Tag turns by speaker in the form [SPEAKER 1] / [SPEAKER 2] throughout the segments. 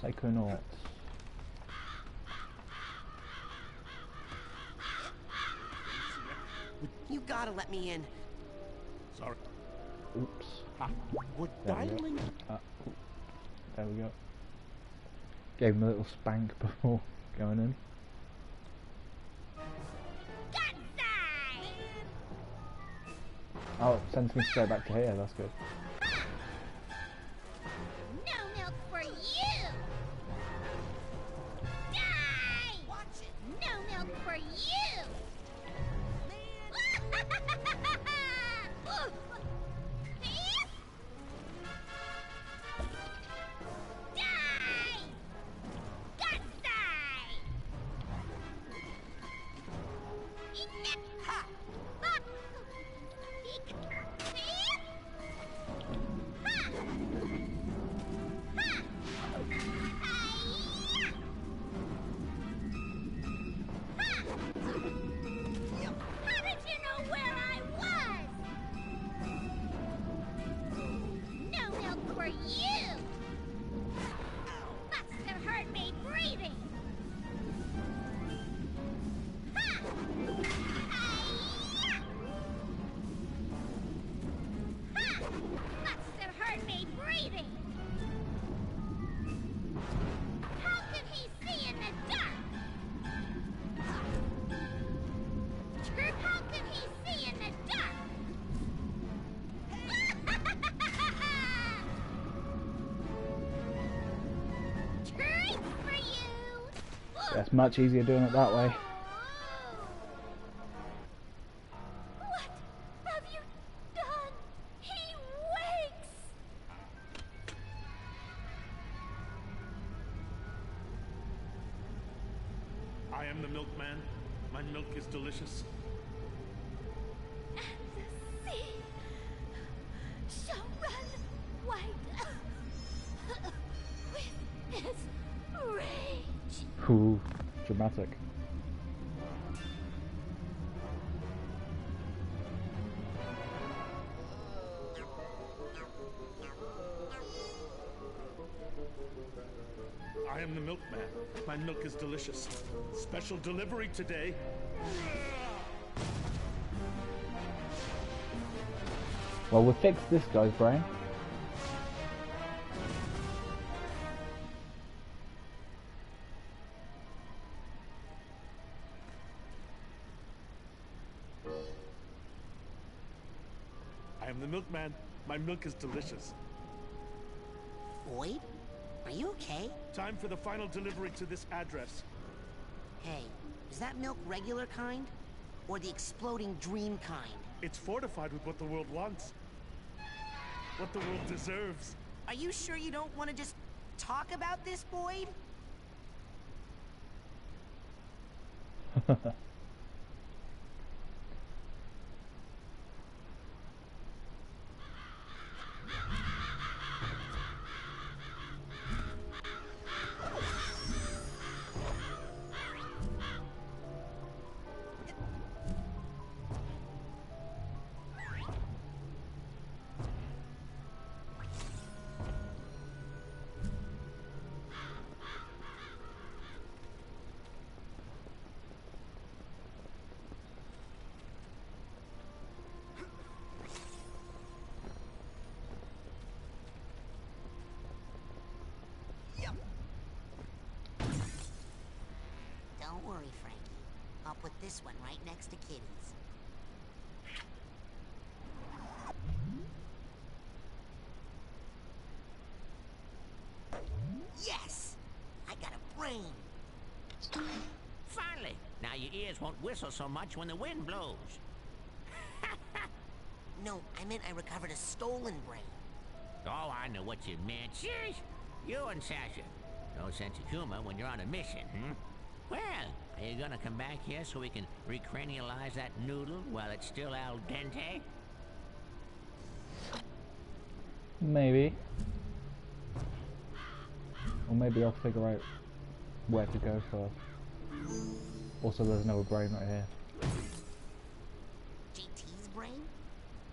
[SPEAKER 1] Psychonauts.
[SPEAKER 2] You gotta let me in.
[SPEAKER 3] Sorry.
[SPEAKER 1] Oops.
[SPEAKER 3] We're
[SPEAKER 1] There we
[SPEAKER 3] dialing.
[SPEAKER 1] go. There we go. Gave him a little spank before going in. Oh, it sends me straight back to here, that's good.
[SPEAKER 4] No milk for you! Die! Watch it! No milk for you! Die! Gutside! Ha! How did you know where I was? No milk for you! Must have hurt me breathing! Ha! Hi-ya! Ha! Must have hurt me breathing! How can he see in the dark? How can he see in the dark? Treats for you!
[SPEAKER 1] That's much easier doing it that way.
[SPEAKER 4] What have you done? He wakes!
[SPEAKER 3] I am the milkman. My milk is delicious.
[SPEAKER 4] And the sea shall run white with his rage.
[SPEAKER 1] Ooh, dramatic.
[SPEAKER 3] I am the milkman. My milk is delicious. Special delivery today.
[SPEAKER 1] Well, we'll fix this guy's brain.
[SPEAKER 3] I am the milkman. My milk is delicious.
[SPEAKER 2] Boyd? Are you okay?
[SPEAKER 3] Time for the final delivery to this address.
[SPEAKER 2] Hey, is that milk regular kind? Or the exploding dream kind?
[SPEAKER 3] It's fortified with what the world wants. What the world deserves.
[SPEAKER 2] Are you sure you don't want to just talk about this, Boyd? Don't worry, Frankie. I'll put this one right next to Kitty's. Yes! I got a brain!
[SPEAKER 5] Finally! Now your ears won't whistle so much when the wind blows.
[SPEAKER 2] No, I meant I recovered a stolen brain.
[SPEAKER 5] Oh, I know what you meant. Sheesh! You and Sasha. No sense of humor when you're on a mission, hmm? Well, are you gonna come back here so we can recranialize that noodle while it's still al dente?
[SPEAKER 1] Maybe. Or maybe I'll figure out where to go first. Also, there's no brain right here.
[SPEAKER 2] JT's brain?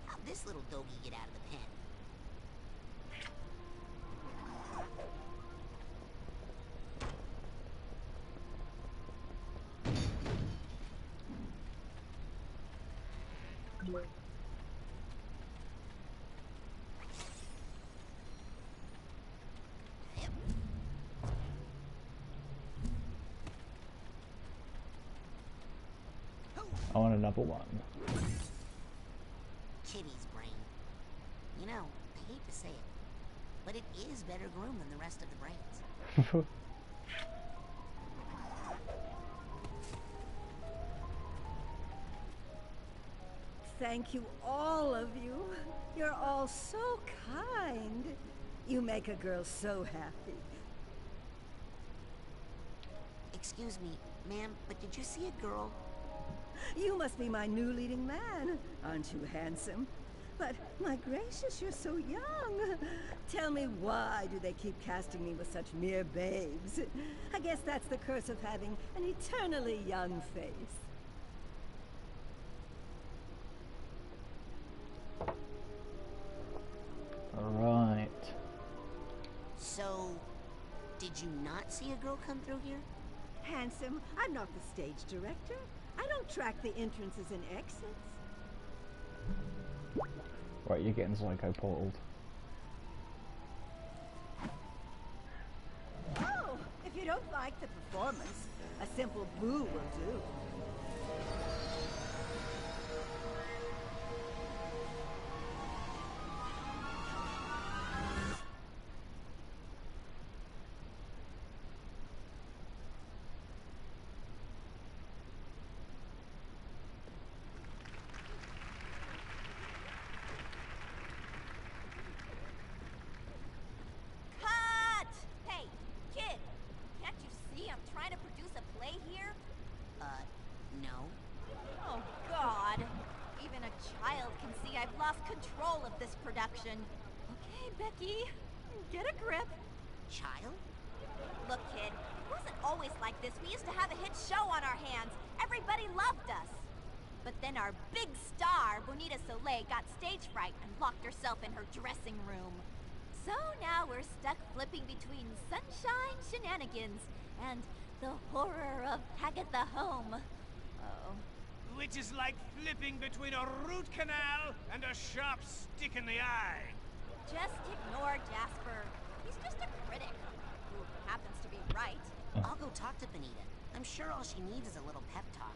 [SPEAKER 2] How'd this little doggy get out of the pen?
[SPEAKER 1] I want another one.
[SPEAKER 2] Kitty's brain. You know, I hate to say it, but it is better groomed than the rest of the brains.
[SPEAKER 6] Thank you, all of you. You're all so kind. You make a girl so happy.
[SPEAKER 2] Excuse me, ma'am, but did you see a girl?
[SPEAKER 6] You must be my new leading man. Aren't you handsome? But, my gracious, you're so young. Tell me, why do they keep casting me with such mere babes? I guess that's the curse of having an eternally young face.
[SPEAKER 1] Right.
[SPEAKER 2] So, did you not see a girl come through here?
[SPEAKER 6] Handsome, I'm not the stage director. I don't track the entrances and exits.
[SPEAKER 1] Right, you're getting psycho portaled.
[SPEAKER 6] Oh, if you don't like the performance, a simple boo will do.
[SPEAKER 2] No.
[SPEAKER 4] Oh, God. Even a child can see I've lost control of this production. Okay, Becky, get a grip.
[SPEAKER 2] Child?
[SPEAKER 4] Look, kid, it wasn't always like this. We used to have a hit show on our hands. Everybody loved us. But then our big star, Bonita Soleil, got stage fright and locked herself in her dressing room. So now we're stuck flipping between sunshine shenanigans and the horror of Hagatha Home. Oh.
[SPEAKER 3] Which is like flipping between a root canal and a sharp stick in the eye.
[SPEAKER 4] Just ignore Jasper. He's just a critic who happens to be right.
[SPEAKER 2] I'll go talk to Bonita. I'm sure all she needs is a little pep talk.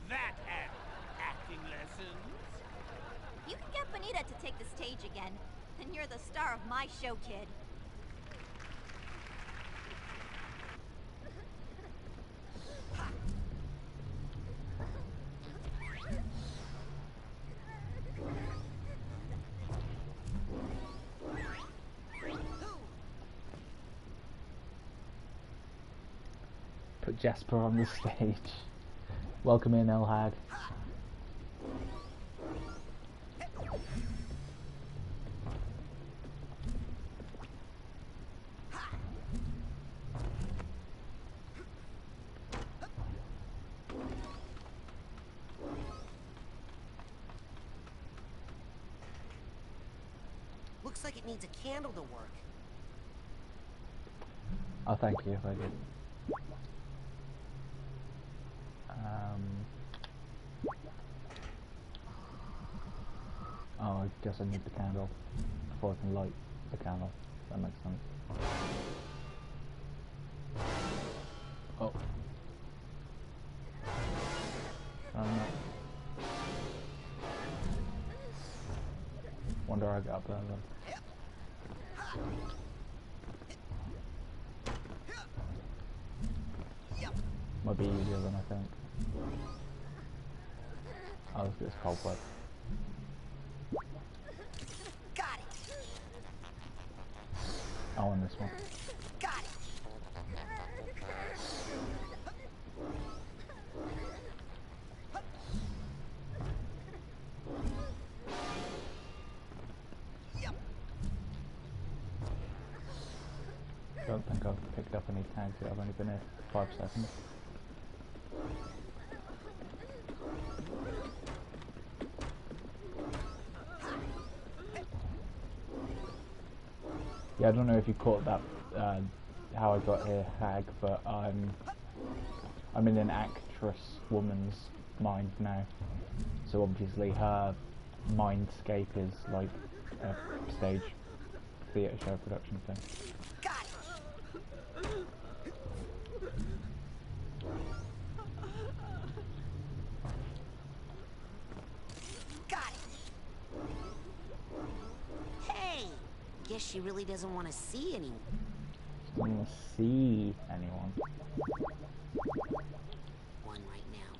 [SPEAKER 3] That and acting lessons.
[SPEAKER 4] You can get Bonita to take the stage again, and you're the star of my show, kid.
[SPEAKER 1] Put Jasper on the stage. Welcome in, El Hag.
[SPEAKER 2] Looks like it needs a candle to work.
[SPEAKER 1] Oh, thank you if I did. Oh, I guess I need the candle before I can light the candle. That makes sense. Oh. I don't know. Wonder how I got up there then. Might be easier than I think. Oh, let's get this cold blood.
[SPEAKER 2] Got it.
[SPEAKER 1] Oh, on this one.
[SPEAKER 2] Got it.
[SPEAKER 1] Don't think I've picked up any tags yet. I've only been here 5 seconds. Yeah, I don't know if you caught that, how I got here, Hag, but I'm in an actress woman's mind now. So obviously her Mindscape is like a stage theatre show production thing.
[SPEAKER 2] Got it. Got it. Hey, guess she really doesn't want to see anyone.
[SPEAKER 1] I don't want to see anyone.
[SPEAKER 2] One right now.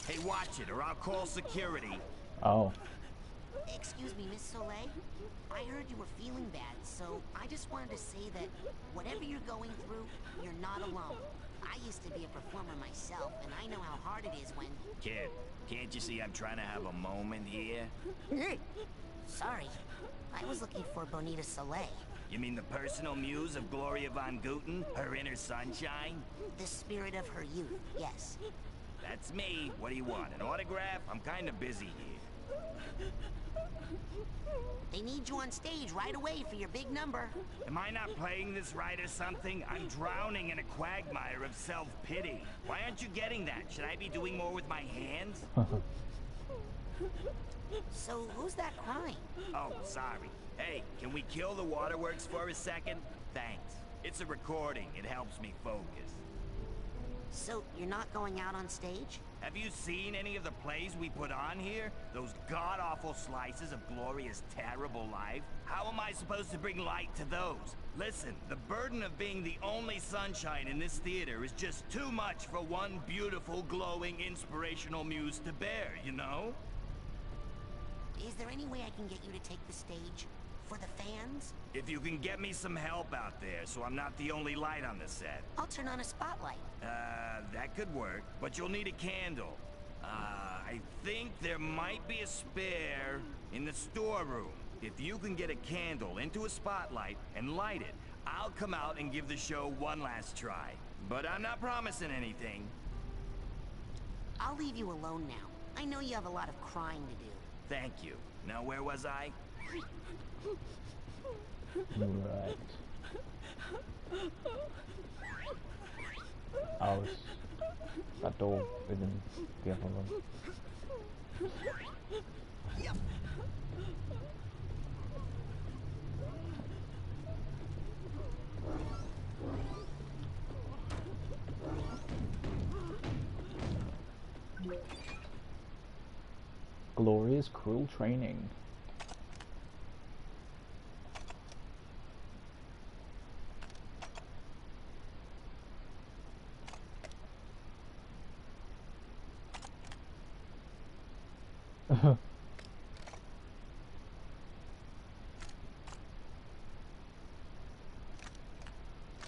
[SPEAKER 3] Hey, watch it, or I'll call security.
[SPEAKER 1] Oh,
[SPEAKER 2] Excuse me, Miss Soleil. I heard you were feeling bad, so I just wanted to say that whatever you're going through, you're not alone. I used to be a performer myself, and I know how hard it is when...
[SPEAKER 3] Kid, can't you see I'm trying to have a moment here?
[SPEAKER 2] Sorry. I was looking for Bonita Soleil.
[SPEAKER 3] You mean the personal muse of Gloria von Guten? Her inner sunshine?
[SPEAKER 2] The spirit of her youth, yes.
[SPEAKER 3] That's me. What do you want, an autograph? I'm kind of busy here.
[SPEAKER 2] They need you on stage right away for your big number.
[SPEAKER 3] Am I not playing this right or something? I'm drowning in a quagmire of self-pity. Why aren't you getting that? Should I be doing more with my hands?
[SPEAKER 2] So who's that crying?
[SPEAKER 3] Oh, sorry. Hey, can we kill the waterworks for a second? Thanks. It's a recording. It helps me focus.
[SPEAKER 2] So you're not going out on stage?
[SPEAKER 3] Have you seen any of the plays we put on here? Those god-awful slices of Gloria's terrible life? How am I supposed to bring light to those? Listen, the burden of being the only sunshine in this theater is just too much for one beautiful, glowing, inspirational muse to bear, you know?
[SPEAKER 2] Is there any way I can get you to take the stage? For the fans?
[SPEAKER 3] If you can get me some help out there so I'm not the only light on the set.
[SPEAKER 2] I'll turn on a spotlight.
[SPEAKER 3] That could work, but you'll need a candle. I think there might be a spare in the storeroom. If you can get a candle into a spotlight and light it, I'll come out and give the show one last try. But I'm not promising anything.
[SPEAKER 2] I'll leave you alone now. I know you have a lot of crying to do.
[SPEAKER 3] Thank you. Now, where was I?
[SPEAKER 1] right. Oh, it's that door within the other room. Gloria's cruel training.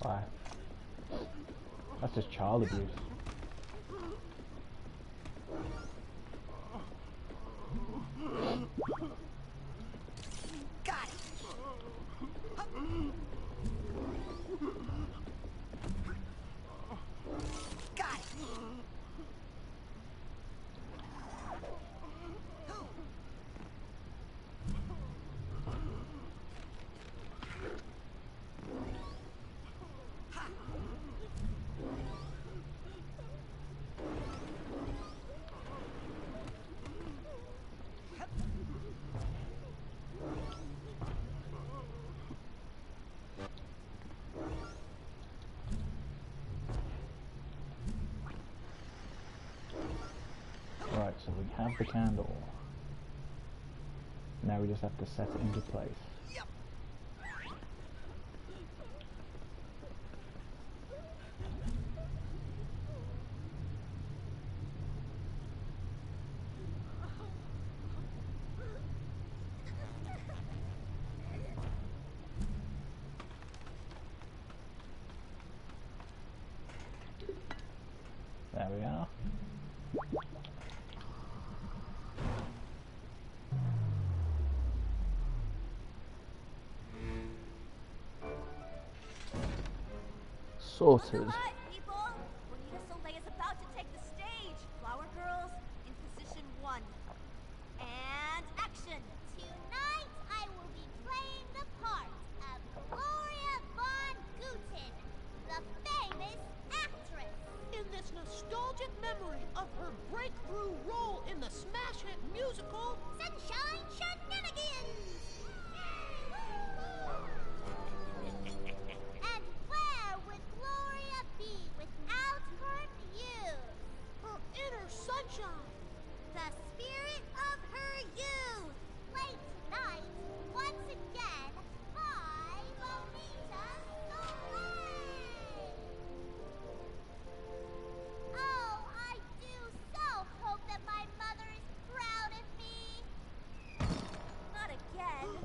[SPEAKER 1] Wow. That's just child abuse.
[SPEAKER 2] Got it! Got it!
[SPEAKER 1] Right, so we have the candle. Now we just have to set it into place. There we are. Sorted.
[SPEAKER 4] Alright, people. When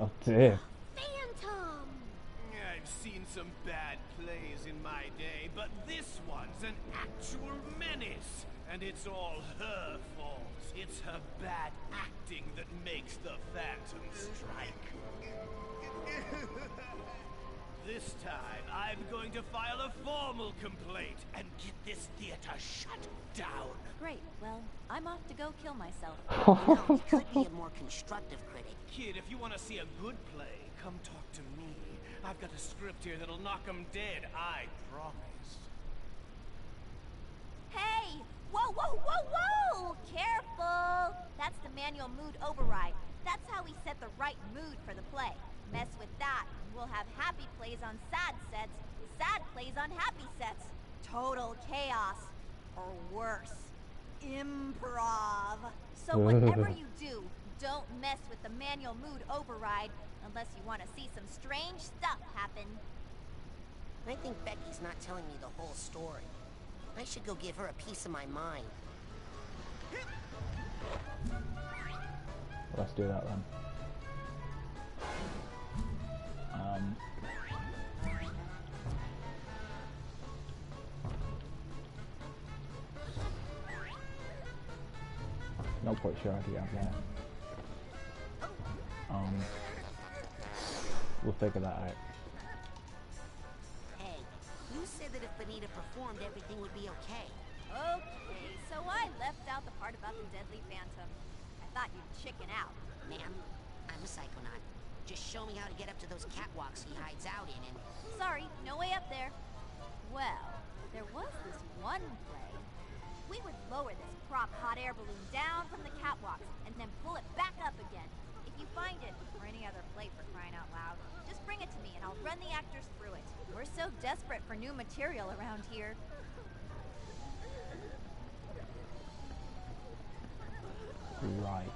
[SPEAKER 1] Oh dear.
[SPEAKER 4] Phantom!
[SPEAKER 7] I've seen some bad plays in my day, but this one's an actual menace. And it's all her fault. It's her bad acting that makes the Phantom strike. This time, I'm going to file a formal complaint and get this theater shut down.
[SPEAKER 4] Great, well, I'm off to go kill myself.
[SPEAKER 2] You know, he could be a more constructive critic.
[SPEAKER 7] Kid, if you want to see a good play, come talk to me. I've got a script here that'll knock 'em dead, I promise.
[SPEAKER 4] Hey! Whoa, whoa, whoa, whoa! Careful! That's the manual mood override. That's how we set the right mood for the play. Mess with that, and we'll have happy plays on sad sets, sad plays on happy sets. Total chaos. Or worse, improv. So whatever you do, don't mess with the manual mood override unless you want to see some strange stuff happen.
[SPEAKER 2] I think Becky's not telling me the whole story. I should go give her a piece of my mind.
[SPEAKER 1] Let's do that then. Not quite sure how to get out there. We'll figure that out.
[SPEAKER 2] Hey, you said that if Benita performed, everything would be okay.
[SPEAKER 4] Okay, so I left out the part about the deadly phantom. I thought you'd chicken out.
[SPEAKER 2] Ma'am, I'm a psychonaut. Just show me how to get up to those catwalks he hides out in and...
[SPEAKER 4] Sorry, no way up there. Well, there was this one play. We would lower this prop hot air balloon down from the catwalks and then pull it back up again. If you find it, or any other play for crying out loud, just bring it to me and I'll run the actors through it. We're so desperate for new material around here.
[SPEAKER 1] Right.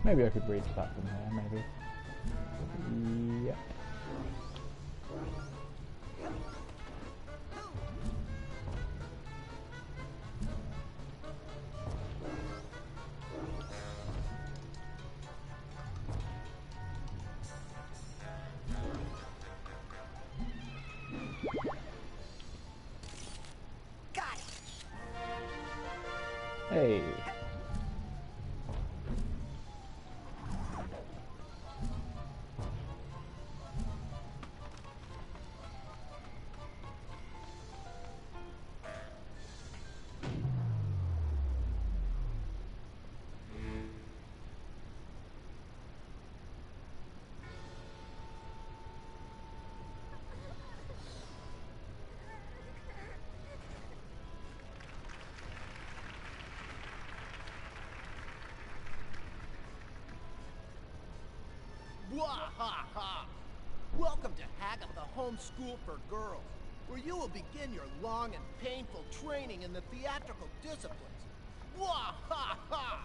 [SPEAKER 1] Maybe I could reach that from here, maybe. Yep.
[SPEAKER 2] Got it!
[SPEAKER 1] Hey.
[SPEAKER 7] Wahaha! Welcome to Haga, the home school for girls, where you will begin your long and painful training in the theatrical disciplines. Wahaha!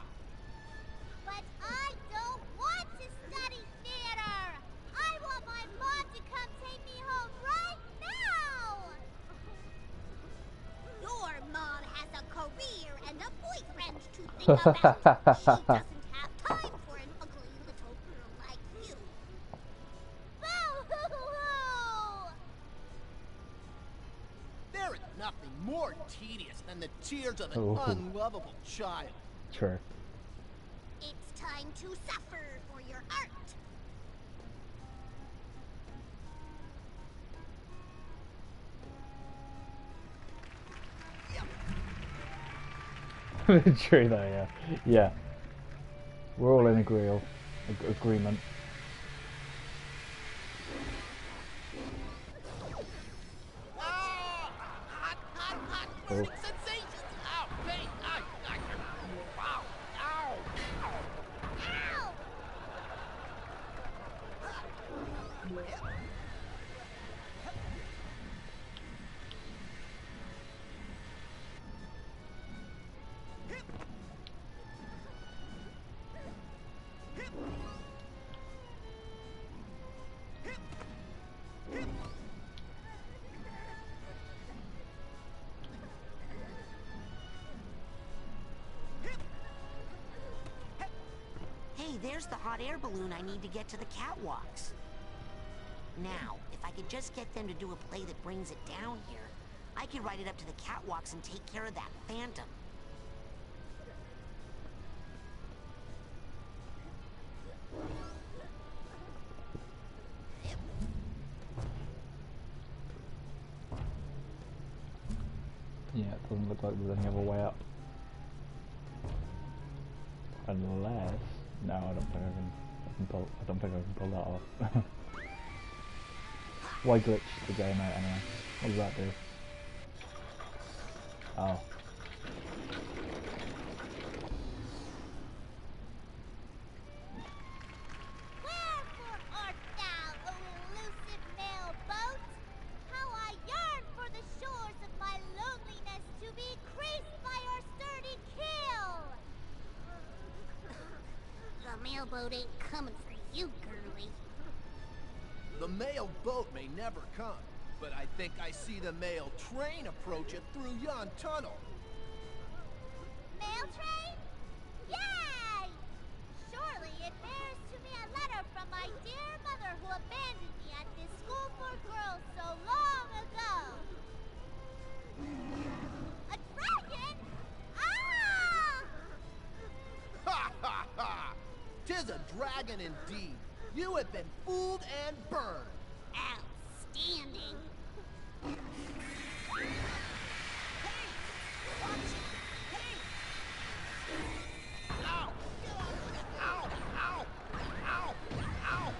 [SPEAKER 8] But I don't want to study theater! I want my mom to come take me home right now! Your mom has a career and a boyfriend to think about. She doesn't have time for an ugly little girl like you. Boo-hoo-hoo!
[SPEAKER 7] There is nothing more tedious than the tears of an
[SPEAKER 1] Oh.
[SPEAKER 7] unlovable child.
[SPEAKER 1] True.
[SPEAKER 8] It's time to suffer for your art.
[SPEAKER 1] True though, yeah. Yeah. We're all in agreement.
[SPEAKER 7] Ah! Hot, burning sensations! Ow, pain! Ow! Ow!
[SPEAKER 8] Ow!
[SPEAKER 2] there's the hot air balloon I need to get to the catwalks. Now, if I could just get them to do a play that brings it down here, I could ride it up to the catwalks and take care of that phantom.
[SPEAKER 1] Yeah, it doesn't look like there's any other way up. Unless... No, I don't think I can pull, I don't think I can pull that off. Why glitch the game out anyway? What does that do? Oh.
[SPEAKER 8] Wherefore art thou, O elusive male boat? How I yearn for the shores of my loneliness to be creased by your sturdy keel!
[SPEAKER 9] The mailboat ain't coming for you, girlie.
[SPEAKER 7] The mail boat may never come, but I think I see the mail train approach it through yon tunnel.
[SPEAKER 8] Mail train? Yay! Surely it bears to me a letter from my dear mother who abandoned me at this school for girls so long ago. A dragon? Ah!
[SPEAKER 7] Ha ha ha! 'Tis a dragon indeed. You have been fooled and burned.
[SPEAKER 9] Outstanding.
[SPEAKER 7] Ow! Ow! Ow! Ow! Ow!
[SPEAKER 8] Ow!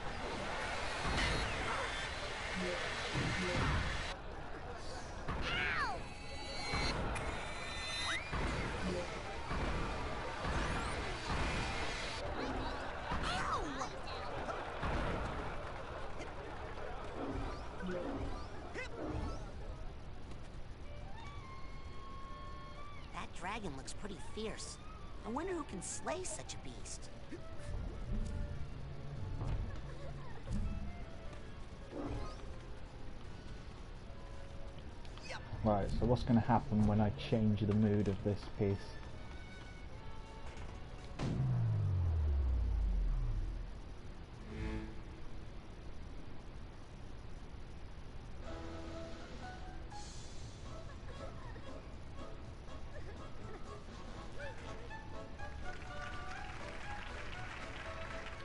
[SPEAKER 2] That dragon looks pretty fierce. I wonder who can slay such a beast.
[SPEAKER 1] Right, so what's going to happen when I change the mood of this piece?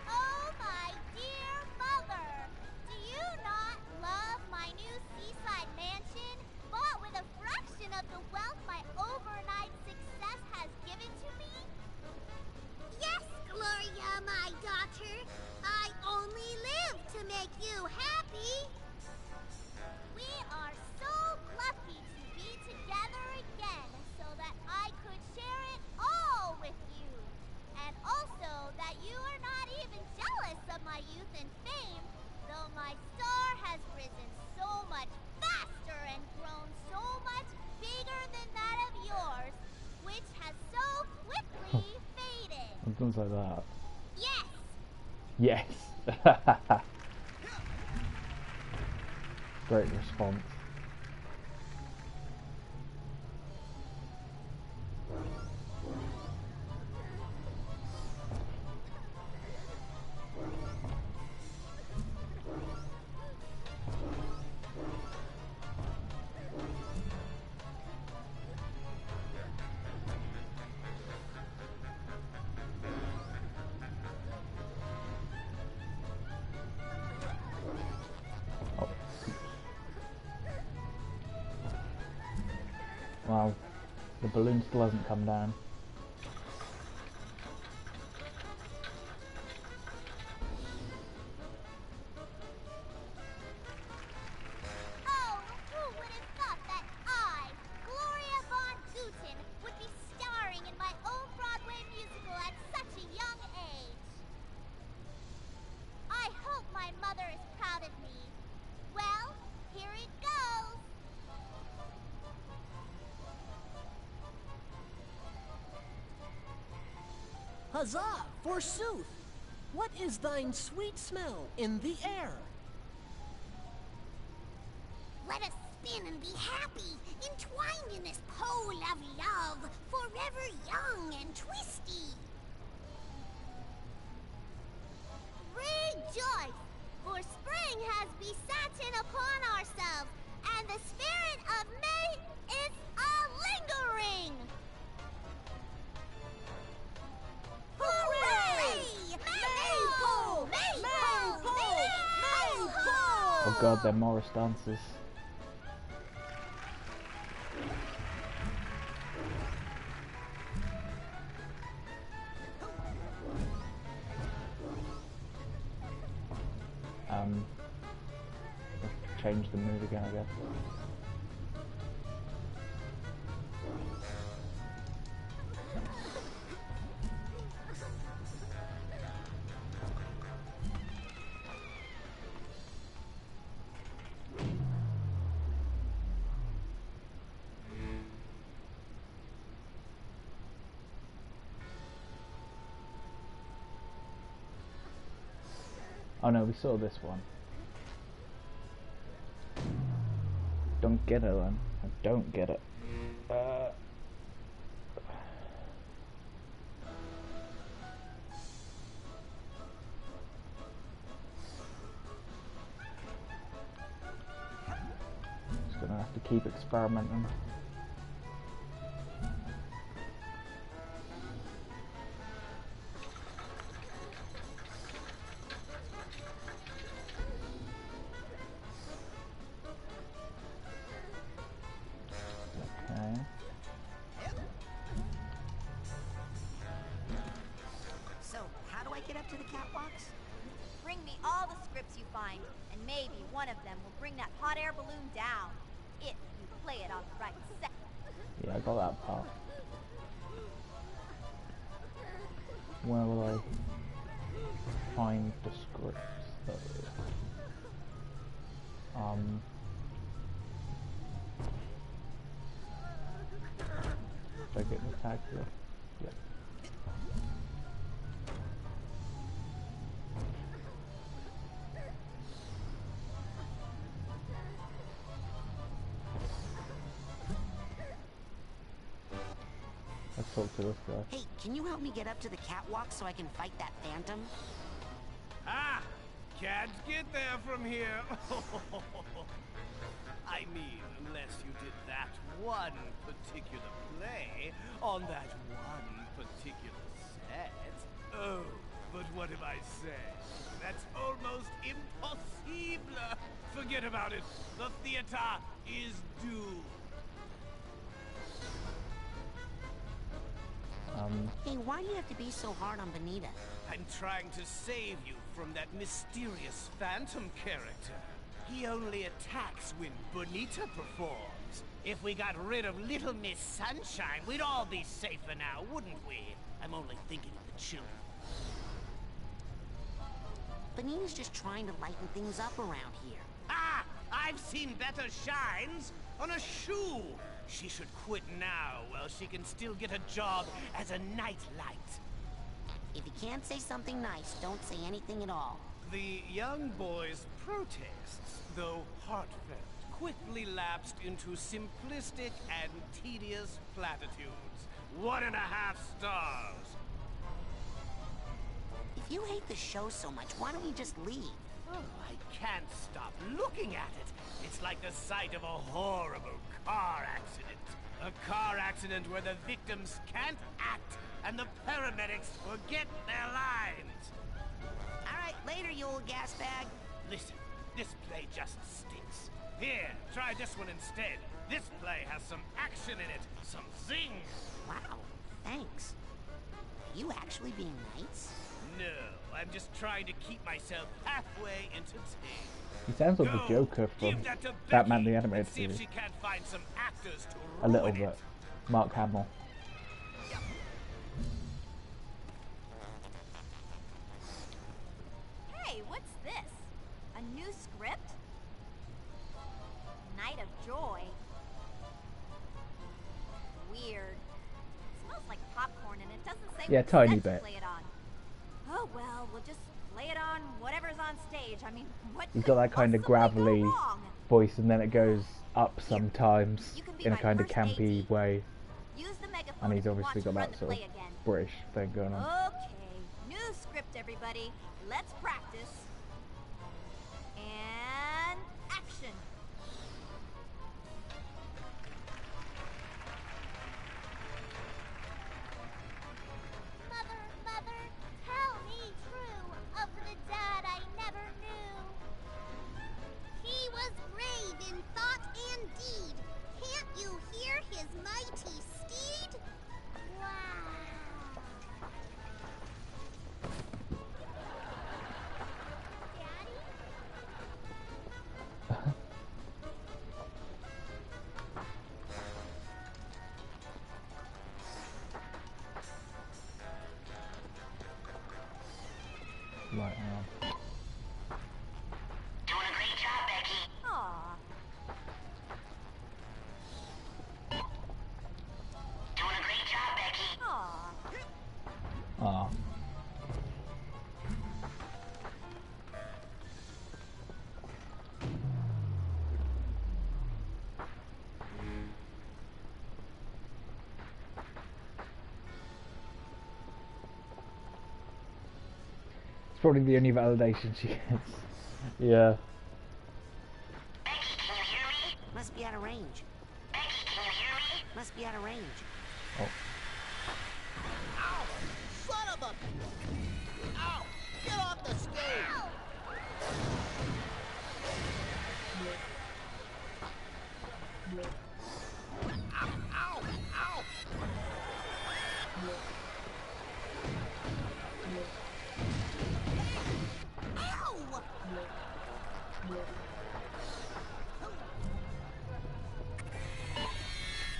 [SPEAKER 8] Oh, my dear mother! Do you not love my new seaside mansion, bought with a fraction of the wealth my overnight success has given to me?
[SPEAKER 9] Yes, Gloria, my daughter. I only live to make you happy.
[SPEAKER 8] We are so lucky to be together again so that I could share it all with you. And also that you are not even jealous of my youth and fame, though my star has risen so much faster and grown so much bigger than that of yours, which has so quickly faded.
[SPEAKER 1] And things like that.
[SPEAKER 8] Yes!
[SPEAKER 1] Yes! Great response. Wow, the balloon still hasn't come down.
[SPEAKER 8] Oh, who would have thought that I, Gloria von Guten, would be starring in my own Broadway musical at such a young age? I hope my mother is proud of me. Well, here it goes.
[SPEAKER 10] Huzzah, forsooth! What is thine sweet smell in the air?
[SPEAKER 9] Let us spin and be happy, entwined in this pole of love, forever young and twisty. rejoice, for spring has besatten upon ourselves, and the spirit of May is a-lingering! Hooray! Maypole! Maypole! Maypole!
[SPEAKER 1] Oh god, they're Morris dancers. Let's change the mood again, I guess. Oh no, we saw this one. Don't get it then. I don't get it. Just gonna have to keep experimenting.
[SPEAKER 2] So, how do I get up to the catwalks?
[SPEAKER 4] Bring me all the scripts you find, and maybe one of them will bring that hot air balloon down. If you play it on the right set.
[SPEAKER 1] Yeah, I got that part. Where will I find the scripts though? Did I get the tag here? Yeah. Let's talk to this guy.
[SPEAKER 2] Hey, can you help me get up to the catwalk so I can fight that phantom?
[SPEAKER 7] Ah! Can't get there from here. I mean, unless you did that one particular play on that one particular set. Oh, but what have I said? That's almost impossible. Forget about it. The theater is doomed.
[SPEAKER 2] Hey, why do you have to be so hard on Bonita?
[SPEAKER 7] I'm trying to save you from that mysterious phantom character. He only attacks when Bonita performs. If we got rid of Little Miss Sunshine, we'd all be safer now, wouldn't we? I'm only thinking of the children.
[SPEAKER 2] Bonita's just trying to lighten things up around here.
[SPEAKER 7] Ah! I've seen better shines on a shoe. She should quit now while she can still get a job as a nightlight.
[SPEAKER 2] If you can't say something nice, don't say anything at all.
[SPEAKER 7] The young boy's protests, though heartfelt, quickly lapsed into simplistic and tedious platitudes. 1.5 stars.
[SPEAKER 2] If you hate the show so much, why don't you just leave?
[SPEAKER 7] Oh, I can't stop looking at it. It's like the sight of a horrible car accident. A car accident where the victims can't act and the paramedics forget their lines.
[SPEAKER 2] All right, later, you old gas bag.
[SPEAKER 7] Listen, this play just stinks. Here, try this one instead. This play has some action in it, some zing.
[SPEAKER 2] Wow, thanks. Are you actually being nice?
[SPEAKER 7] No, I'm just trying to keep myself halfway entertained.
[SPEAKER 1] He sounds like the Joker from Batman the Animated
[SPEAKER 7] See if
[SPEAKER 1] Series.
[SPEAKER 7] she can't find some actors to
[SPEAKER 1] A little
[SPEAKER 7] ruin it.
[SPEAKER 1] bit. Mark Hamill.
[SPEAKER 4] Hey, what's this? A new script? Night of Joy? Weird. It smells like popcorn and it doesn't say
[SPEAKER 1] Yeah,
[SPEAKER 4] what
[SPEAKER 1] tiny
[SPEAKER 4] set to
[SPEAKER 1] bit.
[SPEAKER 4] play it on. Oh well, we'll just play it on whatever's on stage. I mean, what
[SPEAKER 1] He's
[SPEAKER 4] could
[SPEAKER 1] got that kind of
[SPEAKER 4] possibly go
[SPEAKER 1] gravelly
[SPEAKER 4] wrong?
[SPEAKER 1] voice, and then it goes up sometimes
[SPEAKER 4] You can be
[SPEAKER 1] in a
[SPEAKER 4] my
[SPEAKER 1] kind of
[SPEAKER 4] first
[SPEAKER 1] campy
[SPEAKER 4] AD.
[SPEAKER 1] way.
[SPEAKER 4] Use the megaphone
[SPEAKER 1] And he's
[SPEAKER 4] if you want
[SPEAKER 1] obviously
[SPEAKER 4] to
[SPEAKER 1] got
[SPEAKER 4] run
[SPEAKER 1] that
[SPEAKER 4] the
[SPEAKER 1] sort of
[SPEAKER 4] play again.
[SPEAKER 1] British thing going on.
[SPEAKER 4] Okay, new script, everybody. Let's practice.
[SPEAKER 1] Right, hang on.
[SPEAKER 2] Doing a great job, Becky.
[SPEAKER 4] Aw.
[SPEAKER 2] Doing a great job, Becky.
[SPEAKER 4] Aw.
[SPEAKER 1] Ah. It's probably the only validation she gets. Yeah.
[SPEAKER 2] Becky, can you hear me? Must be out of range. Becky, can you hear me? Must be out of range.
[SPEAKER 1] Oh.
[SPEAKER 10] Ow! Son of a... Ow! Get off the stage! Ow! Ow! Ow! Ow!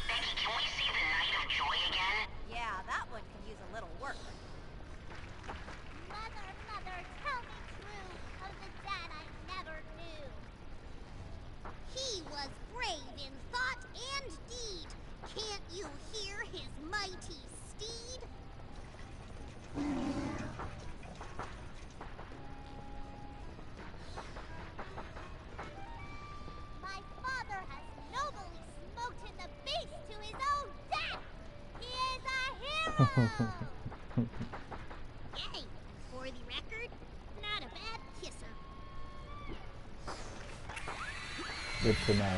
[SPEAKER 2] Becky, can we see the Night of Joy again?
[SPEAKER 4] Yeah, that one could use a little work.
[SPEAKER 9] Mother, mother, tell me true of the dad I never knew. He was brave in thought and deed. Can't you hear his mighty steed? My father has nobly smoked in the beast to his own death. He is a hero. Yay! For the record, not a bad kisser.
[SPEAKER 1] Good to know.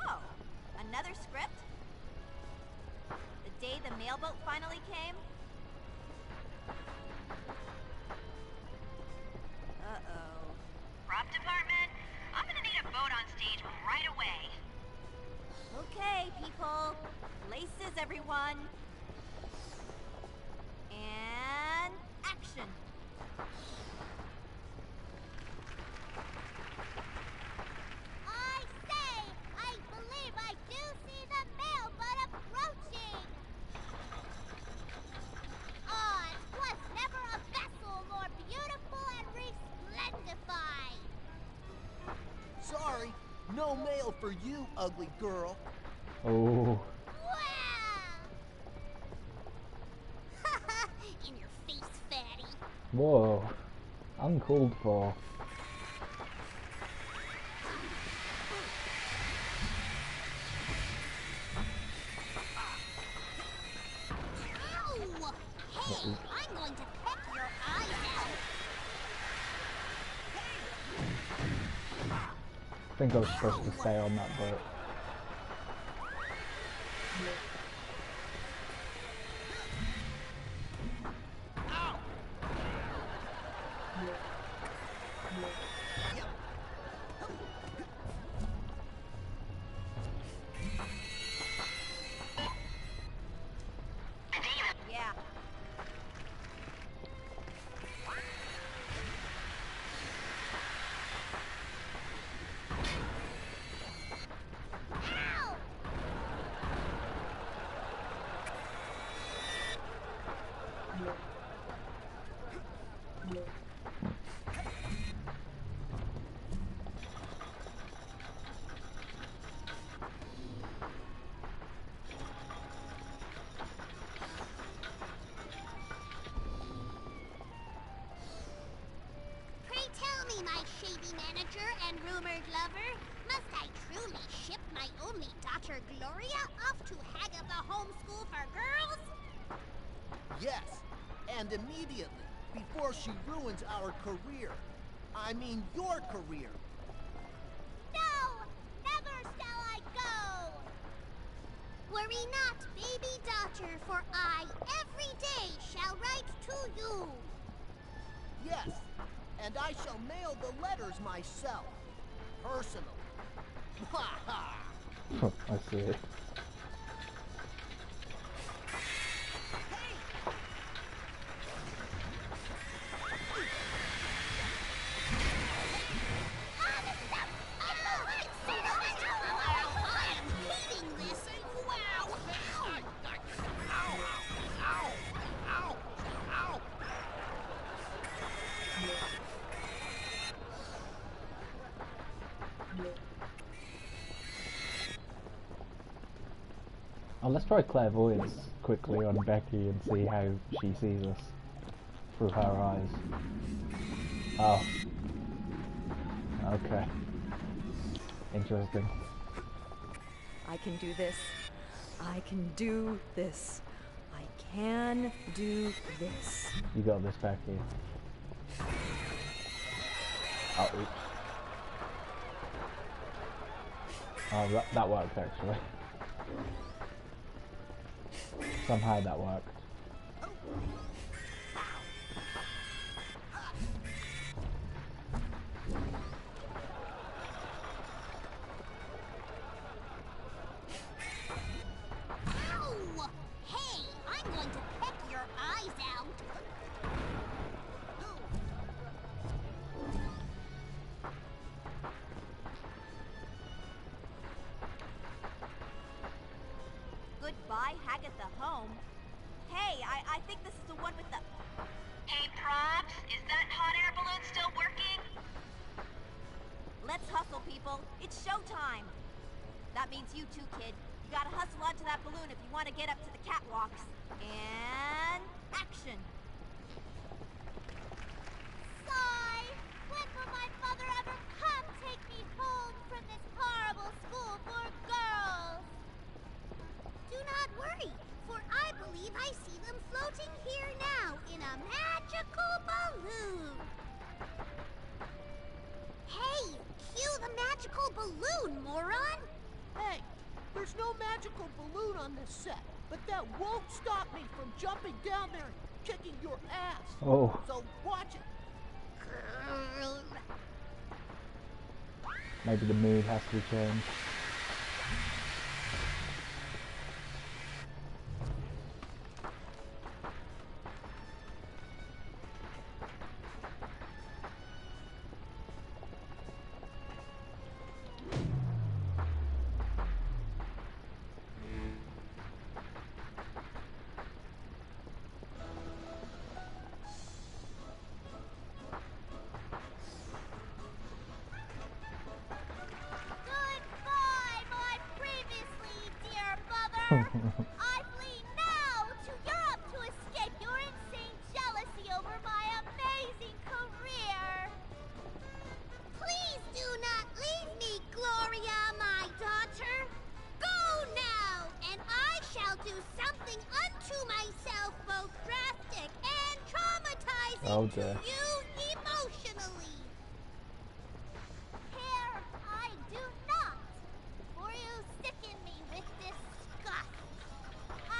[SPEAKER 4] Oh, another script? The day the mailboat finally came? Uh-oh.
[SPEAKER 11] Prop department, I'm gonna need a boat on stage right away.
[SPEAKER 4] Okay, people. Laces, everyone. And action.
[SPEAKER 9] I say, I believe I do see the mailboat approaching. Ah, was never a vessel more beautiful and resplendified.
[SPEAKER 10] Sorry, no mail for you, ugly girl.
[SPEAKER 1] Oh.
[SPEAKER 9] Wow! In your face, fatty.
[SPEAKER 1] Whoa. Uncalled for.
[SPEAKER 9] Ow! Hey, I'm going to peck your eyes out.
[SPEAKER 1] I think I was supposed to stay on that boat.
[SPEAKER 4] Yeah.
[SPEAKER 9] Ow! Pray tell me, my shady manager and rumored lover, must I truly ship my only daughter Gloria off to hag up the homeschool for girls?
[SPEAKER 10] Yes, and immediately, before she ruins our career. I mean your career.
[SPEAKER 9] No! Never shall I go! Worry not, baby daughter, for I every day shall write to you.
[SPEAKER 10] Yes, and I shall mail the letters myself. Personally. Ha ha!
[SPEAKER 1] I see it. Oh, let's try clairvoyance quickly on Becky and see how she sees us through her eyes. Oh. Okay. Interesting.
[SPEAKER 6] I can do this. I can do this. I can do this.
[SPEAKER 1] You got this, Becky. Oh, oops. Oh, that worked actually. Somehow that worked.
[SPEAKER 9] Ow! Hey, I'm going to peck your eyes out.
[SPEAKER 4] Goodbye, Hagatha home. Hey, I think this is the one with the...
[SPEAKER 11] Hey, props, is that hot air balloon still working?
[SPEAKER 4] Let's hustle, people. It's showtime. That means you too, kid. You gotta hustle onto that balloon if you want to get up to the catwalks. And... action!
[SPEAKER 8] Sigh! When will my mother ever come take me home from this horrible school for girls?
[SPEAKER 9] Do not worry, for I believe I see them floating here now in a magical balloon. Hey, cue the magical balloon, moron!
[SPEAKER 10] Hey, there's no magical balloon on this set, but that won't stop me from jumping down there and kicking your ass.
[SPEAKER 1] Oh.
[SPEAKER 10] So watch it.
[SPEAKER 1] Maybe the mood has to be changed.
[SPEAKER 8] Goodbye, my previously dear mother! I flee now to Europe to escape your insane jealousy over my amazing career!
[SPEAKER 9] Please do not leave me, Gloria, my daughter. Go now, and I shall do something unto myself both drastic and traumatizing
[SPEAKER 1] Oh,
[SPEAKER 9] to
[SPEAKER 1] dear.
[SPEAKER 9] you emotionally.
[SPEAKER 8] Care I do not, for you sicken me with disgust.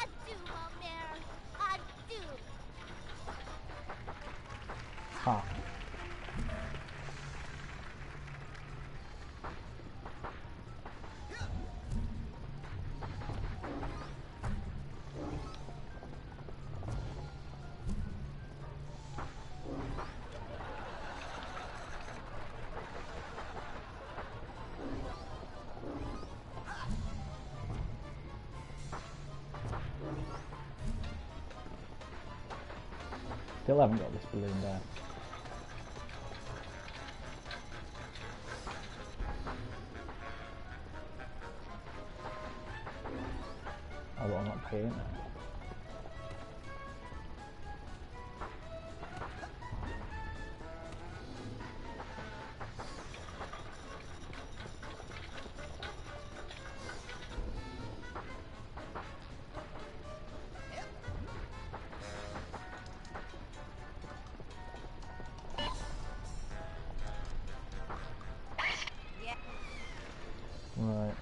[SPEAKER 8] Adieu, ma mère, adieu.
[SPEAKER 1] Ha. Still haven't got this balloon down. Oh, well, I'm not paying it.
[SPEAKER 4] Yeah.
[SPEAKER 1] Right.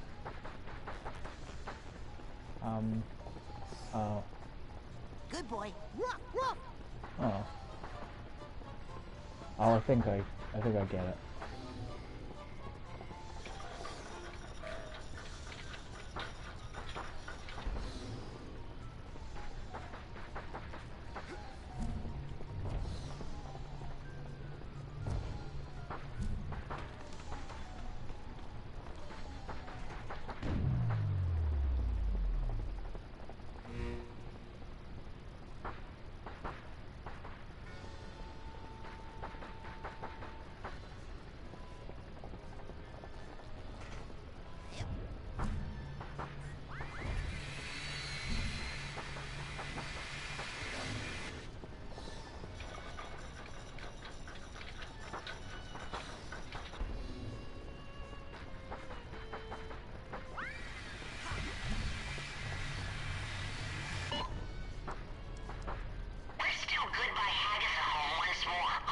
[SPEAKER 1] Oh.
[SPEAKER 2] Good boy.
[SPEAKER 10] Ruff, ruff.
[SPEAKER 1] Oh. Oh, I think I get it.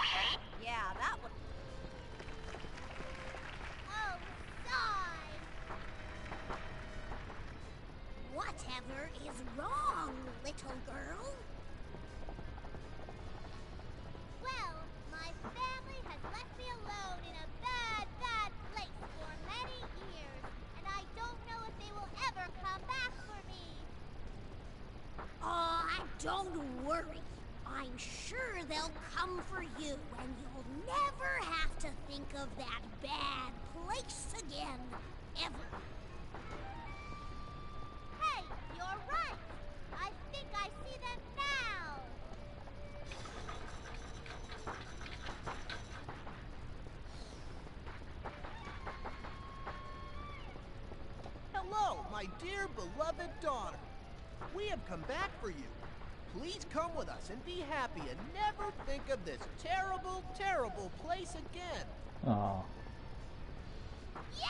[SPEAKER 11] okay?
[SPEAKER 4] Yeah, that was...
[SPEAKER 9] Oh, sigh! Whatever is wrong, little girl? Well, my family has left me alone in a bad, bad place for many years, and I don't know if they will ever come back for me. Aw, don't worry. I'm sure they'll come for you, and you'll never have to think of that bad place again, ever. Hey, you're right. I think I see them now.
[SPEAKER 10] Hello, my dear beloved daughter. We have come back for you. Please come with us and be happy and never think of this terrible, terrible place again.
[SPEAKER 1] Oh.
[SPEAKER 9] Yay!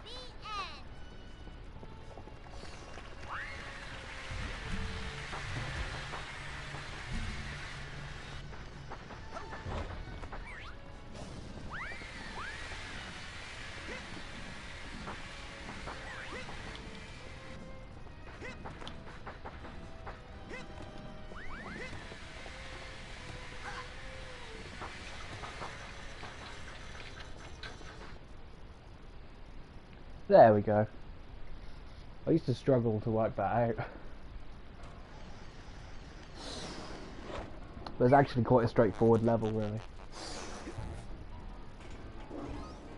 [SPEAKER 9] The end.
[SPEAKER 1] There we go. I used to struggle to work that out. But it's actually quite a straightforward level, really.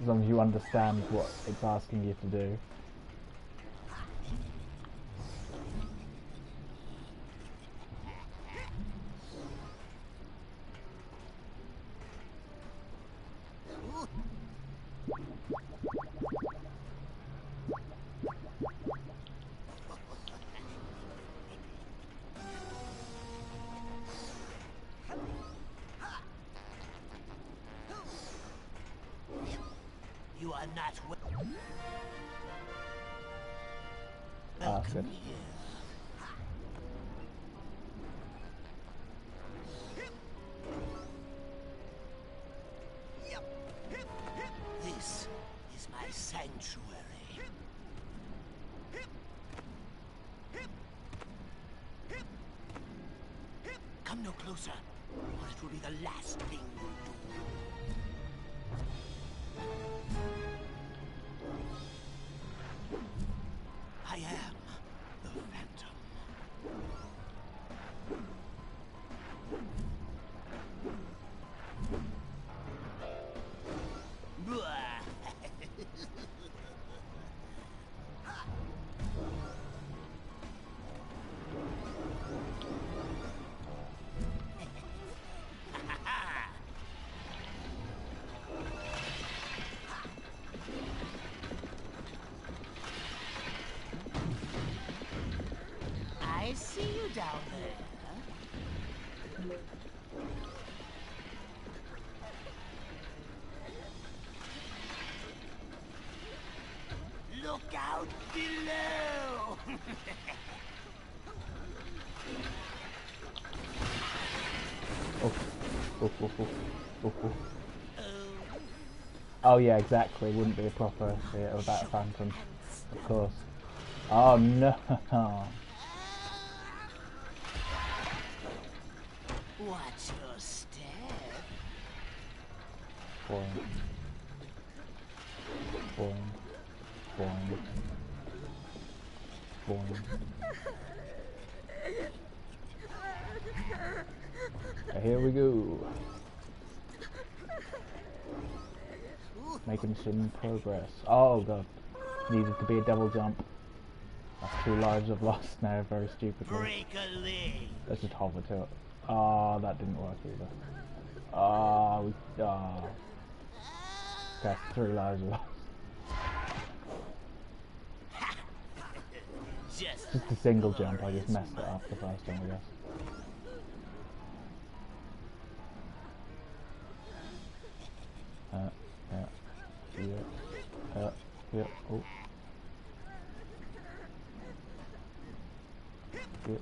[SPEAKER 1] As long as you understand what it's asking you to do.
[SPEAKER 10] You are not
[SPEAKER 1] That's good.
[SPEAKER 10] This is my sanctuary. Come no closer, or it will be the last thing you do. I am the Phantom. I see you down there. Look out below!
[SPEAKER 1] Oh yeah, exactly. Wouldn't be a proper theatre without a phantom, of course. Oh no!
[SPEAKER 10] Watch your step.
[SPEAKER 1] Boing. Boing. Boing. Boing. Here we go. Making some progress. Oh god. Needed to be a double jump. That's 2 lives I've lost now, very stupidly.
[SPEAKER 10] Break a leg.
[SPEAKER 1] Let's just hover to it. Oh, that didn't work either. Oh, that's 3 lives I've lost.
[SPEAKER 10] Just
[SPEAKER 1] Just a single jump, I just messed it up the first time, I guess. Yeah, oh. Yeah.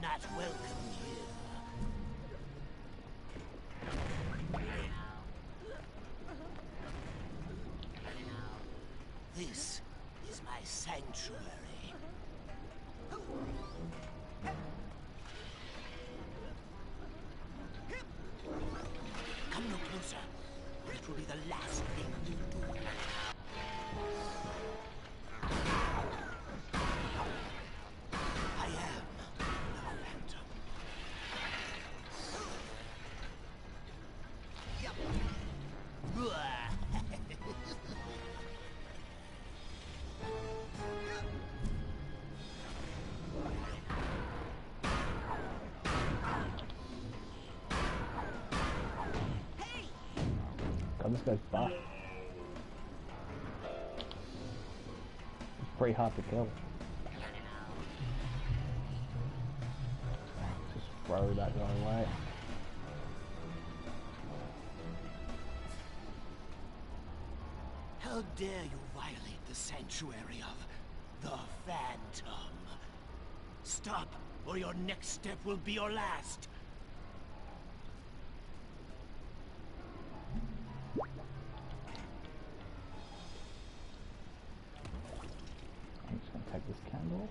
[SPEAKER 10] not welcome here. This is my sanctuary. Come no closer. It will be the last thing you do. I am the Phantom.
[SPEAKER 1] God, this guy's buff. It's pretty hard to kill. Just throw that guy away.
[SPEAKER 10] How dare you violate the sanctuary of the Phantom? Stop, or your next step will be your last.
[SPEAKER 1] I'm just gonna take this candle.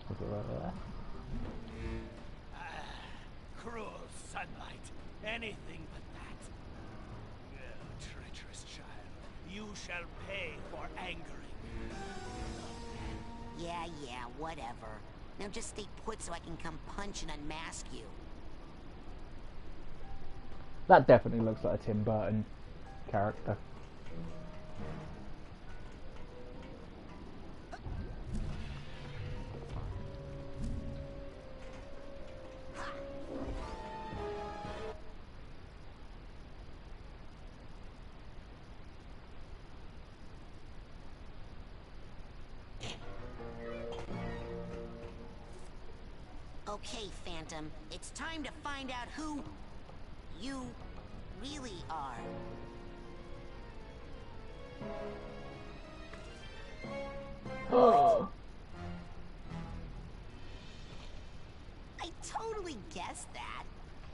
[SPEAKER 1] Put it right there.
[SPEAKER 10] Cruel sunlight. Anything but that. Oh, treacherous child. You shall pay for angering.
[SPEAKER 2] Yeah, whatever. Now just stay put so I can come punch and unmask you.
[SPEAKER 1] That definitely looks like a Tim Burton character.
[SPEAKER 2] Okay, Phantom, it's time to find out who you really are.
[SPEAKER 1] Oh.
[SPEAKER 2] I totally guessed that.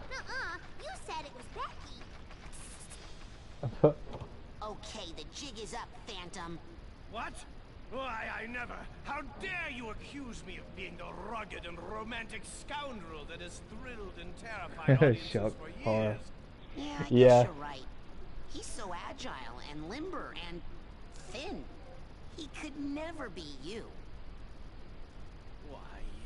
[SPEAKER 8] Nuh-uh. You said it was Becky.
[SPEAKER 2] Okay, the jig is up, Phantom.
[SPEAKER 7] What? Why, I never. How dare you accuse me of being the rugged and romantic scoundrel that has thrilled and terrified audiences
[SPEAKER 1] Shock,
[SPEAKER 7] for years?
[SPEAKER 1] horror.
[SPEAKER 2] Yeah, I
[SPEAKER 1] Yeah.
[SPEAKER 2] guess you're right. He's so agile and limber and thin. He could never be you.
[SPEAKER 7] Why,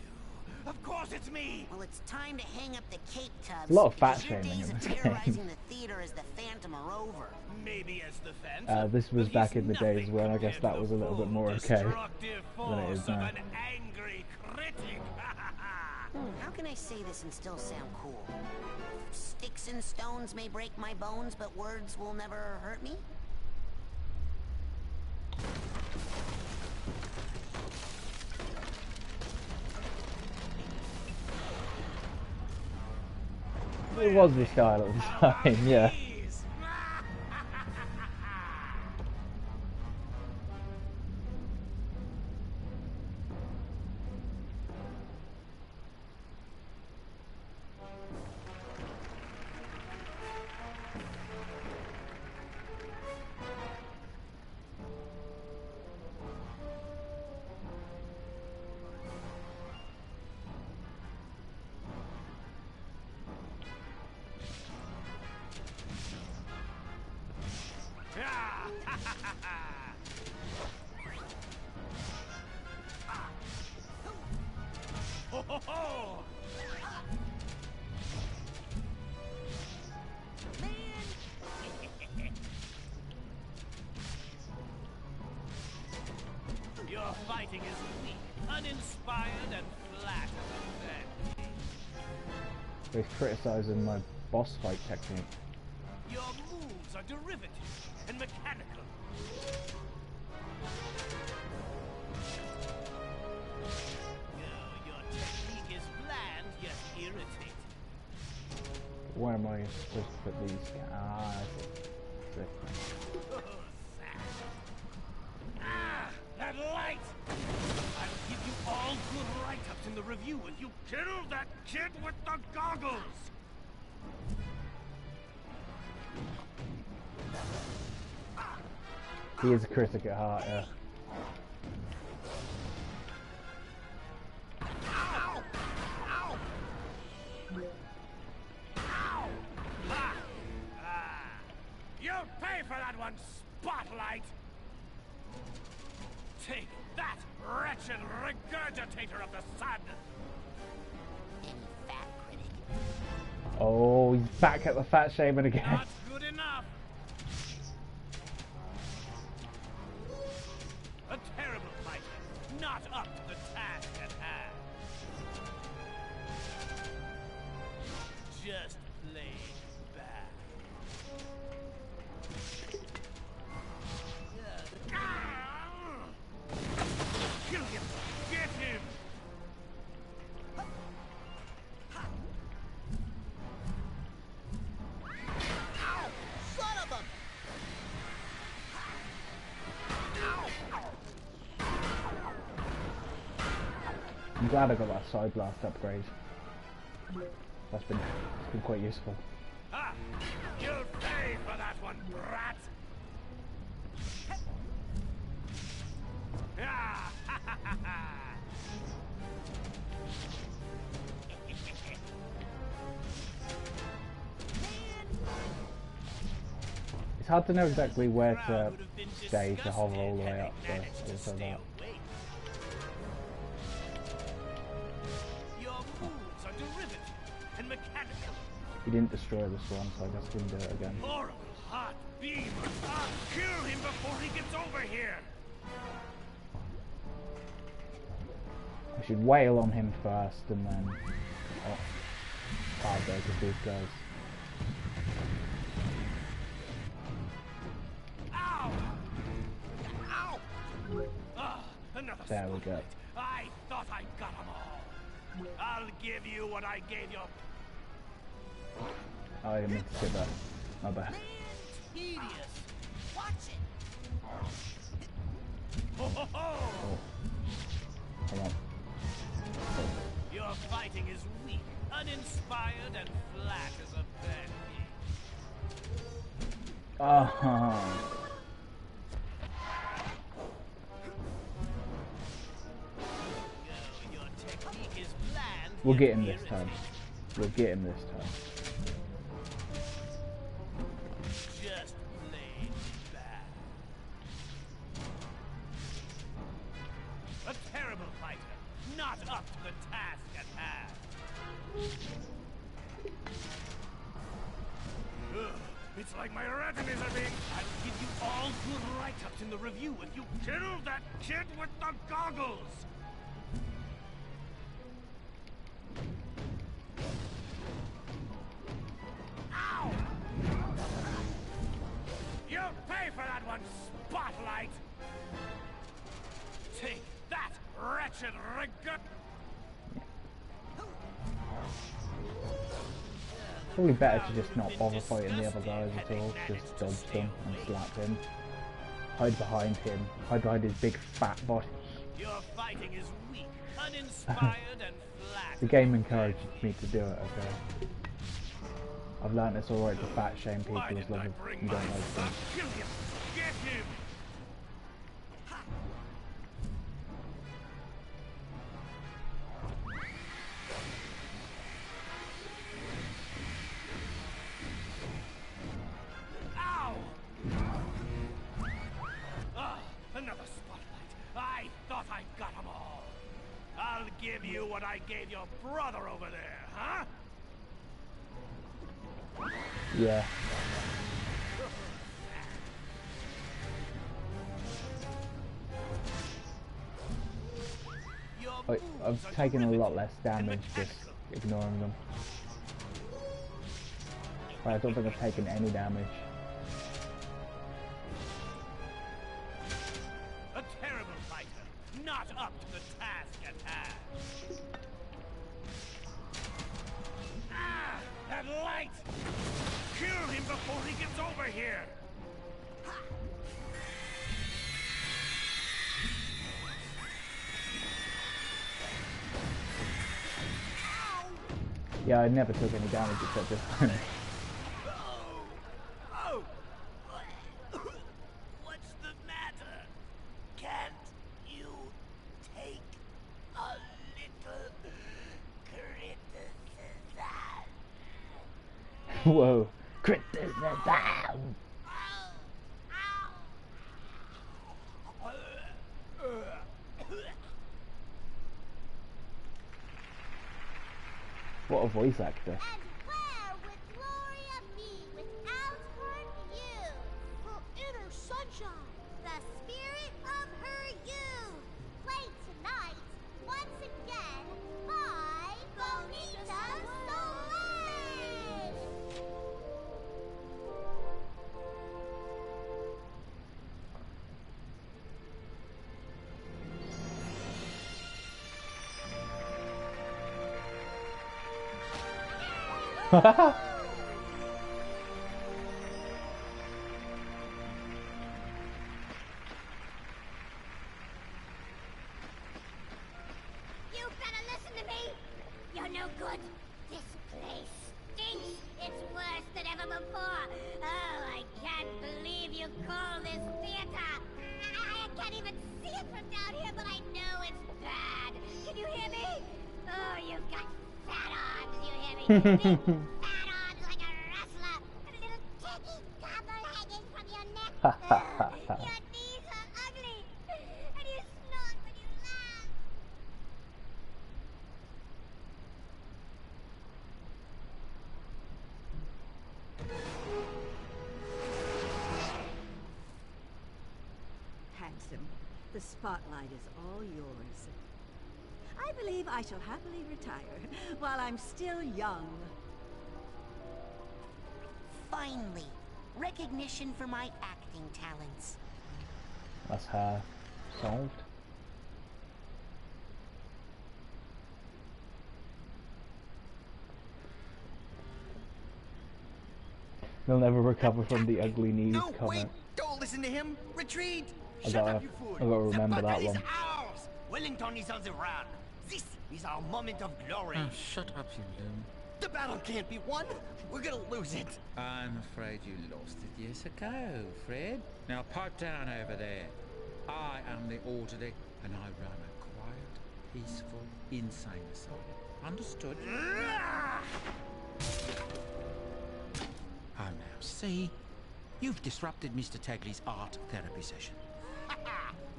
[SPEAKER 7] you? Of course it's me!
[SPEAKER 2] Well, it's time to hang up the cape tubs.
[SPEAKER 1] A lot of fat
[SPEAKER 2] because your
[SPEAKER 1] shaming
[SPEAKER 2] days
[SPEAKER 1] in
[SPEAKER 2] of
[SPEAKER 1] this game.
[SPEAKER 2] terrorizing the theater as the Phantom are over.
[SPEAKER 7] Maybe as the Phantom.
[SPEAKER 1] This was
[SPEAKER 7] but
[SPEAKER 1] back
[SPEAKER 7] he's
[SPEAKER 1] in the days
[SPEAKER 7] nothing
[SPEAKER 1] when I guess
[SPEAKER 7] compared
[SPEAKER 1] that
[SPEAKER 7] to
[SPEAKER 1] was a little bit
[SPEAKER 7] full
[SPEAKER 1] more okay
[SPEAKER 7] destructive
[SPEAKER 1] than it is
[SPEAKER 7] force of
[SPEAKER 1] now.
[SPEAKER 7] an angry critic.
[SPEAKER 2] How can I say this and still sound cool? Sticks and stones may break my bones, but words will never hurt me?
[SPEAKER 1] It was the style at the time, yeah.
[SPEAKER 7] Please. Ho, ho, ho. Your fighting is weak, uninspired, and flat.
[SPEAKER 1] He's criticising my boss fight technique.
[SPEAKER 7] Your moves are derivative and mechanical. Your technique is bland yet irritating.
[SPEAKER 1] Where am I supposed to put these? Ah, I see.
[SPEAKER 7] Ah, at last! in the review if you killed that kid with the goggles!
[SPEAKER 1] He is a critic at heart, yeah.
[SPEAKER 7] Ow! Ow! Ow! You'll pay for that one, Spotlight! Take that, wretched regurgitator of the sun!
[SPEAKER 2] Any fat critic.
[SPEAKER 1] Oh, he's back at the fat shaming again.
[SPEAKER 7] Not good enough! A terrible fighter, not up to the task at hand. Just plain bad. Kill him! Get him! Ow! Son of a...
[SPEAKER 1] I'm glad I got that side blast upgrade. It's been quite useful.
[SPEAKER 7] Ah! You'll pay for that one, brat! Ah! Ha ha ha ha!
[SPEAKER 1] It's hard to know exactly where to stay to hover all the way up, so that.
[SPEAKER 7] Your moves are derivative and mechanical.
[SPEAKER 1] He didn't destroy this one, so I guess he didn't do it again.
[SPEAKER 7] Horrible hot beam! I'll kill him before he gets over here!
[SPEAKER 1] I should wail on him first and then... Oh, hard though, because these guys...
[SPEAKER 7] Ow! Ow! Another
[SPEAKER 1] There we go.
[SPEAKER 7] I thought I got them all. I'll give you what I gave your...
[SPEAKER 1] Oh, I didn't mean to skip that. My bad.
[SPEAKER 7] Tedious.
[SPEAKER 2] Watch it!
[SPEAKER 7] Ho ho ho!
[SPEAKER 1] Oh. Come on.
[SPEAKER 7] Your fighting is weak, uninspired, and flat as a pancake.
[SPEAKER 1] Oh.
[SPEAKER 7] Your technique is bland.
[SPEAKER 1] We'll
[SPEAKER 7] yet
[SPEAKER 1] get him this time.
[SPEAKER 7] irritating.
[SPEAKER 1] We'll get him this time.
[SPEAKER 7] Just plain bad. A terrible fighter, not up to the task at hand. Ugh, it's like my retinas are being... I'll give you all good write-ups in the review if you kill that kid with the goggles! Ow! You'll pay for that one, Spotlight! Take that, wretched regret!
[SPEAKER 1] Probably better to just not bother fighting the other guys at all. Just dodge them and slap him. Hide behind him. Hide behind his big fat body.
[SPEAKER 7] Your fighting is weak, uninspired, and flat.
[SPEAKER 1] The game encourages me to do it, okay? I've learned it's alright to fat shame people
[SPEAKER 7] Why
[SPEAKER 1] as
[SPEAKER 7] didn't
[SPEAKER 1] long
[SPEAKER 7] I
[SPEAKER 1] as
[SPEAKER 7] bring
[SPEAKER 1] you
[SPEAKER 7] my
[SPEAKER 1] don't like
[SPEAKER 7] son?
[SPEAKER 1] them.
[SPEAKER 7] Kill him! Get him! Ow! Another spotlight. I thought I got them all. I'll give you what I gave your brother over there, huh?
[SPEAKER 1] Yeah.
[SPEAKER 7] Your
[SPEAKER 1] I've
[SPEAKER 7] moves are
[SPEAKER 1] taken a lot
[SPEAKER 7] derivative
[SPEAKER 1] less
[SPEAKER 7] and
[SPEAKER 1] damage just
[SPEAKER 7] mechanical.
[SPEAKER 1] ignoring them. I don't think I've taken any damage.
[SPEAKER 7] A terrible fighter, not up to the task at hand. Ah, that light! Kill him before he gets over here!
[SPEAKER 1] Yeah, I never took any damage except just then.
[SPEAKER 3] Oh! What's the matter? Can't you take a little criticism?
[SPEAKER 1] Whoa. Criticism! What a voice actor.
[SPEAKER 8] And where would Gloria be without her youth? Her inner sunshine. The spirit of her youth. Played tonight, once again, by Bonita Soleil. You better listen to me! You're no good! This place stinks! It's worse than ever before! Oh, I can't believe you call this theater! I can't even see it from down here, but I know it's bad! Can you hear me? Oh, you've got fat arms, you hear me? Big fat arms like a wrestler! And a little teddy gobble hanging from your neck! Your knees are ugly! And you snort when you laugh!
[SPEAKER 6] Handsome, the spotlight is all yours. I believe I shall happily retire while I'm still young.
[SPEAKER 2] Finally, recognition for my acting talents.
[SPEAKER 1] That's her solved. They'll never recover from the ugly knees
[SPEAKER 3] No, wait!
[SPEAKER 1] comment.
[SPEAKER 3] Don't listen to him! Retreat!
[SPEAKER 1] I
[SPEAKER 3] Shut
[SPEAKER 1] gotta-
[SPEAKER 3] up, you fool!
[SPEAKER 1] I gotta remember
[SPEAKER 3] the
[SPEAKER 1] that
[SPEAKER 3] battle
[SPEAKER 1] one.
[SPEAKER 3] is ours! Wellington is on the run! This is our moment of glory!
[SPEAKER 12] Oh, shut up, you loon.
[SPEAKER 3] The battle can't be won! We're gonna lose it!
[SPEAKER 12] I'm afraid you lost it years ago, Fred. Now pipe down over there. I am the orderly, and I run a quiet, peaceful, insane asylum. Understood? Oh, now, see? You've disrupted Mr. Tagley's art therapy session.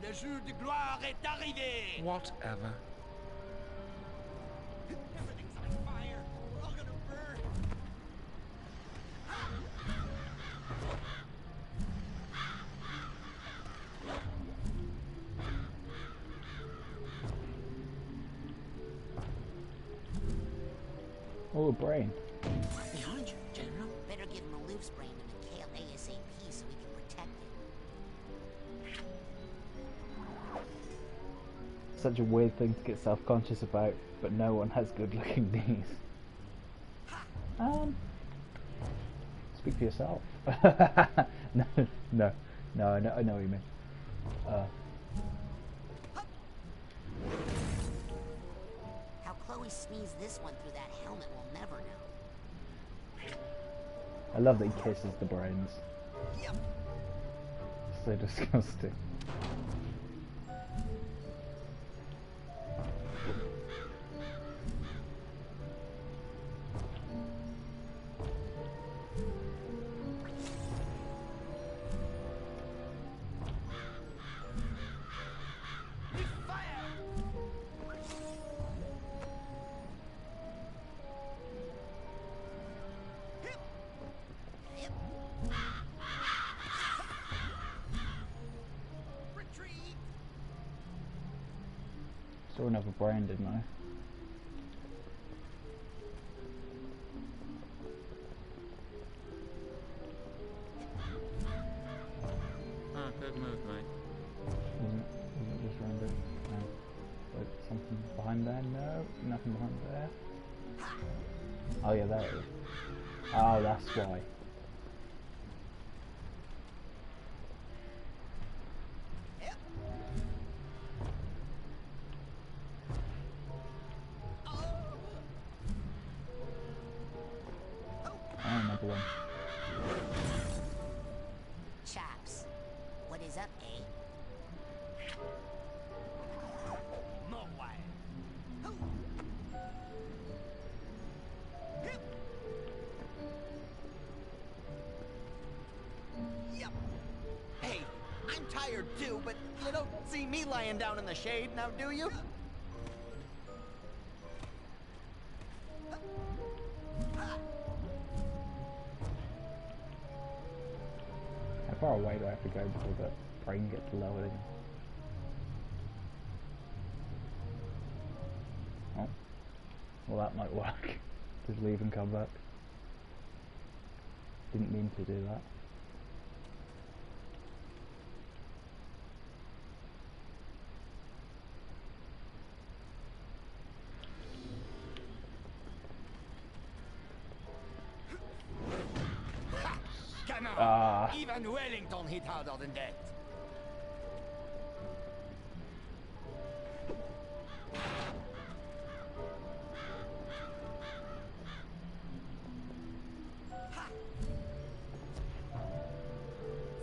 [SPEAKER 3] Le jour de gloire est arrivé!
[SPEAKER 12] Whatever.
[SPEAKER 3] Everything's on fire! We're all gonna burn!
[SPEAKER 1] Oh, a brain.
[SPEAKER 3] Behind you, General.
[SPEAKER 2] Better give him a loose brain and a kale ASAP so we can protect it.
[SPEAKER 1] Such a weird thing to get self-conscious about, but no one has good-looking knees. Speak for yourself. no, I know what you mean.
[SPEAKER 2] How Chloe sneezed this one through that helmet, we'll never know.
[SPEAKER 1] I love that he kisses the brains.
[SPEAKER 3] Yep.
[SPEAKER 1] So disgusting.
[SPEAKER 3] Retreat!
[SPEAKER 1] Saw another brain, didn't I?
[SPEAKER 12] Ah, good move, mate.
[SPEAKER 1] Wasn't it just random? No. Wait, something behind there? No, nothing behind there. Oh yeah, there it is. Oh, that's why. for one.
[SPEAKER 2] Chaps, what is up, eh?
[SPEAKER 3] No way.
[SPEAKER 10] Yep. Hey, I'm tired too, but you don't see me lying down in the shade now, do you?
[SPEAKER 1] How far away do I have to go before the brain gets lowered again? Oh. Well, that might work. Just leave and come back. Didn't mean to do that.
[SPEAKER 3] Even Wellington hit harder than that.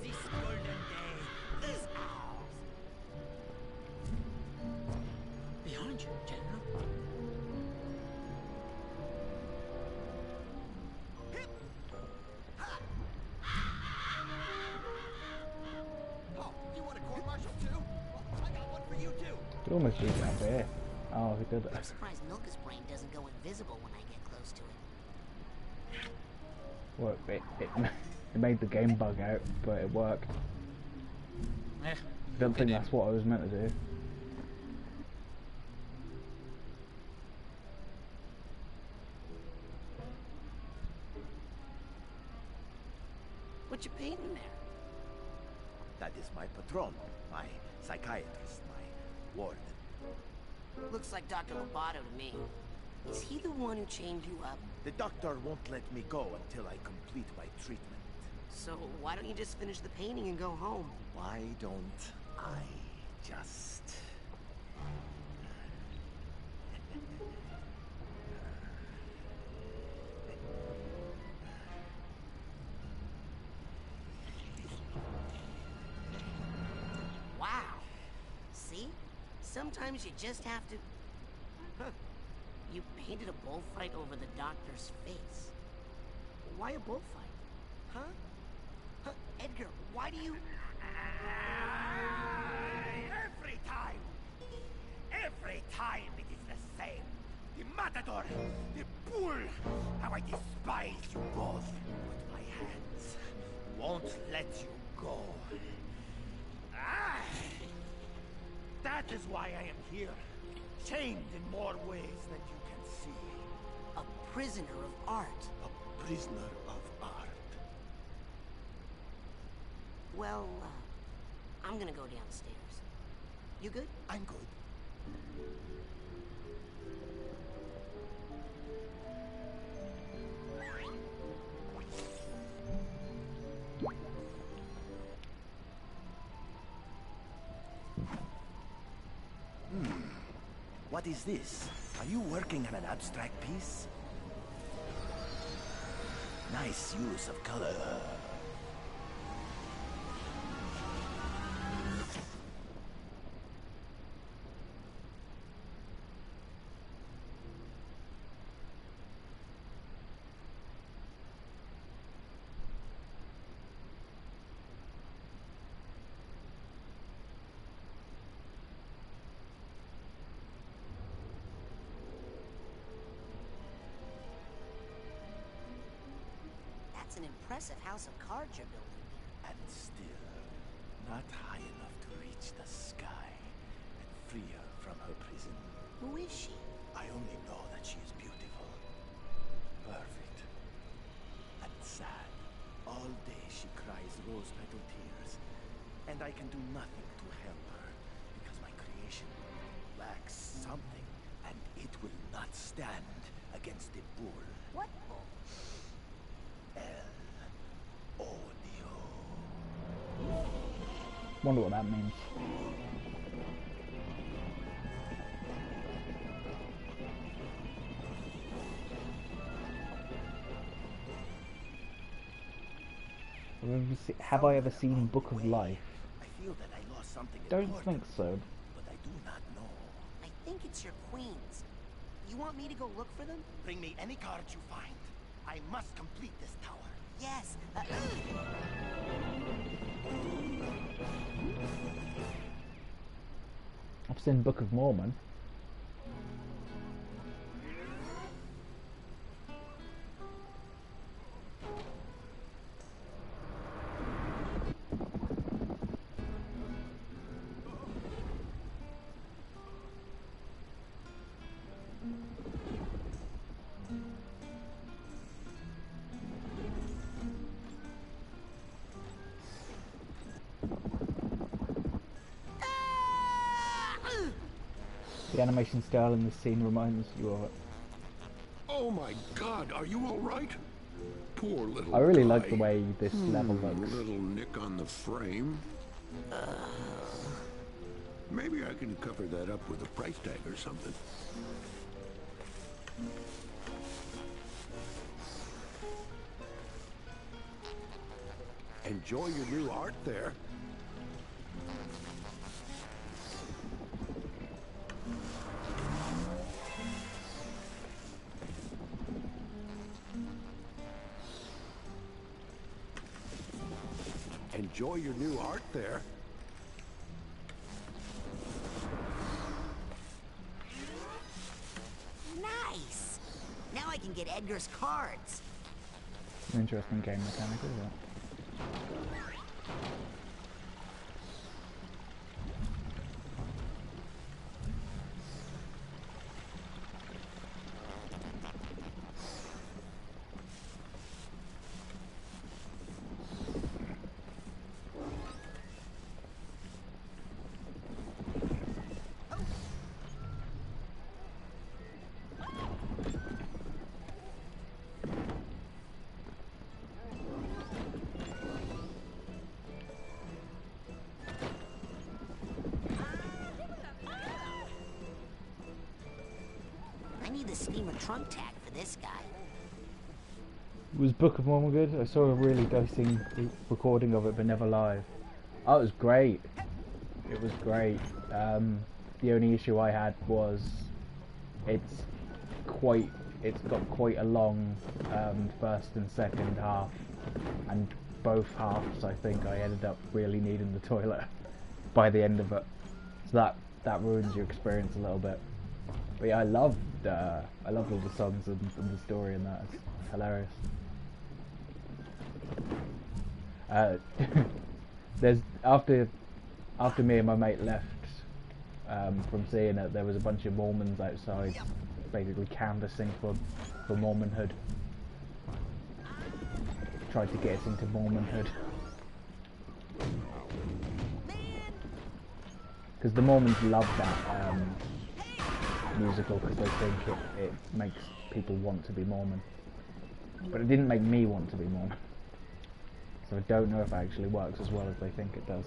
[SPEAKER 3] This golden day is ours.
[SPEAKER 5] Behind you, General.
[SPEAKER 1] Could almost do that there. Oh, he did
[SPEAKER 2] I'm
[SPEAKER 1] it.
[SPEAKER 2] surprised Milka's brain doesn't go invisible when I get close to it.
[SPEAKER 1] Well, it made the game bug out, but it worked.
[SPEAKER 12] Eh,
[SPEAKER 1] I don't think that's what I was meant to do.
[SPEAKER 2] What you painting there?
[SPEAKER 7] That is my patron, my psychiatrist, my warden.
[SPEAKER 2] Looks like Dr. Lobato to me. Is he the one who chained you up?
[SPEAKER 7] The doctor won't let me go until I complete my treatment.
[SPEAKER 2] So why don't you just finish the painting and go home?
[SPEAKER 7] Why don't I just...
[SPEAKER 2] Wow. See? Sometimes you just have to... Huh. You painted a bullfight over the doctor's face. Why a bullfight? Huh? Huh? Edgar, why do you...
[SPEAKER 3] Every time it is the same. The matador, the bull. How I despise you both. But my hands won't let you go. Ah! That is why I am here. Chained in more ways than you can see.
[SPEAKER 2] A prisoner of art.
[SPEAKER 7] A prisoner of art.
[SPEAKER 2] Well, I'm gonna go downstairs. You good?
[SPEAKER 7] I'm good. What is this? Are you working on an abstract piece? Nice use of color.
[SPEAKER 2] That's an impressive house of cards you're building there.
[SPEAKER 7] And still, not high enough to reach the sky and free her from her prison.
[SPEAKER 2] Who is she?
[SPEAKER 7] I only know that she is beautiful, perfect, and sad. All day she cries rose-petal tears, and I can do nothing to help her because my creation lacks something, and it will not stand against the bull.
[SPEAKER 2] What bull?
[SPEAKER 7] El Odio.
[SPEAKER 1] Wonder what that means. Have I ever seen Book of Life?
[SPEAKER 3] I feel that I lost something
[SPEAKER 1] Don't
[SPEAKER 3] important,
[SPEAKER 1] think so.
[SPEAKER 3] but I do not know.
[SPEAKER 2] I think it's your queens. You want me to go look for them?
[SPEAKER 3] Bring me any cards you find. I must complete this tower.
[SPEAKER 2] Yes.
[SPEAKER 1] I've seen Book of Mormon. The animation style in this scene reminds you of it.
[SPEAKER 13] Oh my God, are you all right? Poor little
[SPEAKER 1] I really
[SPEAKER 13] guy.
[SPEAKER 1] like the way this level looks.
[SPEAKER 13] Little nick on the frame. Maybe I can cover that up with a price tag or something. Enjoy your new art there. Enjoy your new art there.
[SPEAKER 2] Nice. Now I can get Edgar's cards.
[SPEAKER 1] An interesting game mechanic, isn't it?
[SPEAKER 2] I need the steamer trunk tag for this guy.
[SPEAKER 1] Was Book of Mormon good? I saw a really dicey recording of it, but never live. Oh, it was great. It was great. The only issue I had was it's got quite a long first and second half, and both halves I think I ended up really needing the toilet by the end of it. So that ruins your experience a little bit. But yeah, I loved all the songs and the story and that. It's hilarious. There's after me and my mate left from seeing it, there was a bunch of Mormons outside, basically canvassing for Mormonhood. Tried to get us into Mormonhood. Because the Mormons love that musical, because they think it makes people want to be Mormon. But it didn't make me want to be Mormon. So I don't know if it actually works as well as they think it does.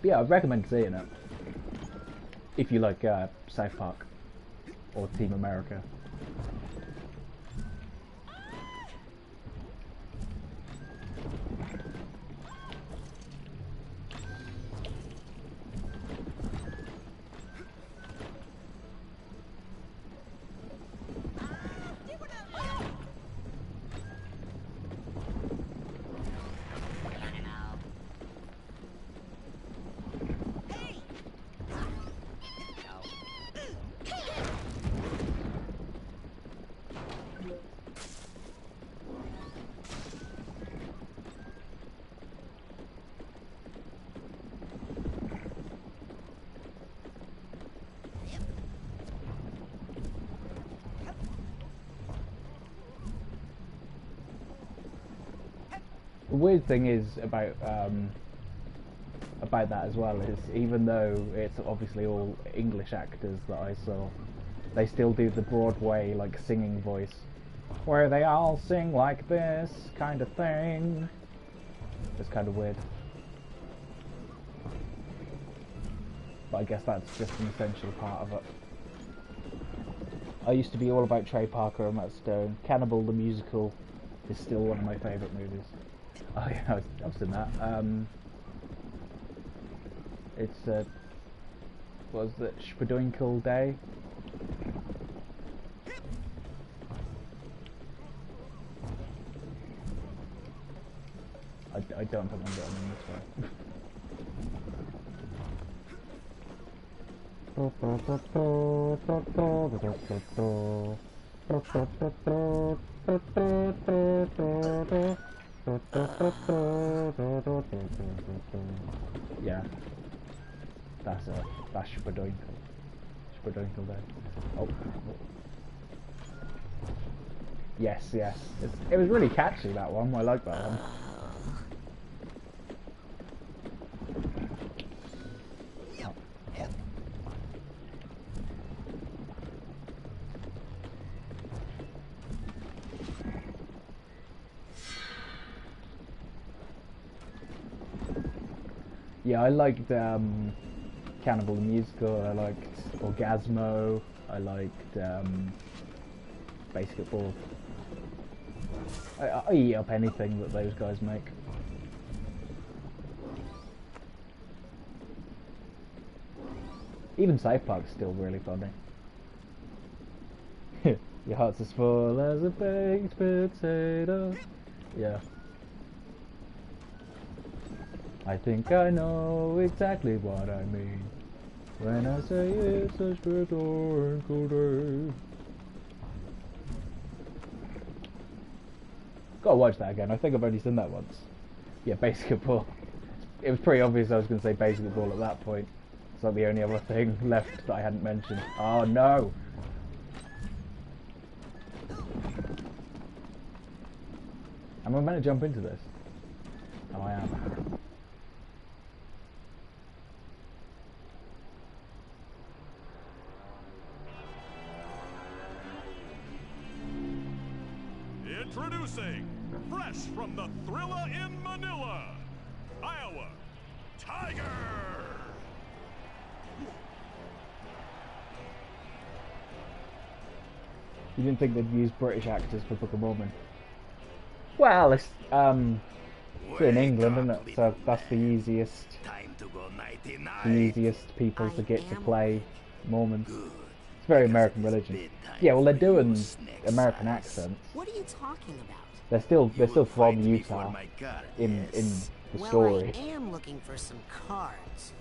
[SPEAKER 1] But yeah, I'd recommend seeing it if you like South Park or Team America. The weird thing is about that as well is, even though it's obviously all English actors that I saw, they still do the Broadway like singing voice, where they all sing like this kind of thing. It's kind of weird. but I guess that's just an essential part of it. I used to be all about Trey Parker and Matt Stone. Cannibal the Musical is still one of my favourite movies. Oh yeah, I've seen that. It's what was it, Spadoinkle Day? I don't think I'm getting in this way. Yeah, that's Spadoinkle Day. Oh. Yes, it was really catchy, that one. I like that one. Yeah, I liked Cannibal the Musical, I liked Orgasmo, I liked Basketball. I eat up anything that those guys make. Even South Park's still really funny. Your heart's as full as a baked potato. Yeah. I think I know exactly what I mean when I say it's a Spadoinkle Day. Gotta watch that again. I think I've only seen that once. Yeah, Basketball. It was pretty obvious I was going to say Basketball at that point. It's like the only other thing left that I hadn't mentioned. Oh no! Am I meant to jump into this? Oh, I am.
[SPEAKER 14] Introducing, fresh from the Thrilla in Manila, Iowa, Tiger!
[SPEAKER 1] You didn't think they'd use British actors for Book of Mormon? Well, it's in England, isn't it? So that's the easiest people to get to play Mormons. It's very American religion. Yeah, well, they're doing American accents.
[SPEAKER 2] What are you talking about?
[SPEAKER 1] They're still from Utah in the story.
[SPEAKER 2] Well, I am looking for some cards.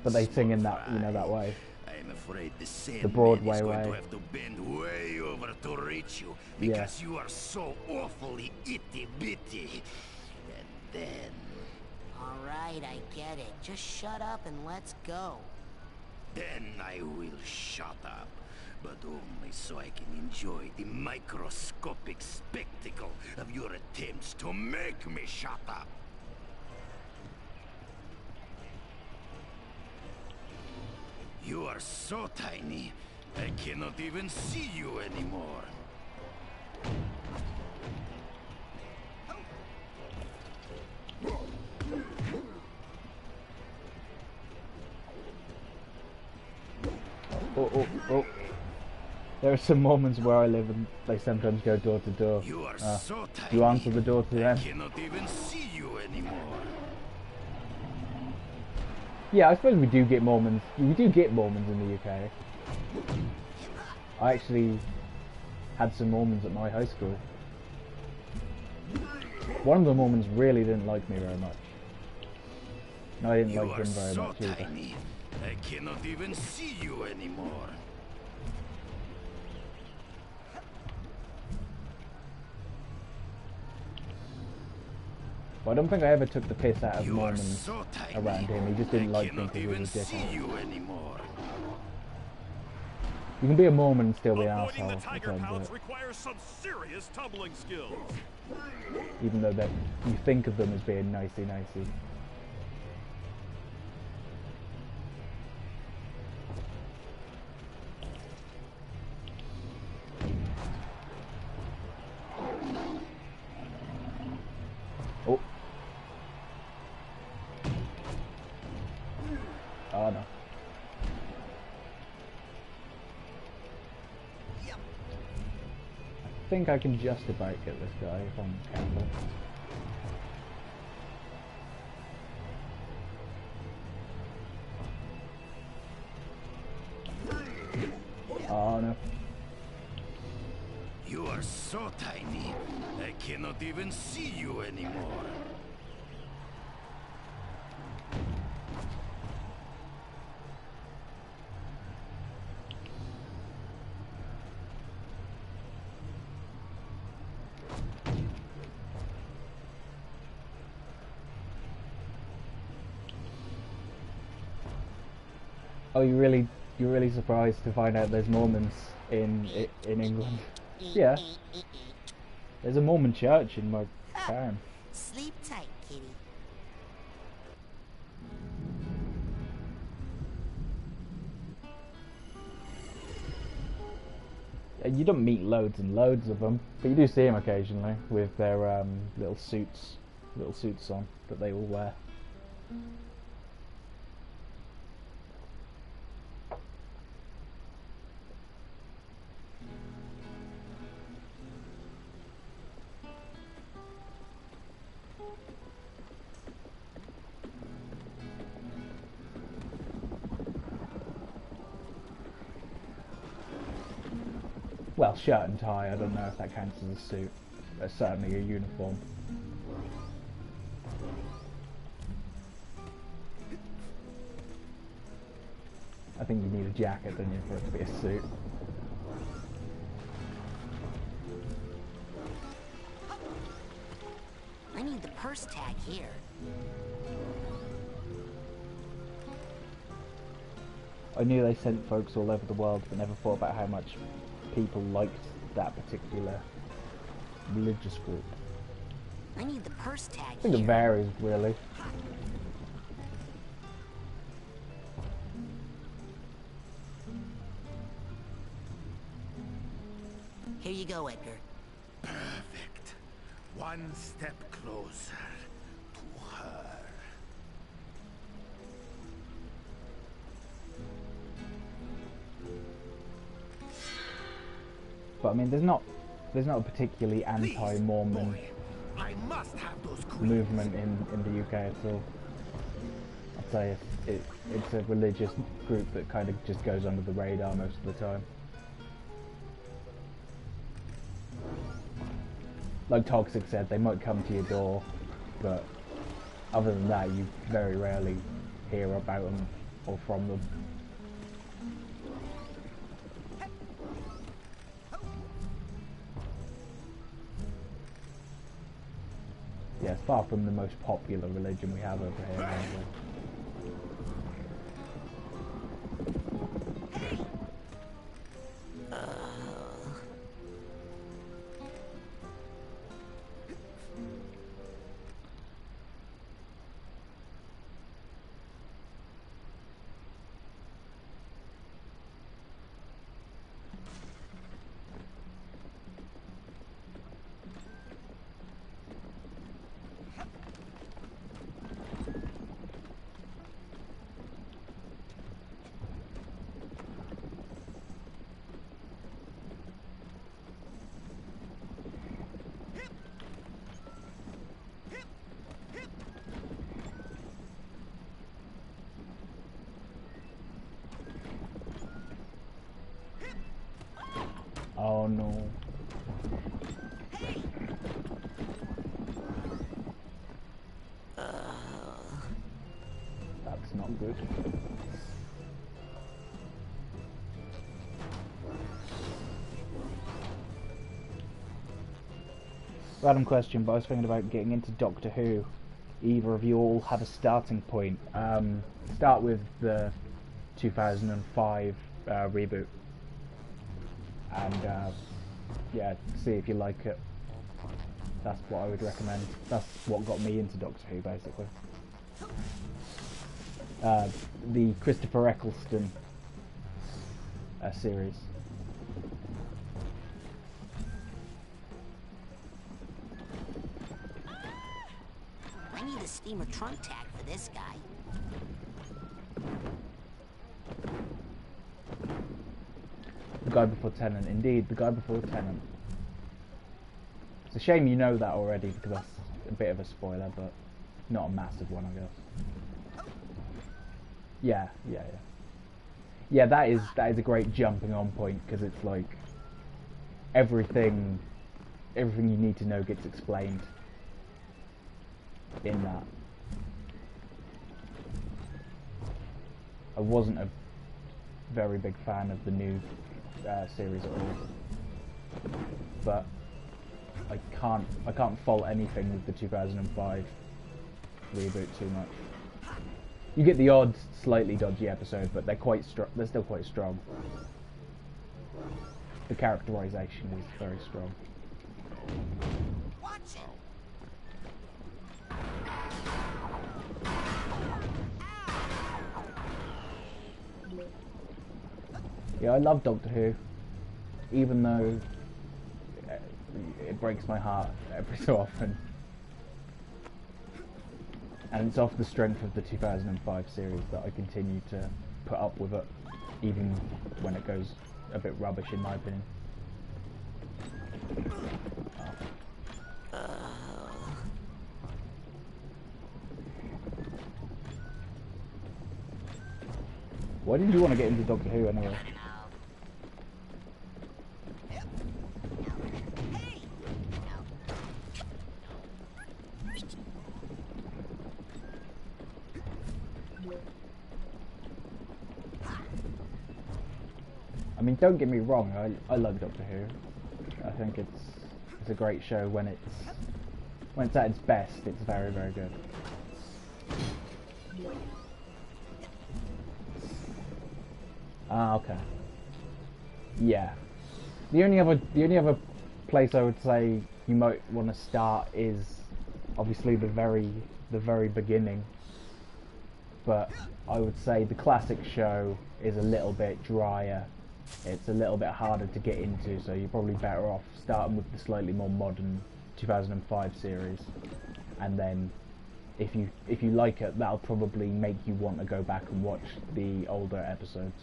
[SPEAKER 1] But they sing in that, that way.
[SPEAKER 3] I'm afraid
[SPEAKER 1] the Broadway way.
[SPEAKER 3] To have to bend way over to reach you because you are so awfully itty bitty. And then.
[SPEAKER 2] All right, I get it. Just shut up and let's go.
[SPEAKER 3] Then I will shut up, but only so I can enjoy the microscopic spectacle of your attempts to make me shut up. You are so tiny, I cannot even see you anymore.
[SPEAKER 1] Oh. There are some moments where I live and they sometimes go door to door.
[SPEAKER 3] You are so tiny,
[SPEAKER 1] do you answer the door to them?
[SPEAKER 3] I cannot even see you anymore.
[SPEAKER 1] Yeah, I suppose we do get Mormons. We do get Mormons in the UK. I actually had some Mormons at my high school. One of the Mormons really didn't like me very much. No, I didn't like him very much either.
[SPEAKER 3] Tiny, I cannot even see you anymore.
[SPEAKER 1] But I don't think I ever took the piss out of Mormons around him. He just didn't like me because he was a dickhead. You can be a Mormon and still be an asshole.
[SPEAKER 14] The tiger pouch requires some serious tumbling skills.
[SPEAKER 1] Even though you think of them as being nicey. Oh no. think I can just about get this guy if I'm careful. Oh no.
[SPEAKER 3] You are so tiny, I cannot even see you anymore.
[SPEAKER 1] Oh, you're really surprised to find out there's Mormons in England? Yeah. There's a Mormon church in my town.
[SPEAKER 2] Sleep tight, kitty.
[SPEAKER 1] You don't meet loads and loads of them, but you do see them occasionally with their little suits on that they all wear. Well, shirt and tie, I don't know if that counts as a suit. That's certainly a uniform. I think you need a jacket, don't you, for it to be a suit.
[SPEAKER 2] I need the purse tag here.
[SPEAKER 1] I knew they sent folks all over the world, but never thought about how much people liked that particular religious group.
[SPEAKER 2] I need the purse tag
[SPEAKER 1] I think it varies, really.
[SPEAKER 2] Here you go, Edgar.
[SPEAKER 3] Perfect. One step closer to her.
[SPEAKER 1] But I mean, there's not a particularly anti-Mormon movement in the UK at all. I'd say it's a religious group that kind of just goes under the radar most of the time. Like Toxic said, they might come to your door, but other than that, you very rarely hear about them or from them. Yeah, it's far from the most popular religion we have over here. Anyway. Oh no. That's not good. Random question, but I was thinking about getting into Doctor Who. Either of you all have a starting point. Start with the 2005 reboot. And yeah, see if you like it. That's what I would recommend. That's what got me into Doctor Who, basically. The Christopher Eccleston series.
[SPEAKER 2] I need a steamer trunk tag for this guy.
[SPEAKER 1] The Guy Before Tenant, indeed, the Guy Before Tenant. It's a shame you know that already, because that's a bit of a spoiler, but not a massive one, I guess. Yeah. Yeah, that is a great jumping on point, because it's like everything you need to know gets explained in that. I wasn't a very big fan of the new series at all, but I can't fault anything with the 2005 reboot too much. You get the odd slightly dodgy episode, but they're still quite strong. The characterization is very strong.
[SPEAKER 2] Watch it.
[SPEAKER 1] Yeah, I love Doctor Who, even though it breaks my heart every so often. And it's off the strength of the 2005 series that I continue to put up with it, even when it goes a bit rubbish in my opinion. Why did you want to get into Doctor Who anyway? I mean, don't get me wrong, I love Doctor Who. I think it's a great show when it's at its best. It's very, very good. Ah, okay. Yeah. The only other place I would say you might want to start is obviously the very beginning. But I would say the classic show is a little bit drier. It's a little bit harder to get into, so you're probably better off starting with the slightly more modern 2005 series, and then if you like it, that'll probably make you want to go back and watch the older episodes,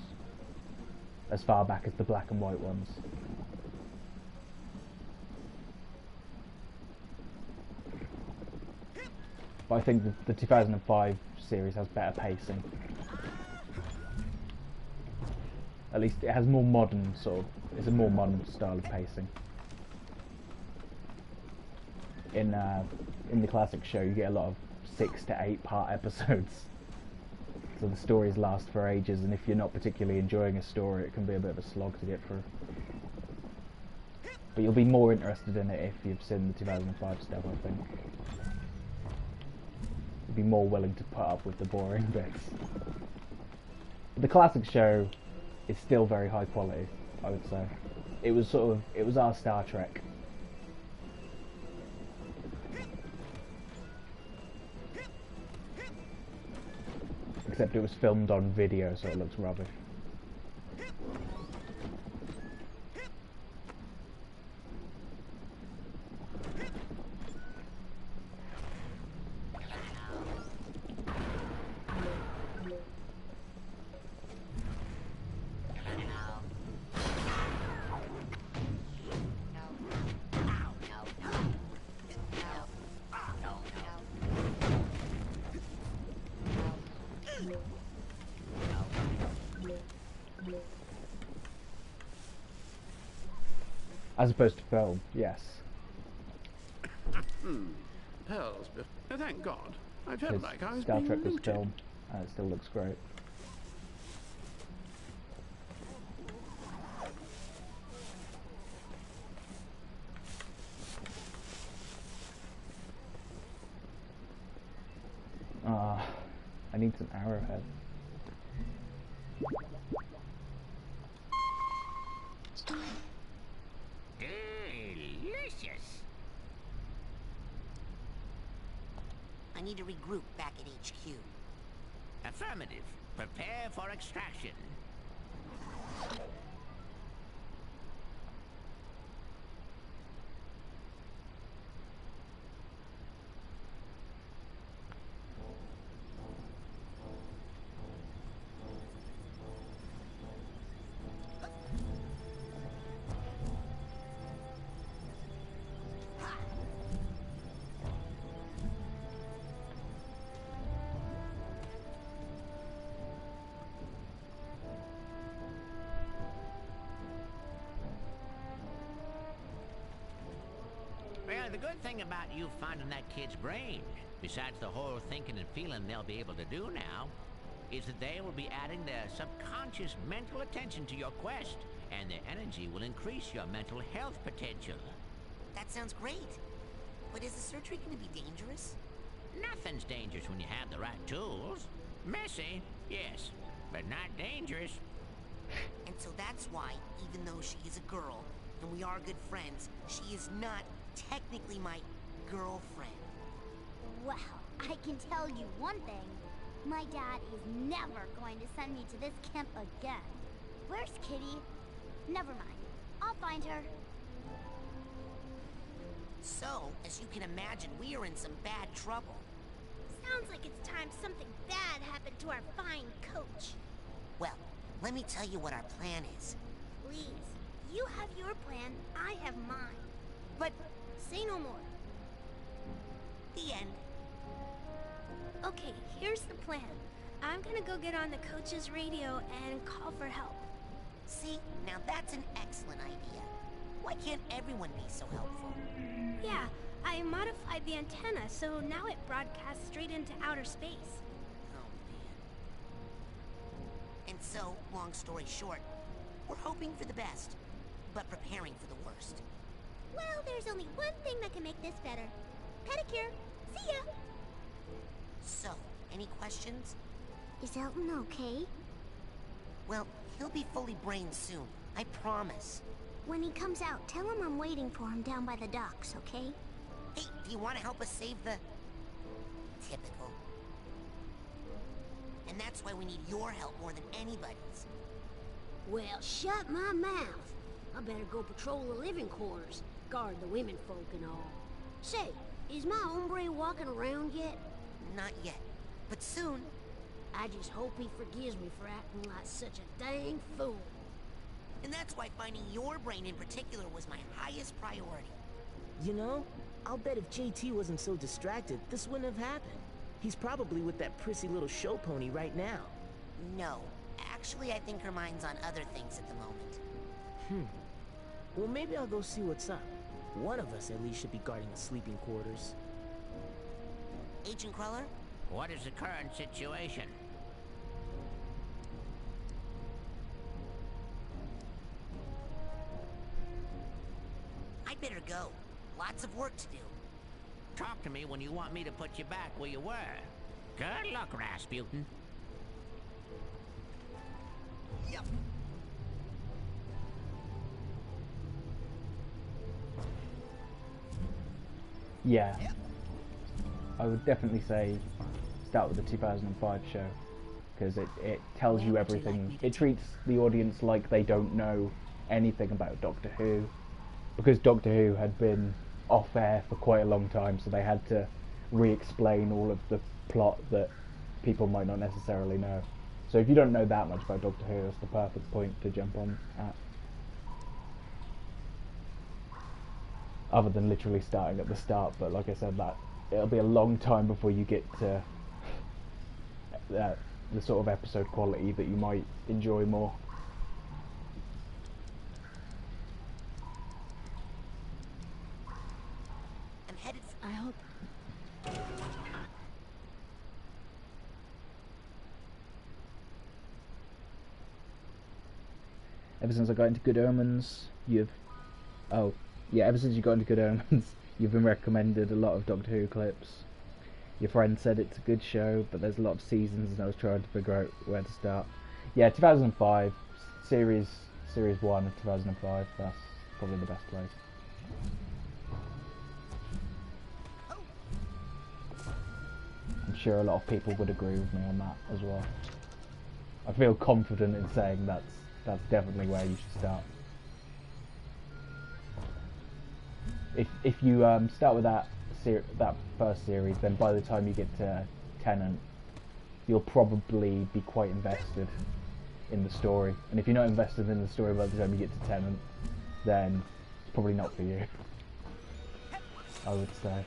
[SPEAKER 1] as far back as the black and white ones. But I think the 2005 series has better pacing. At least it has more modern it's a more modern style of pacing. In the classic show, you get a lot of 6 to 8 part episodes, so the stories last for ages, and if you're not particularly enjoying a story, it can be a bit of a slog to get through. But you'll be more interested in it if you've seen the 2005 stuff, I think. You'll be more willing to put up with the boring bits. But the classic show is still very high quality, I would say. It was our Star Trek. Except it was filmed on video, so it looks rubbish. As opposed to film, yes.
[SPEAKER 13] Pearls, but thank God. I felt like I was
[SPEAKER 1] Star
[SPEAKER 13] being
[SPEAKER 1] Trek was
[SPEAKER 13] looted.
[SPEAKER 1] film, and it still looks great. I need some arrowhead.
[SPEAKER 5] Delicious.
[SPEAKER 2] I need to regroup back at HQ.
[SPEAKER 5] Affirmative. Prepare for extraction. The good thing about you finding that kid's brain, besides the whole thinking and feeling they'll be able to do now, is that they will be adding their subconscious mental attention to your quest, and their energy will increase your mental health potential.
[SPEAKER 2] That sounds great. But is the surgery going to be dangerous?
[SPEAKER 5] Nothing's dangerous when you have the right tools. Messy, yes, but not dangerous.
[SPEAKER 2] And so that's why, even though she is a girl, and we are good friends, she is not technically my girlfriend.
[SPEAKER 8] Well, I can tell you one thing. My dad is never going to send me to this camp again. Where's Kitty? Never mind. I'll find her.
[SPEAKER 2] So, as you can imagine, we are in some bad trouble.
[SPEAKER 8] Sounds like it's time something bad happened to our fine coach.
[SPEAKER 2] Well, let me tell you what our plan is.
[SPEAKER 8] Please, you have your plan, I have mine. But say no more.
[SPEAKER 2] The end.
[SPEAKER 8] Okay, here's the plan. I'm gonna go get on the coach's radio and call for help.
[SPEAKER 2] See, now that's an excellent idea. Why can't everyone be so helpful?
[SPEAKER 8] Yeah, I modified the antenna, so now it broadcasts straight into outer space.
[SPEAKER 2] Oh, man. And so, long story short, we're hoping for the best, but preparing for the worst.
[SPEAKER 8] Well, there's only one thing that can make this better. Pedicure. See ya!
[SPEAKER 2] So, any questions?
[SPEAKER 8] Is Elton okay?
[SPEAKER 2] Well, he'll be fully brained soon. I promise.
[SPEAKER 8] When he comes out, tell him I'm waiting for him down by the docks, okay?
[SPEAKER 2] Hey, do you want to help us save the... Typical. And that's why we need your help more than anybody's.
[SPEAKER 15] Well, shut my mouth. I better go patrol the living quarters, guard the women folk and all. Say, is my hombre walking around yet?
[SPEAKER 2] Not yet, but soon.
[SPEAKER 15] I just hope he forgives me for acting like such a dang fool.
[SPEAKER 2] And that's why finding your brain in particular was my highest priority.
[SPEAKER 16] You know, I'll bet if JT wasn't so distracted, this wouldn't have happened. He's probably with that prissy little show pony right now.
[SPEAKER 2] No. Actually, I think her mind's on other things at the moment.
[SPEAKER 16] Well, maybe I'll go see what's up. One of us at least should be guarding the sleeping quarters.
[SPEAKER 2] Agent Cruller?
[SPEAKER 5] What is the current situation?
[SPEAKER 2] I'd better go. Lots of work to do.
[SPEAKER 5] Talk to me when you want me to put you back where you were. Good luck, Rasputin.
[SPEAKER 2] Yep.
[SPEAKER 1] Yeah. I would definitely say start with the 2005 show, because it tells you everything. It treats the audience like they don't know anything about Doctor Who, because Doctor Who had been off air for quite a long time, so they had to re-explain all of the plot that people might not necessarily know. So if you don't know that much about Doctor Who, that's the perfect point to jump on at. Other than literally starting at the start, but like I said, that it'll be a long time before you get to the sort of episode quality that you might enjoy more.
[SPEAKER 2] I'm headed for...
[SPEAKER 15] I hope.
[SPEAKER 1] Ever since I got into Good Omens, ever since you got into Good Omens, you've been recommended a lot of Doctor Who clips. Your friend said it's a good show, but there's a lot of seasons, and I was trying to figure out where to start. Yeah, 2005, series 1 of 2005, that's probably the best place. I'm sure a lot of people would agree with me on that as well. I feel confident in saying that's definitely where you should start. If you start with that first series, then by the time you get to Tennant, you'll probably be quite invested in the story. And if you're not invested in the story by the time you get to Tennant, then it's probably not for you, I would say.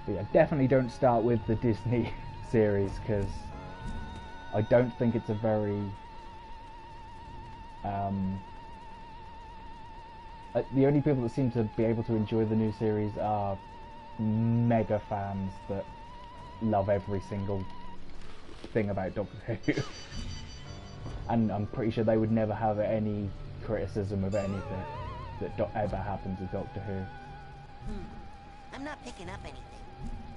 [SPEAKER 1] But yeah, definitely don't start with the Disney series, because I don't think it's a very the only people that seem to be able to enjoy the new series are mega fans that love every single thing about Doctor Who. And I'm pretty sure they would never have any criticism of anything that ever happened to Doctor Who.
[SPEAKER 2] I'm not picking up anything.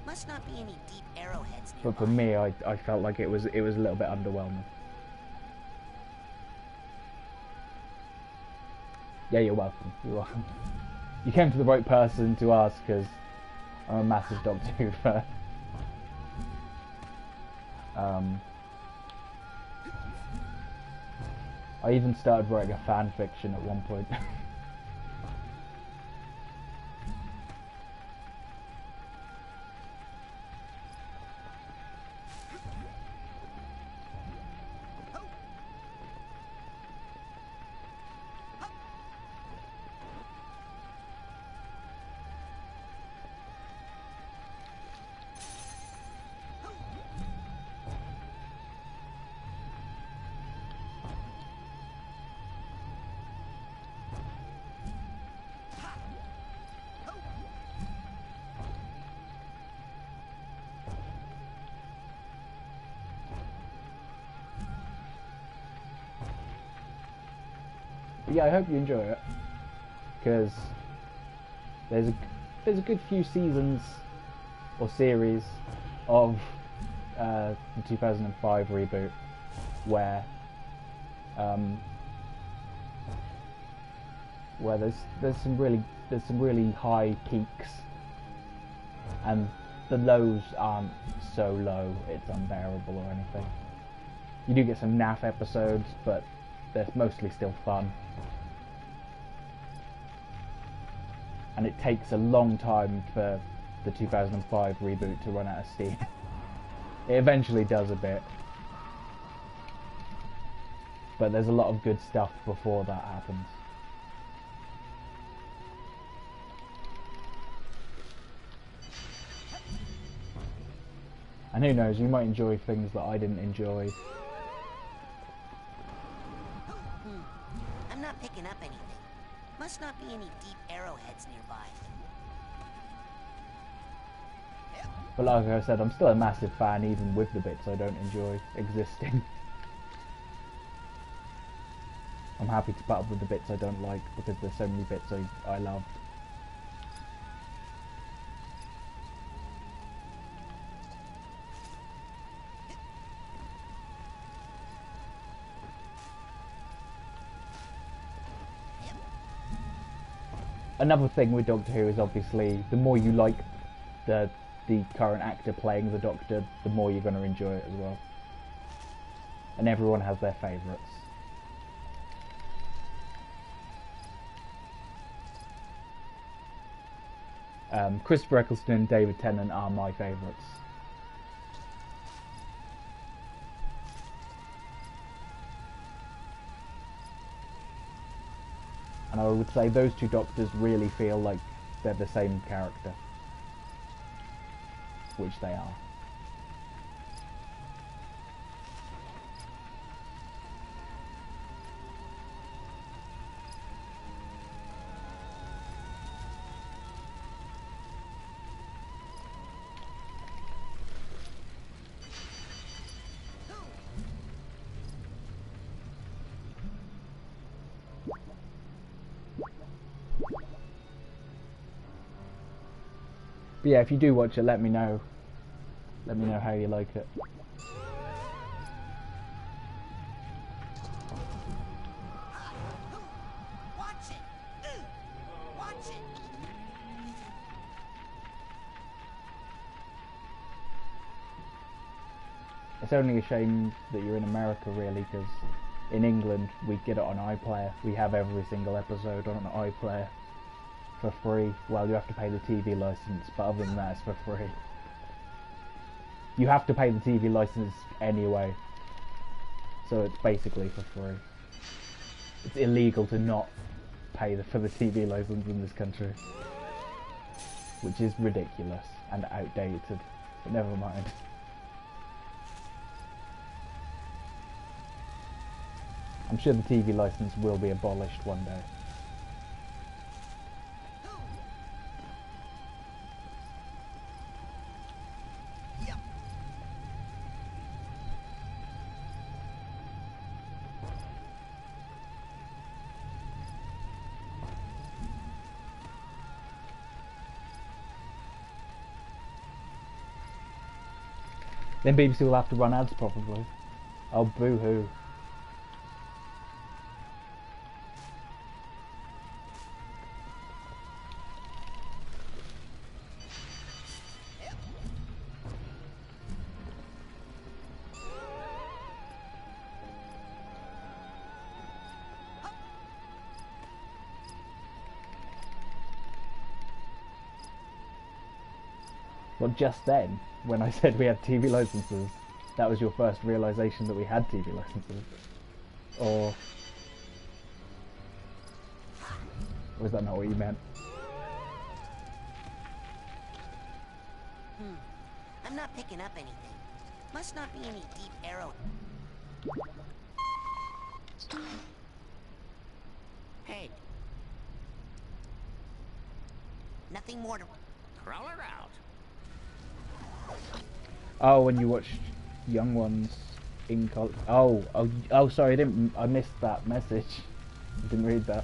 [SPEAKER 2] Must not be any deep arrowheads nearby.
[SPEAKER 1] But for me, I felt like it was a little bit underwhelming. Yeah, you're welcome. You're welcome. You came to the right person to ask, because I'm a massive Doctor Who fan. I even started writing a fan fiction at one point. Yeah, I hope you enjoy it, because there's a good few seasons or series of the 2005 reboot where there's some really high peaks, and the lows aren't so low it's unbearable or anything. You do get some naff episodes, but they're mostly still fun. And it takes a long time for the 2005 reboot to run out of steam. It eventually does a bit, but there's a lot of good stuff before that happens. And who knows, you might enjoy things that I didn't enjoy.
[SPEAKER 2] I'm not picking up anything. Must not be any deep arrowheads nearby.
[SPEAKER 1] But like I said, I'm still a massive fan even with the bits I don't enjoy existing. I'm happy to put up with the bits I don't like, because there's so many bits I love. Another thing with Doctor Who is obviously the more you like the current actor playing the Doctor, the more you're going to enjoy it as well. And everyone has their favourites. Christopher Eccleston and David Tennant are my favourites. And I would say those two Doctors really feel like they're the same character. Which they are. But yeah, if you do watch it, let me know. Let me know how you like it.
[SPEAKER 2] Watch it! Watch it!
[SPEAKER 1] It's only a shame that you're in America, really, because in England we get it on iPlayer. We have every single episode on an iPlayer for free. Well, you have to pay the TV license, but other than that, it's for free. You have to pay the TV license anyway, so it's basically for free. It's illegal to not pay for the TV license in this country. which is ridiculous and outdated, but never mind. I'm sure the TV license will be abolished one day. Then BBC will have to run ads probably. Oh, boo-hoo. Well, just then, when I said we had TV licenses, that was your first realization that we had TV licenses? Or was that not what you meant?
[SPEAKER 2] I'm not picking up anything. Must not be any deep arrow.
[SPEAKER 5] Hey,
[SPEAKER 2] Nothing more to...
[SPEAKER 5] crawl her out.
[SPEAKER 1] Oh, when you watched Young Ones in college. Oh, sorry, I missed that message. I didn't read that.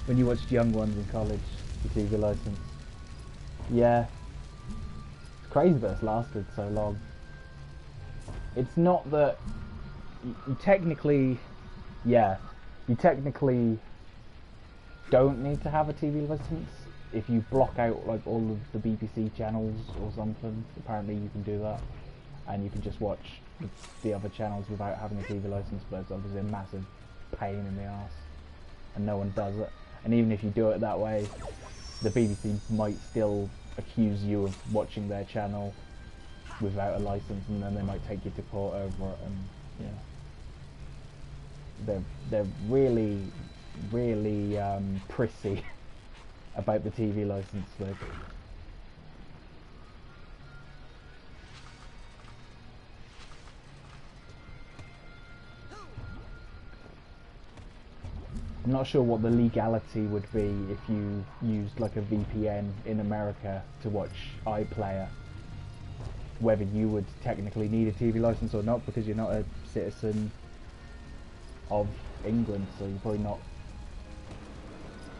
[SPEAKER 1] When you watched Young Ones in college, the TV license. Yeah. It's crazy that it's lasted so long. It's not that you technically, yeah, you technically don't need to have a TV license. If you block out like all of the BBC channels or something, apparently you can do that, and you can just watch the other channels without having a TV license. But it's obviously a massive pain in the arse, and no one does it. And even if you do it that way, the BBC might still accuse you of watching their channel without a license, and then they might take you to court over it. And yeah, they're really prissy about the TV license thing. I'm not sure what the legality would be if you used like a VPN in America to watch iPlayer. Whether you would technically need a TV license or not, because you're not a citizen of England, so you're probably not.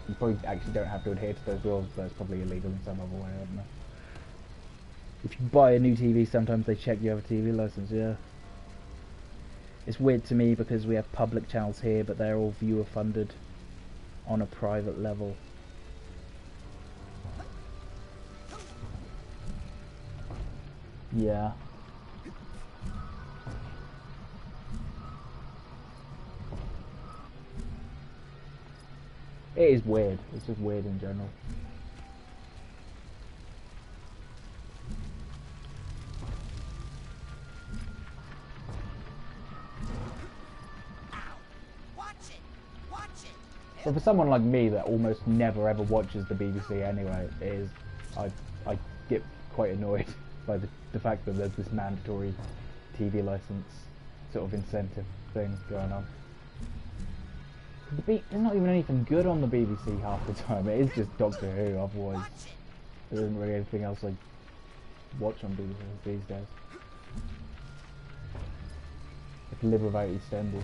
[SPEAKER 1] You probably actually don't have to adhere to those rules, but it's probably illegal in some other way, I don't know. If you buy a new TV, sometimes they check you have a TV license, yeah. It's weird to me because we have public channels here, but they're all viewer funded on a private level. Yeah. It is weird. It's just weird in general. But for someone like me that almost never ever watches the BBC anyway, I get quite annoyed by the fact that there's this mandatory TV license sort of incentive thing going on. There's not even anything good on the BBC half the time. It is just Doctor Who. Otherwise, there isn't really anything else I watch on BBC these days. If live without EastEnders.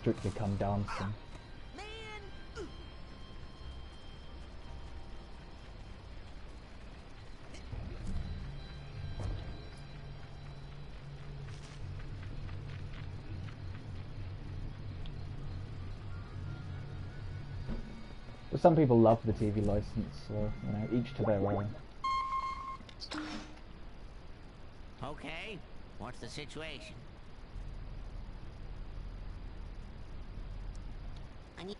[SPEAKER 1] Strictly Come Dancing. But some people love the TV license, so you know, each to their own.
[SPEAKER 5] Okay, what's the situation?
[SPEAKER 2] I need...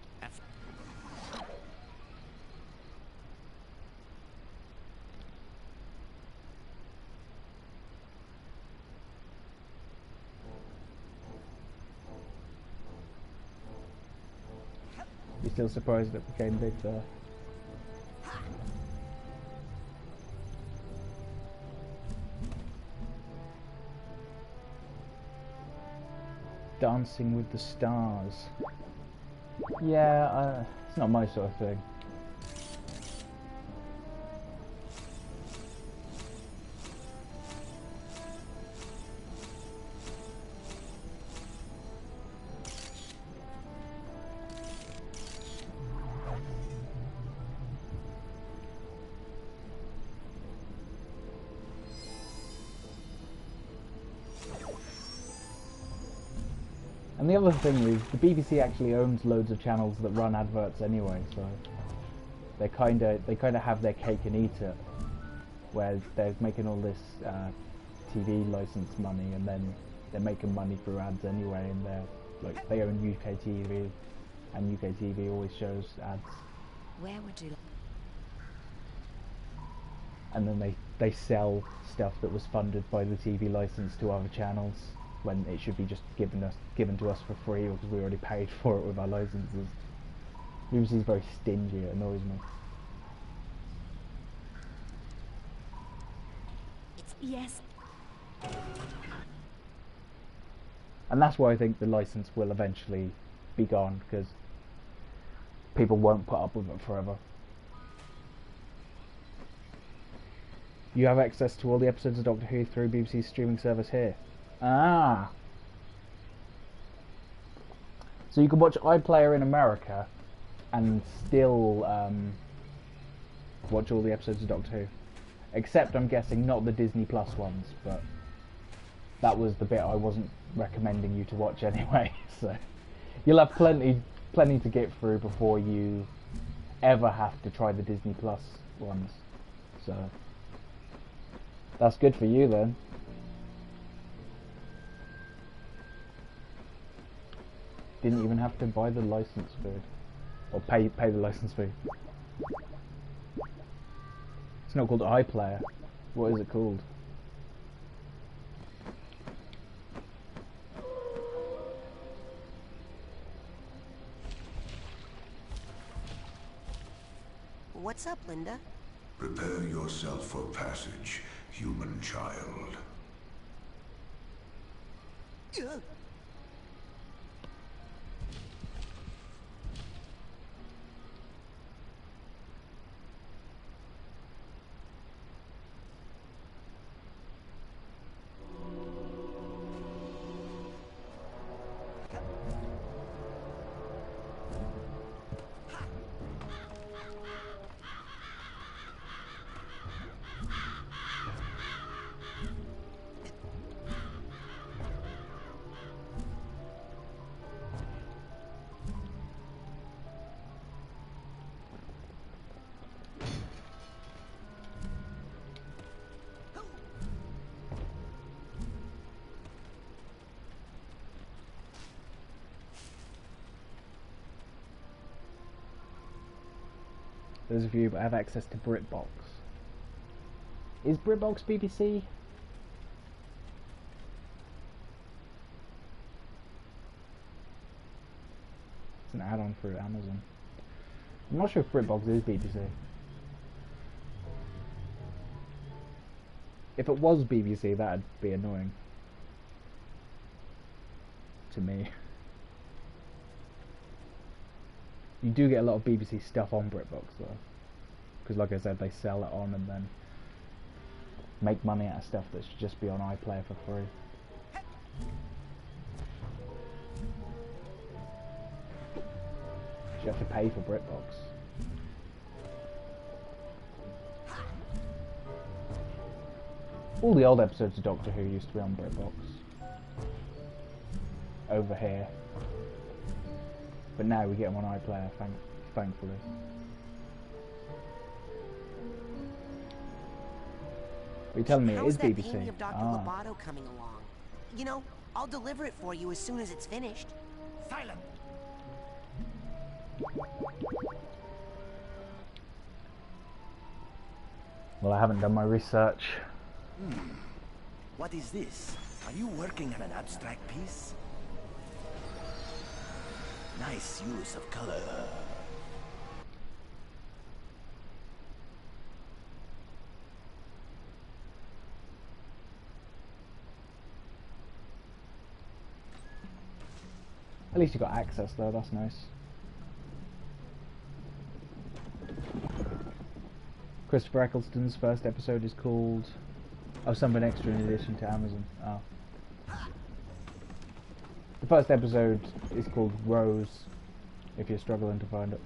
[SPEAKER 1] You're still surprised it became big there. Dancing with the Stars. Yeah, it's not my sort of thing. And the other thing is, the BBC actually owns loads of channels that run adverts anyway, so they kind of have their cake and eat it, where they're making all this TV license money, and then they're making money through ads anyway, and they own UK TV, and UK TV always shows ads.
[SPEAKER 2] Where would you?
[SPEAKER 1] And then they sell stuff that was funded by the TV license to other channels, when it should be just given to us for free because we already paid for it with our licenses. BBC is very stingy, it annoys me.
[SPEAKER 2] Yes.
[SPEAKER 1] And that's why I think the license will eventually be gone, because people won't put up with it forever. You have access to all the episodes of Doctor Who through BBC's streaming service here. Ah. So you can watch iPlayer in America and still watch all the episodes of Doctor Who. Except, I'm guessing, not the Disney Plus ones, but that was the bit I wasn't recommending you to watch anyway. So you'll have plenty to get through before you ever have to try the Disney Plus ones. So that's good for you then. Didn't even have to buy the license fee, or pay the license fee. It's not called iPlayer. What is it called?
[SPEAKER 2] What's up, Linda?
[SPEAKER 13] Prepare yourself for passage, human child.
[SPEAKER 1] Those of you that have access to BritBox. Is BritBox BBC? It's an add-on through Amazon. I'm not sure if BritBox is BBC. If it was BBC, that'd be annoying. To me. You do get a lot of BBC stuff on BritBox though, because like I said, they sell it on and then make money out of stuff that should just be on iPlayer for free. You have to pay for BritBox. All the old episodes of Doctor Who used to be on BritBox. Over here. But now we get them on iPlayer, thankfully. Are you telling me it is BBC?
[SPEAKER 2] How's that painting of Dr. Lobato coming along? You know, I'll deliver it for you as soon as it's finished.
[SPEAKER 3] Silent!
[SPEAKER 1] Well, I haven't done my research.
[SPEAKER 3] What is this? Are you working on an abstract piece? Nice use of color.
[SPEAKER 1] At least you got access though, that's nice. Christopher Eccleston's first episode is called... Oh, something extra in addition to Amazon. Oh. The first episode is called Rose, if you're struggling to find it.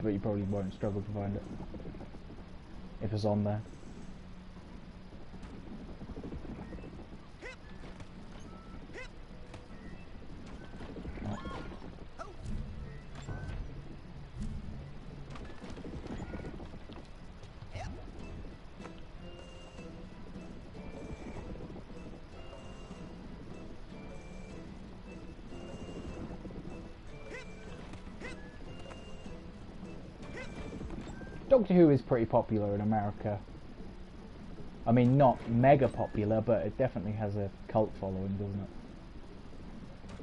[SPEAKER 1] But you probably won't struggle to find it if it's on there. Doctor Who is pretty popular in America. I mean, not mega popular, but it definitely has a cult following, doesn't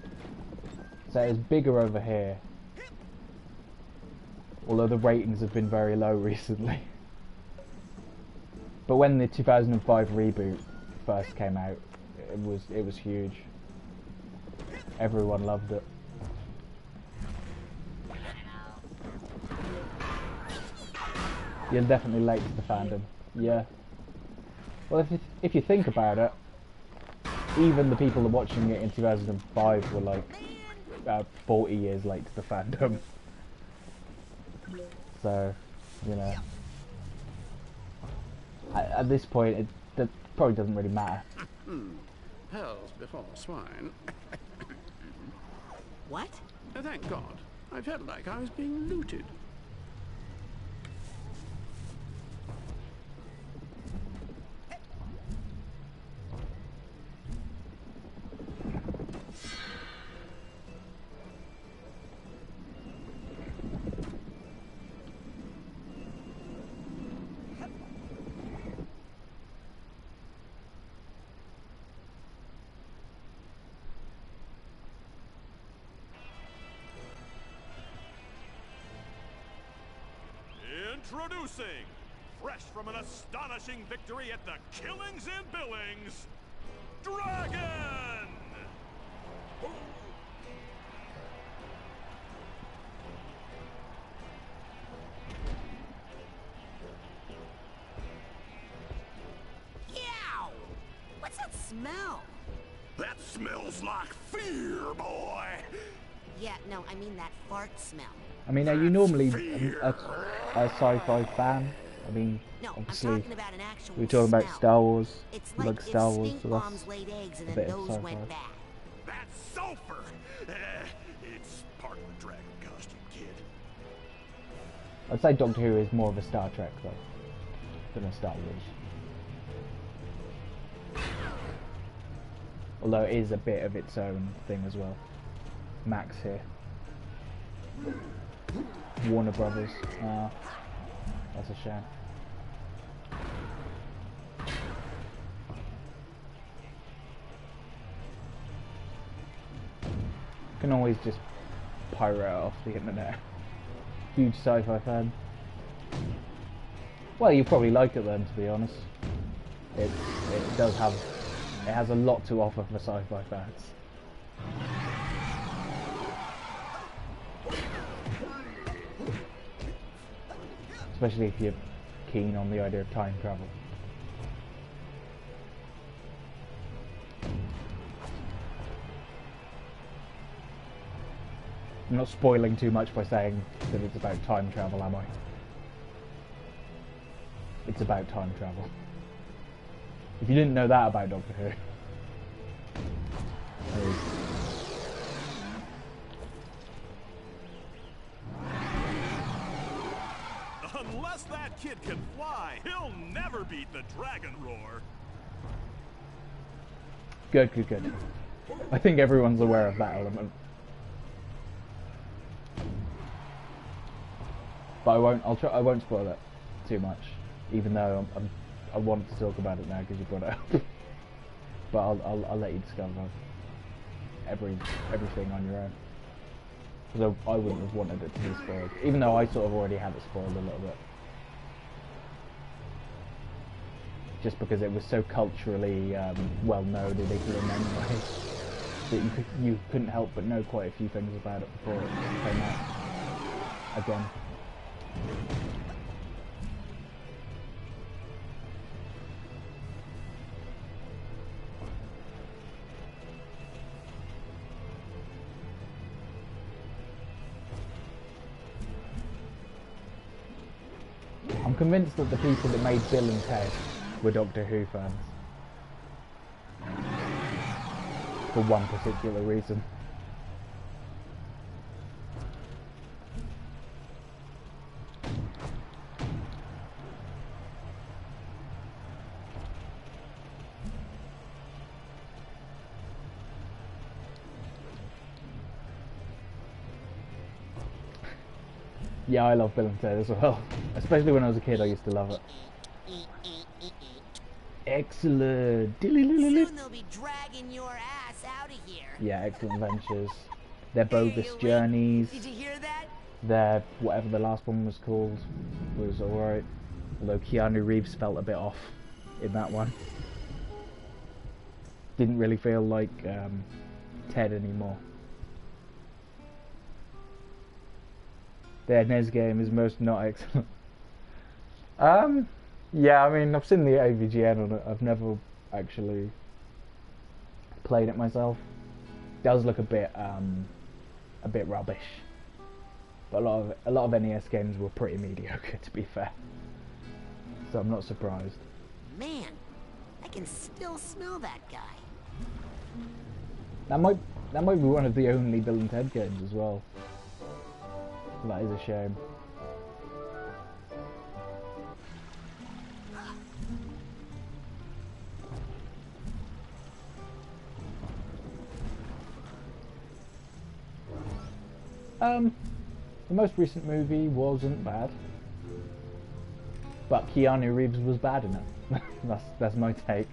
[SPEAKER 1] it? So it's bigger over here. Although the ratings have been very low recently. But when the 2005 reboot first came out, it was huge. Everyone loved it. You're definitely late to the fandom. Yeah. Well, if you think about it, even the people watching it in 2005 were like 40 years late to the fandom. So, you know, at this point, that probably doesn't really matter.
[SPEAKER 13] Pearls before swine.
[SPEAKER 2] What?
[SPEAKER 13] Thank God. I felt like I was being looted.
[SPEAKER 14] Introducing, fresh from an astonishing victory at the Killings and Billings, Dragon!
[SPEAKER 2] Yow! What's that smell?
[SPEAKER 13] That smells like fear, boy!
[SPEAKER 2] Yeah, no, I mean that fart smell.
[SPEAKER 1] I mean, are you normally a sci-fi fan? I mean,
[SPEAKER 2] No,
[SPEAKER 1] obviously,
[SPEAKER 2] I'm talking about an actual
[SPEAKER 1] we're talking about
[SPEAKER 2] smell.
[SPEAKER 1] Star Wars.
[SPEAKER 2] It's
[SPEAKER 1] You
[SPEAKER 2] like
[SPEAKER 1] like Star
[SPEAKER 2] if
[SPEAKER 1] Wars,
[SPEAKER 2] stink
[SPEAKER 1] so
[SPEAKER 2] bombs
[SPEAKER 1] that's
[SPEAKER 2] laid eggs and
[SPEAKER 1] a
[SPEAKER 2] then
[SPEAKER 1] bit of
[SPEAKER 2] those
[SPEAKER 1] sci-fi.
[SPEAKER 2] went bad.
[SPEAKER 3] That's sulfur! It's part of the dragon costume, kid.
[SPEAKER 1] I'd say Doctor Who is more of a Star Trek though than a Star Wars. Although it is a bit of its own thing as well. Max here. Warner Brothers. That's a shame. Can always just pirate it off the internet. Huge sci-fi fan. Well, you probably like it then, to be honest. It does have, it has a lot to offer for sci-fi fans. Especially if you're keen on the idea of time travel. I'm not spoiling too much by saying that it's about time travel, am I? It's about time travel. If you didn't know that about Doctor Who...
[SPEAKER 14] Unless that kid can fly, he'll never beat the dragon roar.
[SPEAKER 1] Good, good, good. I think everyone's aware of that element. But I won't spoil it too much, even though I want to talk about it now because you brought it up. But I'll let you discover everything on your own. Because I wouldn't have wanted it to be spoiled, even though I sort of already had it spoiled a little bit. Just because it was so culturally well known in England anyway. that you couldn't help but know quite a few things about it before it came out again. I'm convinced that the people that made Bill and Ted were Doctor Who fans. For one particular reason. Yeah, I love Bill and Ted as well. Especially when I was a kid, I used to love it. Excellent.
[SPEAKER 2] Soon they'll be dragging your ass out of here.
[SPEAKER 1] Yeah, Excellent Ventures. Their Bogus Journeys.
[SPEAKER 2] Did you hear that?
[SPEAKER 1] Their whatever the last one was called was alright. Although Keanu Reeves felt a bit off in that one. Didn't really feel like Ted anymore. Their NES game is most not excellent. Yeah, I mean, I've seen the AVGN on it. I've never actually played it myself. It does look a bit rubbish. But a lot of NES games were pretty mediocre, to be fair. So I'm not surprised.
[SPEAKER 2] Man, I can still smell that guy.
[SPEAKER 1] That might be one of the only Bill and Ted games as well. That is a shame. The most recent movie wasn't bad, but Keanu Reeves was bad in it. that's my take.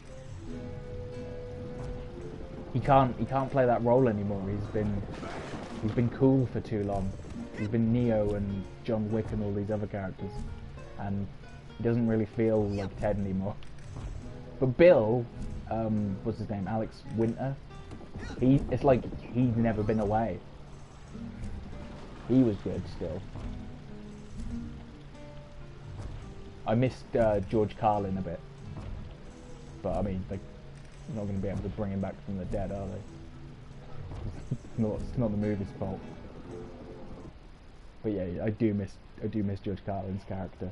[SPEAKER 1] He can't play that role anymore. He's been cool for too long. He's been Neo and John Wick and all these other characters, and he doesn't really feel like Ted anymore. But Bill, what's his name, Alex Winter? It's like he's never been away. He was good still. I missed George Carlin a bit, but I mean, they're not going to be able to bring him back from the dead, are they? It's not the movie's fault. But yeah, I do miss George Carlin's character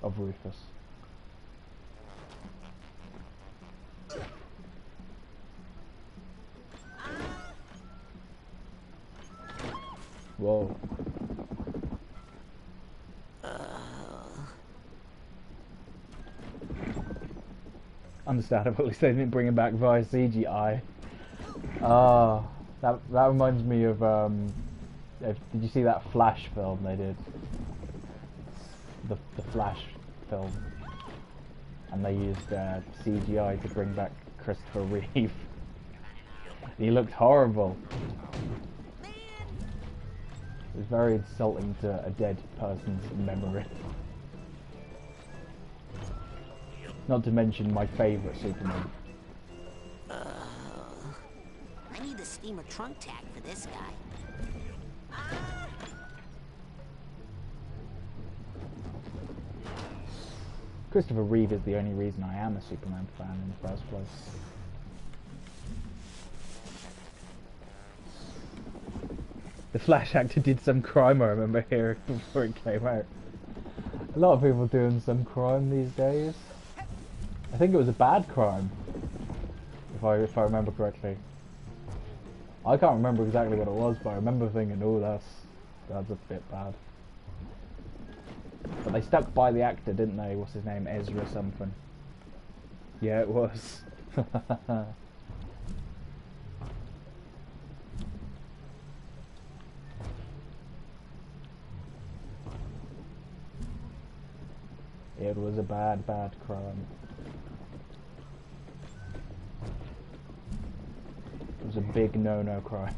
[SPEAKER 1] of Rufus. Whoa. Understandable, at least they didn't bring him back via CGI. That reminds me of, did you see that Flash film they did? The Flash film. And they used CGI to bring back Christopher Reeve. He looked horrible. It was very insulting to a dead person's memory. Not to mention my favourite Superman.
[SPEAKER 2] I need the steamer trunk tag for this guy.
[SPEAKER 1] Christopher Reeve is the only reason I am a Superman fan in the first place. The Flash actor did some crime, I remember hearing before it came out. A lot of people doing some crime these days. I think it was a bad crime, if I remember correctly. I can't remember exactly what it was, but I remember thinking, oh, that's a bit bad. But they stuck by the actor, didn't they? What's his name? Ezra something. Yeah, it was. It was a bad crime. It was a big no-no crime.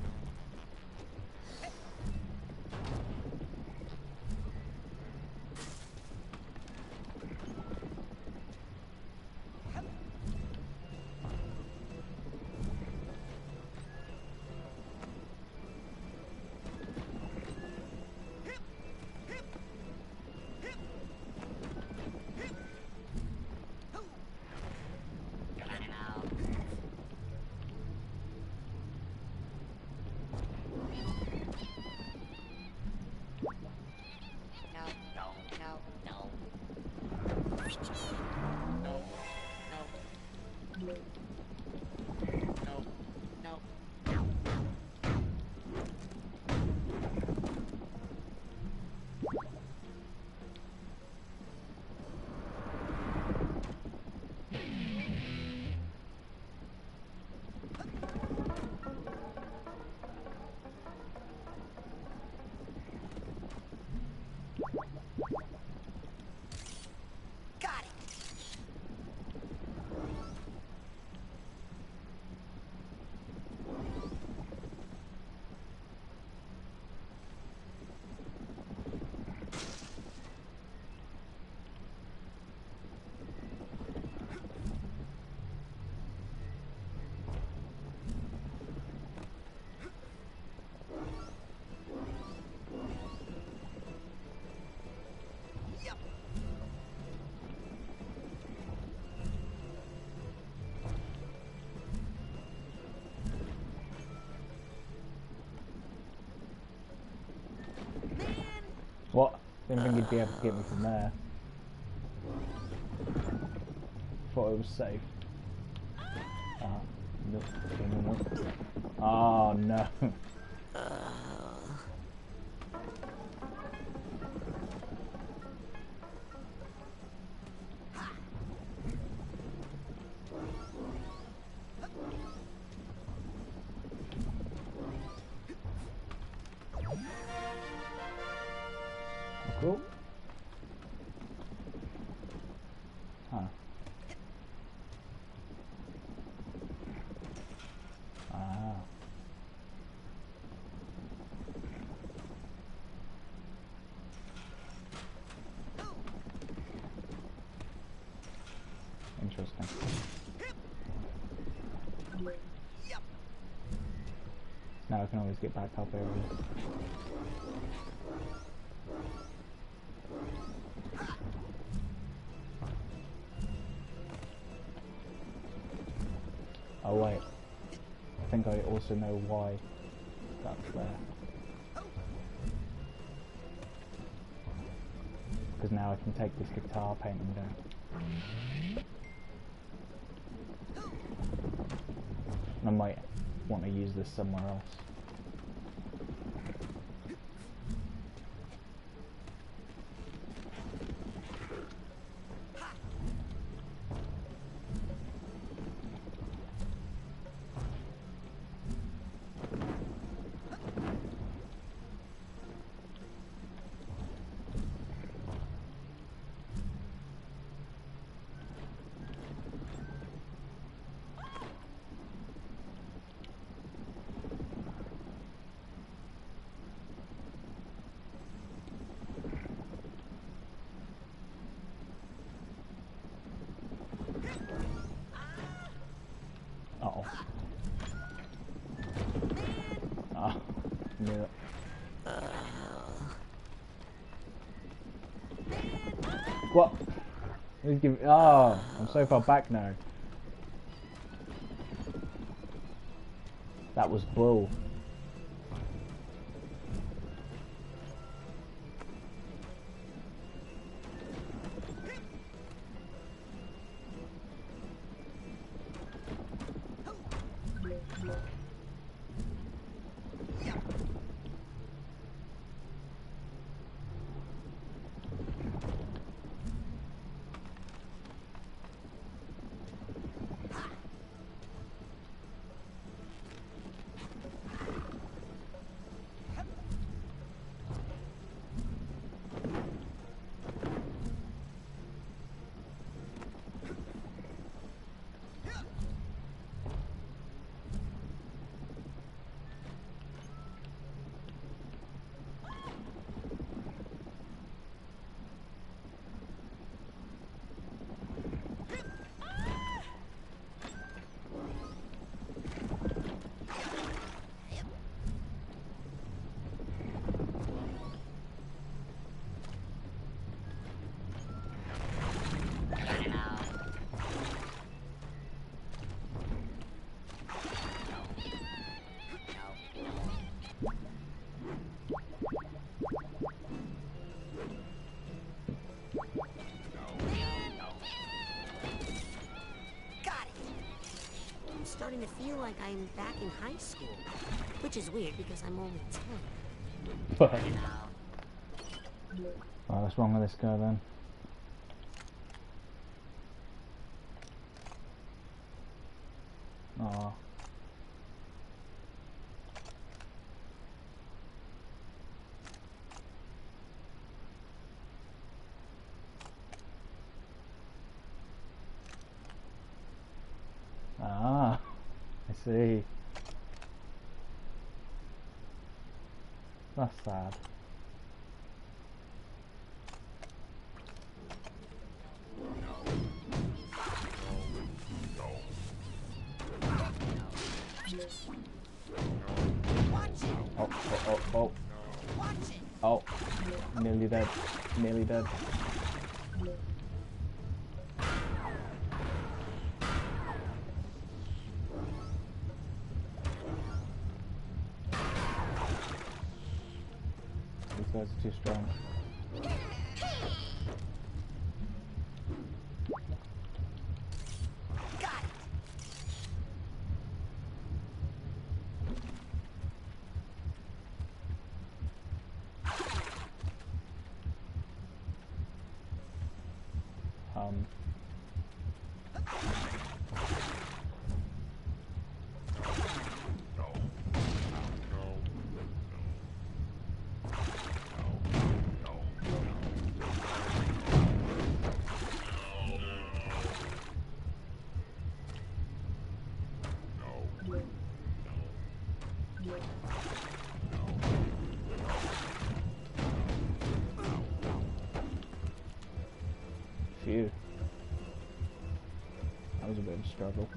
[SPEAKER 1] Didn't think he'd be able to get me from there. Thought it was safe. No. Oh no. Cool. Huh. Ah. Interesting. Now I can always get back up areas. Oh wait, I think I also know why that's there. Because now I can take this guitar painting down. And I might want to use this somewhere else. Uh-oh. Ah, knew it. What? Oh, I'm so far back now. That was bull.
[SPEAKER 2] Starting to feel like I'm back in high school, which is weird because I'm only 10.
[SPEAKER 1] Oh, what's wrong with this guy then? Oh. Ah, I see. That's sad. Oh. Oh, nearly dead. Nearly dead. These guys are too strong. Phew. That was a bit of a struggle.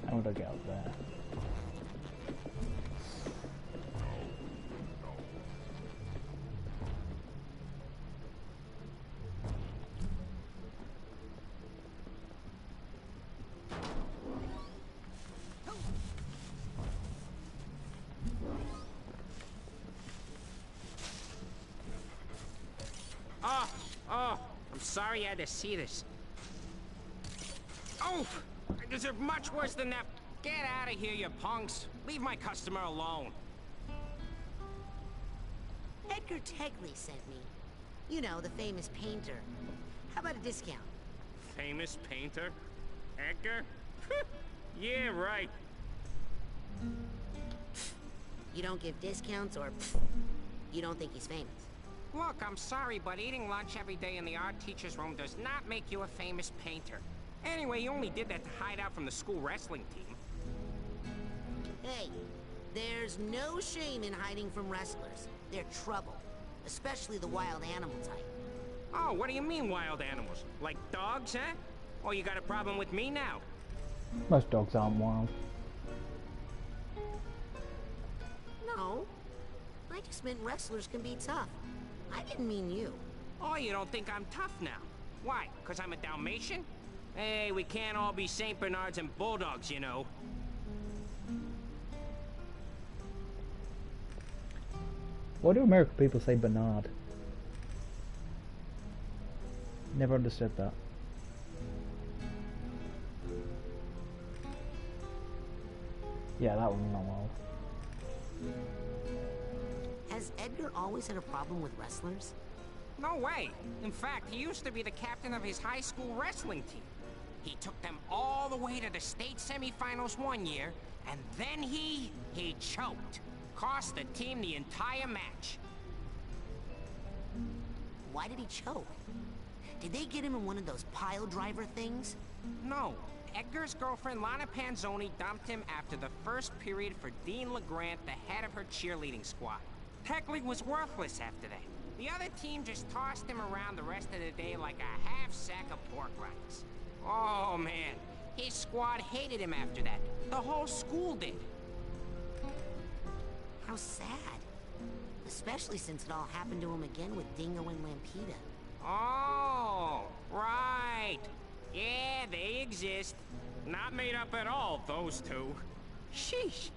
[SPEAKER 1] How would I get up there?
[SPEAKER 17] Oh, I'm sorry you had to see this. Oh, I deserve much worse than that. Get out of here, you punks. Leave my customer alone.
[SPEAKER 2] Edgar Tegley sent me. You know, the famous painter. How about a discount?
[SPEAKER 17] Famous painter? Edgar? Yeah, right.
[SPEAKER 2] You don't give discounts, or you don't think he's famous?
[SPEAKER 17] Look, I'm sorry, but eating lunch every day in the art teacher's room does not make you a famous painter. Anyway, you only did that to hide out from the school wrestling team.
[SPEAKER 2] Hey, there's no shame in hiding from wrestlers. They're trouble, especially the wild animal type.
[SPEAKER 17] Oh, what do you mean wild animals? Like dogs, huh? Oh, you got a problem with me now?
[SPEAKER 1] Most dogs aren't wild.
[SPEAKER 2] No, I just meant wrestlers can be tough. I didn't mean you.
[SPEAKER 17] Oh, you don't think I'm tough now? Why? 'Cause I'm a Dalmatian? Hey, we can't all be Saint Bernards and Bulldogs, you know.
[SPEAKER 1] Why do American people say Bernard? Never understood that. Yeah, that one's not wild.
[SPEAKER 2] Has Edgar always had a problem with wrestlers?
[SPEAKER 17] No way. In fact, he used to be the captain of his high school wrestling team. He took them all the way to the state semifinals one year, and then he choked. Cost the team the entire match.
[SPEAKER 2] Why did he choke? Did they get him in one of those pile driver things?
[SPEAKER 17] No. Edgar's girlfriend, Lana Panzoni, dumped him after the first period for Dean LeGrant, the head of her cheerleading squad. Tegley was worthless after that. The other team just tossed him around the rest of the day like a half sack of pork rinds. Oh, man. His squad hated him after that. The whole school did.
[SPEAKER 2] How sad. Especially since it all happened to him again with Dingo and Lampita.
[SPEAKER 17] Oh, right. Yeah, they exist. Not made up at all, those two. Sheesh.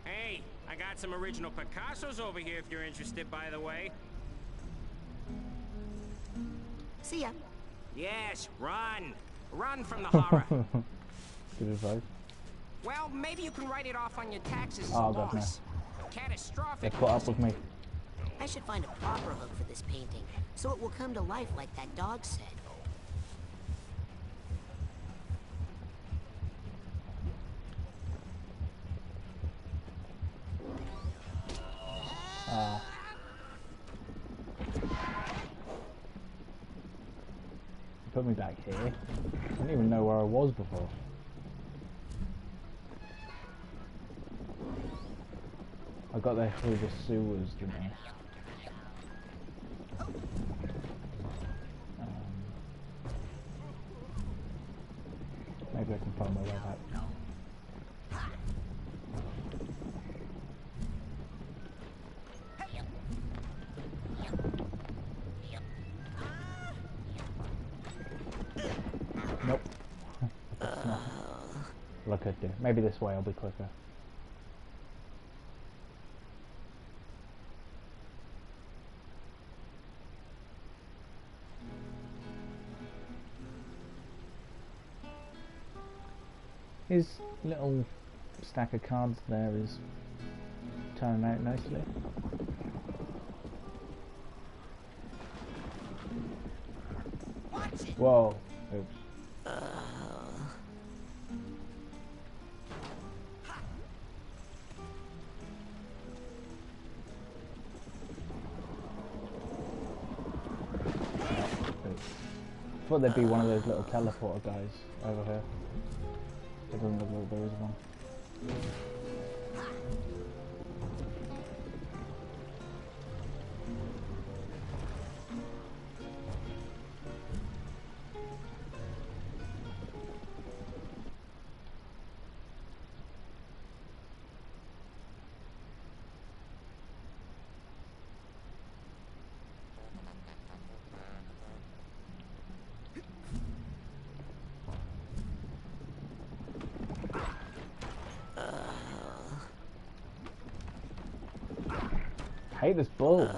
[SPEAKER 17] Hey, I got some original Picassos over here if you're interested, by the way.
[SPEAKER 2] See ya.
[SPEAKER 17] Yes, run. Run from the horror.
[SPEAKER 1] Good advice.
[SPEAKER 17] Well, maybe you can write it off on your taxes as
[SPEAKER 1] Oh,
[SPEAKER 17] a
[SPEAKER 1] God, no.
[SPEAKER 17] loss. Catastrophic.
[SPEAKER 1] They caught up with me.
[SPEAKER 2] I should find a proper hook for this painting, so it will come to life like that dog said.
[SPEAKER 1] Put me back here. I didn't even know where I was before. I got there through the sewers, didn't I? Maybe I can find my way back. Nope. Well, I could do. Maybe this way I'll be quicker. His little stack of cards there is turning out nicely. Whoa. Oops. I thought there'd be one of those little teleporter guys over here. It doesn't look like there is one. I hate this bull.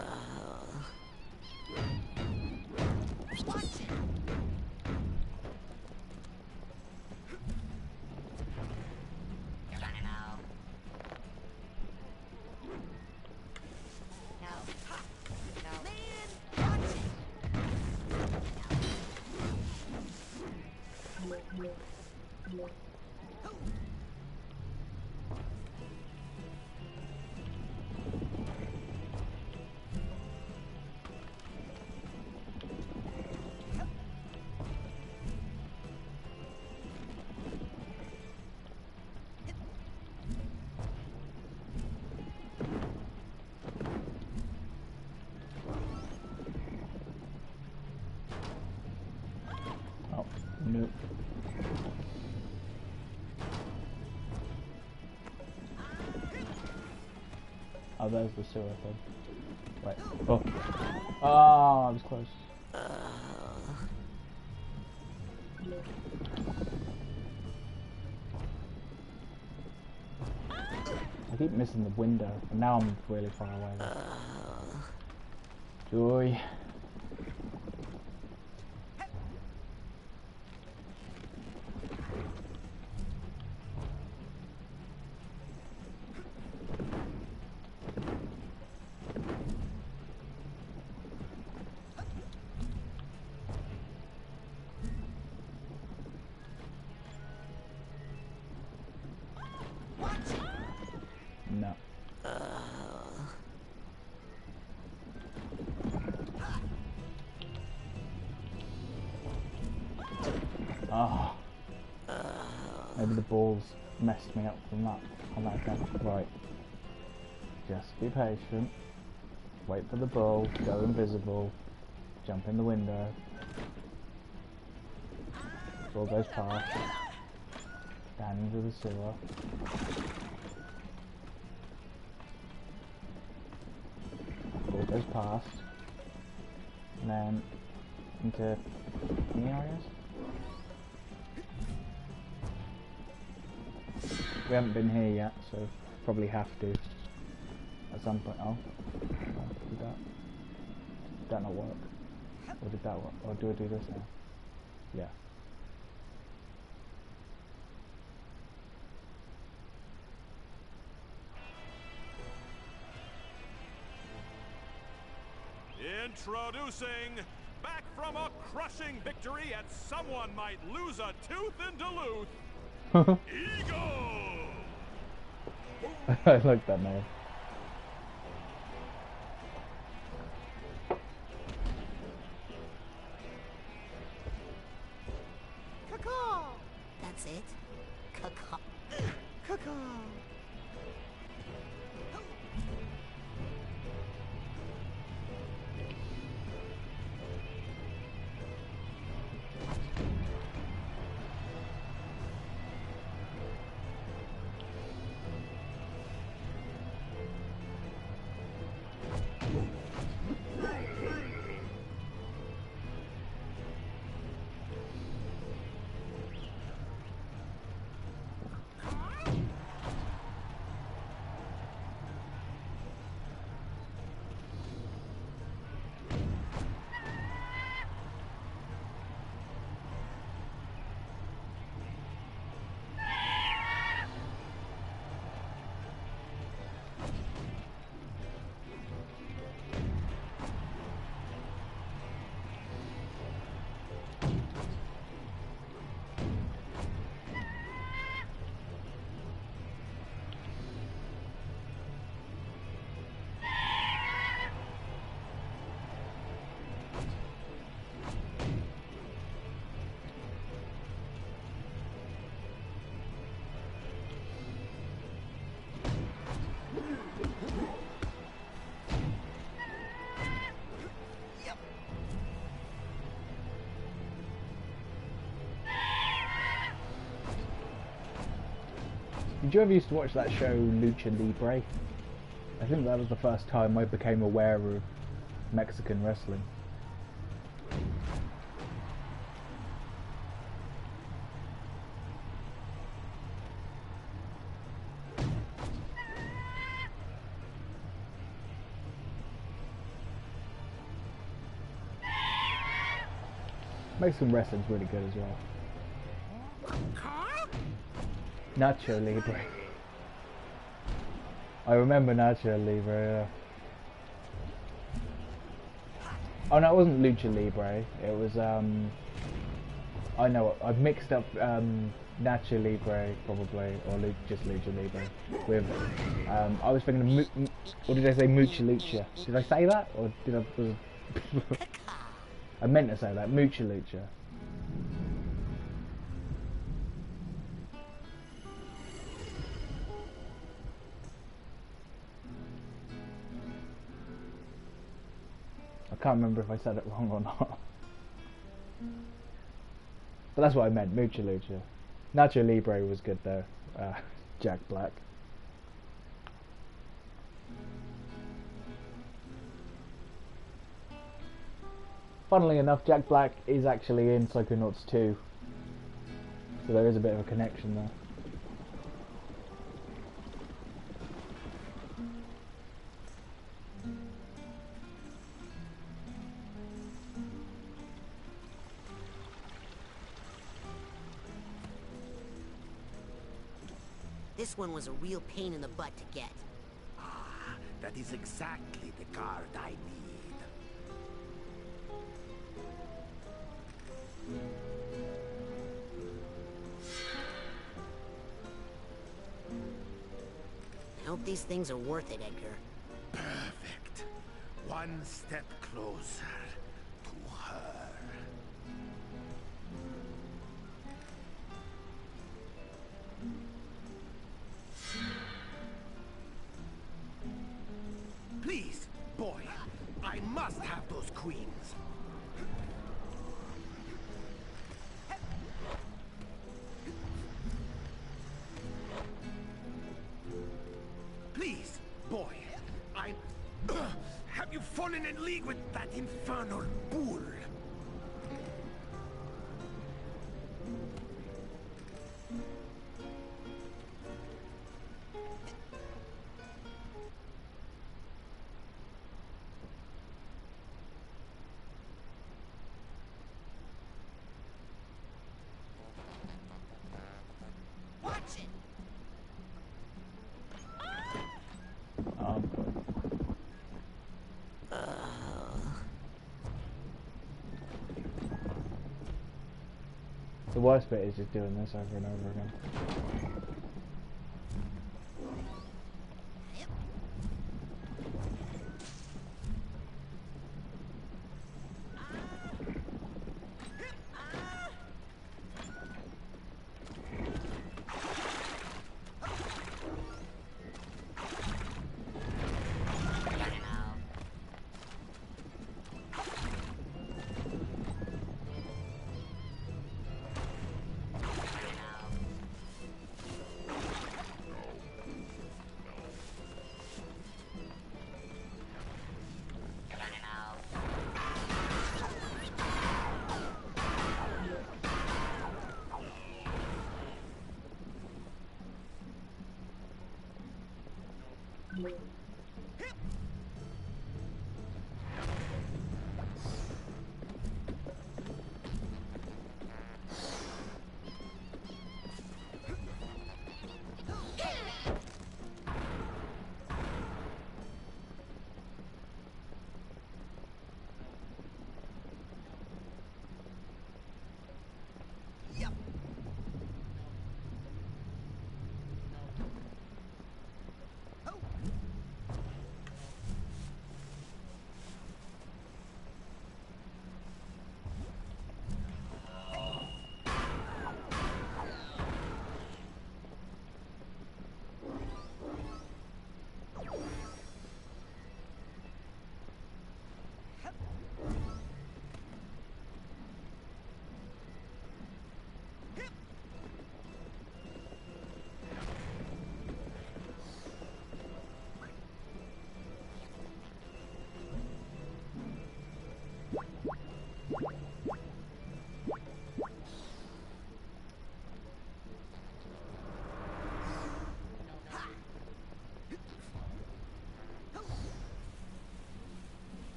[SPEAKER 1] Nope. Oh, there's the sewer thing. Wait. Oh. Oh, I was close. I keep missing the window, and now I'm really far away. Joy. No. Oh. Maybe the balls messed me up from that on that account. Right. Just be patient. Wait for the ball, go invisible, jump in the window. Ball goes past. Down into the sewer. Ball goes past. And then into the areas. We haven't been here yet, so probably have to at some point. Oh, did that not work? Or did that work? Or do I do this now? Yeah.
[SPEAKER 14] Introducing, back from a crushing victory at someone might lose a tooth in Duluth, Eagle!
[SPEAKER 1] I like that name.
[SPEAKER 2] Caw-caw! That's it? Caw-caw. Caw-caw.
[SPEAKER 1] Did you ever used to watch that show Lucha Libre? I think that was the first time I became aware of Mexican wrestling. Mexican wrestling's really good as well. Nacho Libre. I remember Nacho Libre, yeah. Oh no, it wasn't Lucha Libre. It was, I know what, I've mixed up Nacho Libre, probably, or just Lucha Libre, with, I was thinking of, or did I say Mucha Lucha? Did I say that? Or did I, I meant to say that, Mucha Lucha. I can't remember if I said it wrong or not. But that's what I meant, Mucha Lucha. Nacho Libre was good though, Jack Black. Funnily enough, Jack Black is actually in Psychonauts 2. So there is a bit of a connection there.
[SPEAKER 2] This one was a real pain in the butt to get.
[SPEAKER 3] Ah, that is exactly the card I need.
[SPEAKER 2] I hope these things are worth it, Edgar.
[SPEAKER 3] Perfect. One step closer to her. Please, boy, I must have those queens. Please, boy, I'm... Have you fallen in league with that infernal bull?
[SPEAKER 2] Watch it!
[SPEAKER 1] worst bit is just doing this over and over again.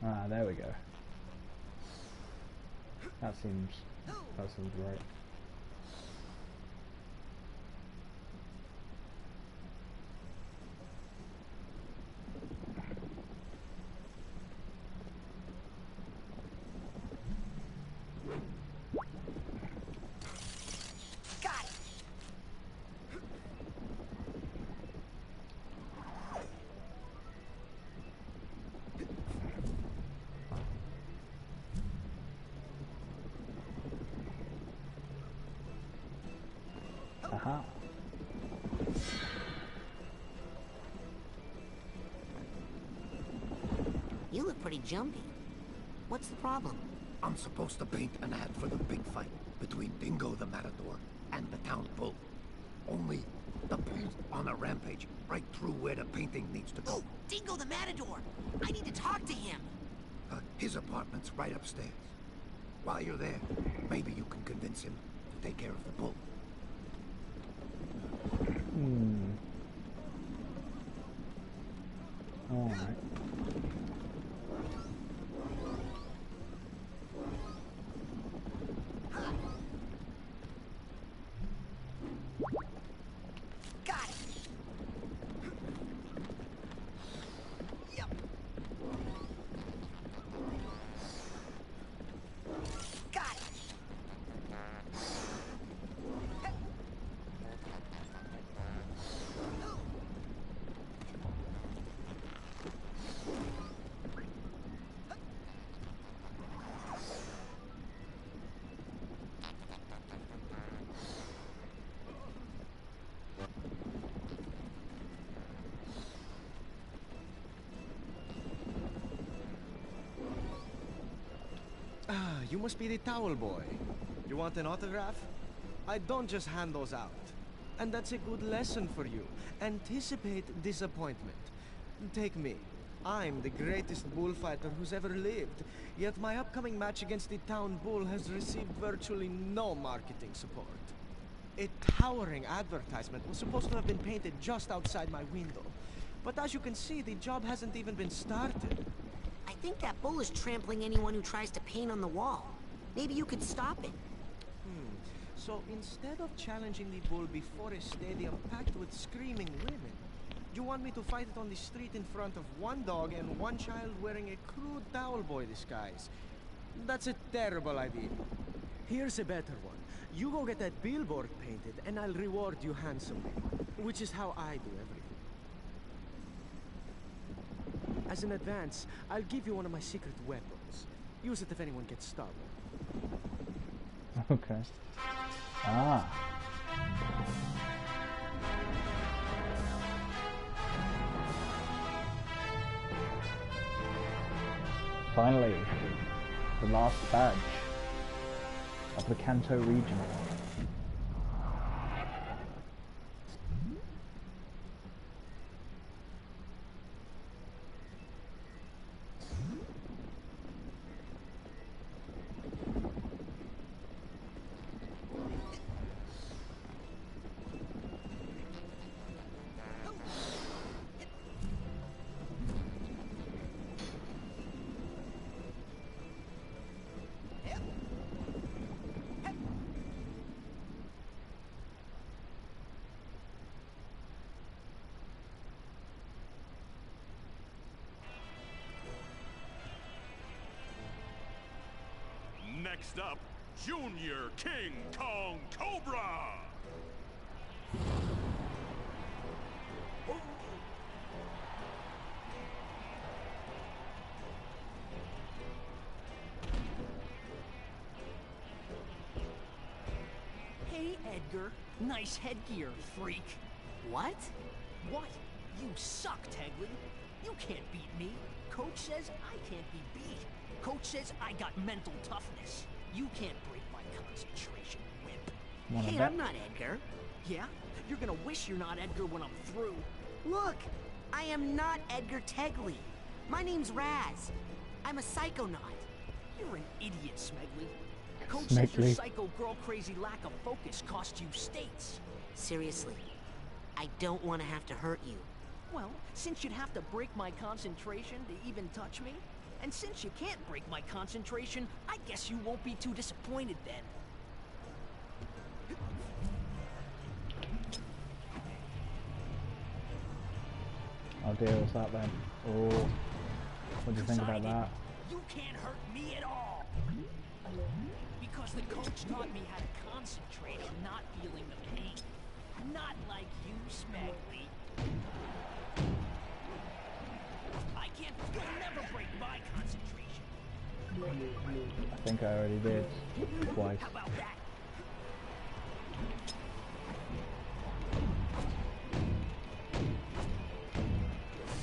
[SPEAKER 1] Ah, there we go. That seems right. Aha.
[SPEAKER 2] You look pretty jumpy. What's the problem?
[SPEAKER 13] I'm supposed to paint an ad for the big fight between Dingo the Matador and the town bull. Only the bull's on a rampage right through where the painting needs to go.
[SPEAKER 2] Oh, Dingo the Matador! I need to talk to him!
[SPEAKER 13] His apartment's right upstairs. While you're there, maybe you can convince him to take care of the bull.
[SPEAKER 1] Alright.
[SPEAKER 7] You must be the towel boy. You want an autograph? I don't just hand those out. And that's a good lesson for you. Anticipate disappointment. Take me. I'm the greatest bullfighter who's ever lived, yet my upcoming match against the town bull has received virtually no marketing support. A towering advertisement was supposed to have been painted just outside my window,
[SPEAKER 10] But as you can see, the job hasn't even been started.
[SPEAKER 2] I think that bull is trampling anyone who tries to paint on the wall. Maybe you could stop it.
[SPEAKER 10] So instead of challenging the bull before a stadium packed with screaming women, you want me to fight it on the street in front of one dog and one child wearing a crude towel boy disguise? That's a terrible idea. Here's a better one. You go get that billboard painted and I'll reward you handsomely. Which is how I do everything. As an advance, I'll give you one of my secret weapons. Use it if anyone gets startled.
[SPEAKER 1] Okay. Ah. Finally, the last badge of the Kanto region.
[SPEAKER 14] Next up, Junior King Kong Cobra!
[SPEAKER 18] Hey, Edgar. Nice headgear, freak.
[SPEAKER 2] What?
[SPEAKER 18] What? You suck, Tegley. You can't beat me. Coach says I can't be beat. Coach says I got mental toughness. You can't break my concentration, wimp.
[SPEAKER 2] Hey, I'm not Edgar.
[SPEAKER 18] Yeah? You're gonna wish you're not Edgar when I'm through.
[SPEAKER 2] Look, I am not Edgar Tegley. My name's Raz. I'm a psychonaut.
[SPEAKER 18] You're an idiot, Smegley. Coach says your psycho girl crazy lack of focus cost you states.
[SPEAKER 2] Seriously, I don't want to have to hurt you.
[SPEAKER 18] Well, since you'd have to break my concentration to even touch me, and since you can't break my concentration, I guess you won't be too disappointed then.
[SPEAKER 1] Oh dear, what's that then? Oh, what do you think about that?
[SPEAKER 18] You can't hurt me at all! Because the coach taught me how to concentrate on not feeling the pain. Not like you, Smegley. You'll never break my concentration.
[SPEAKER 1] I think I already did. Twice.
[SPEAKER 18] How about that?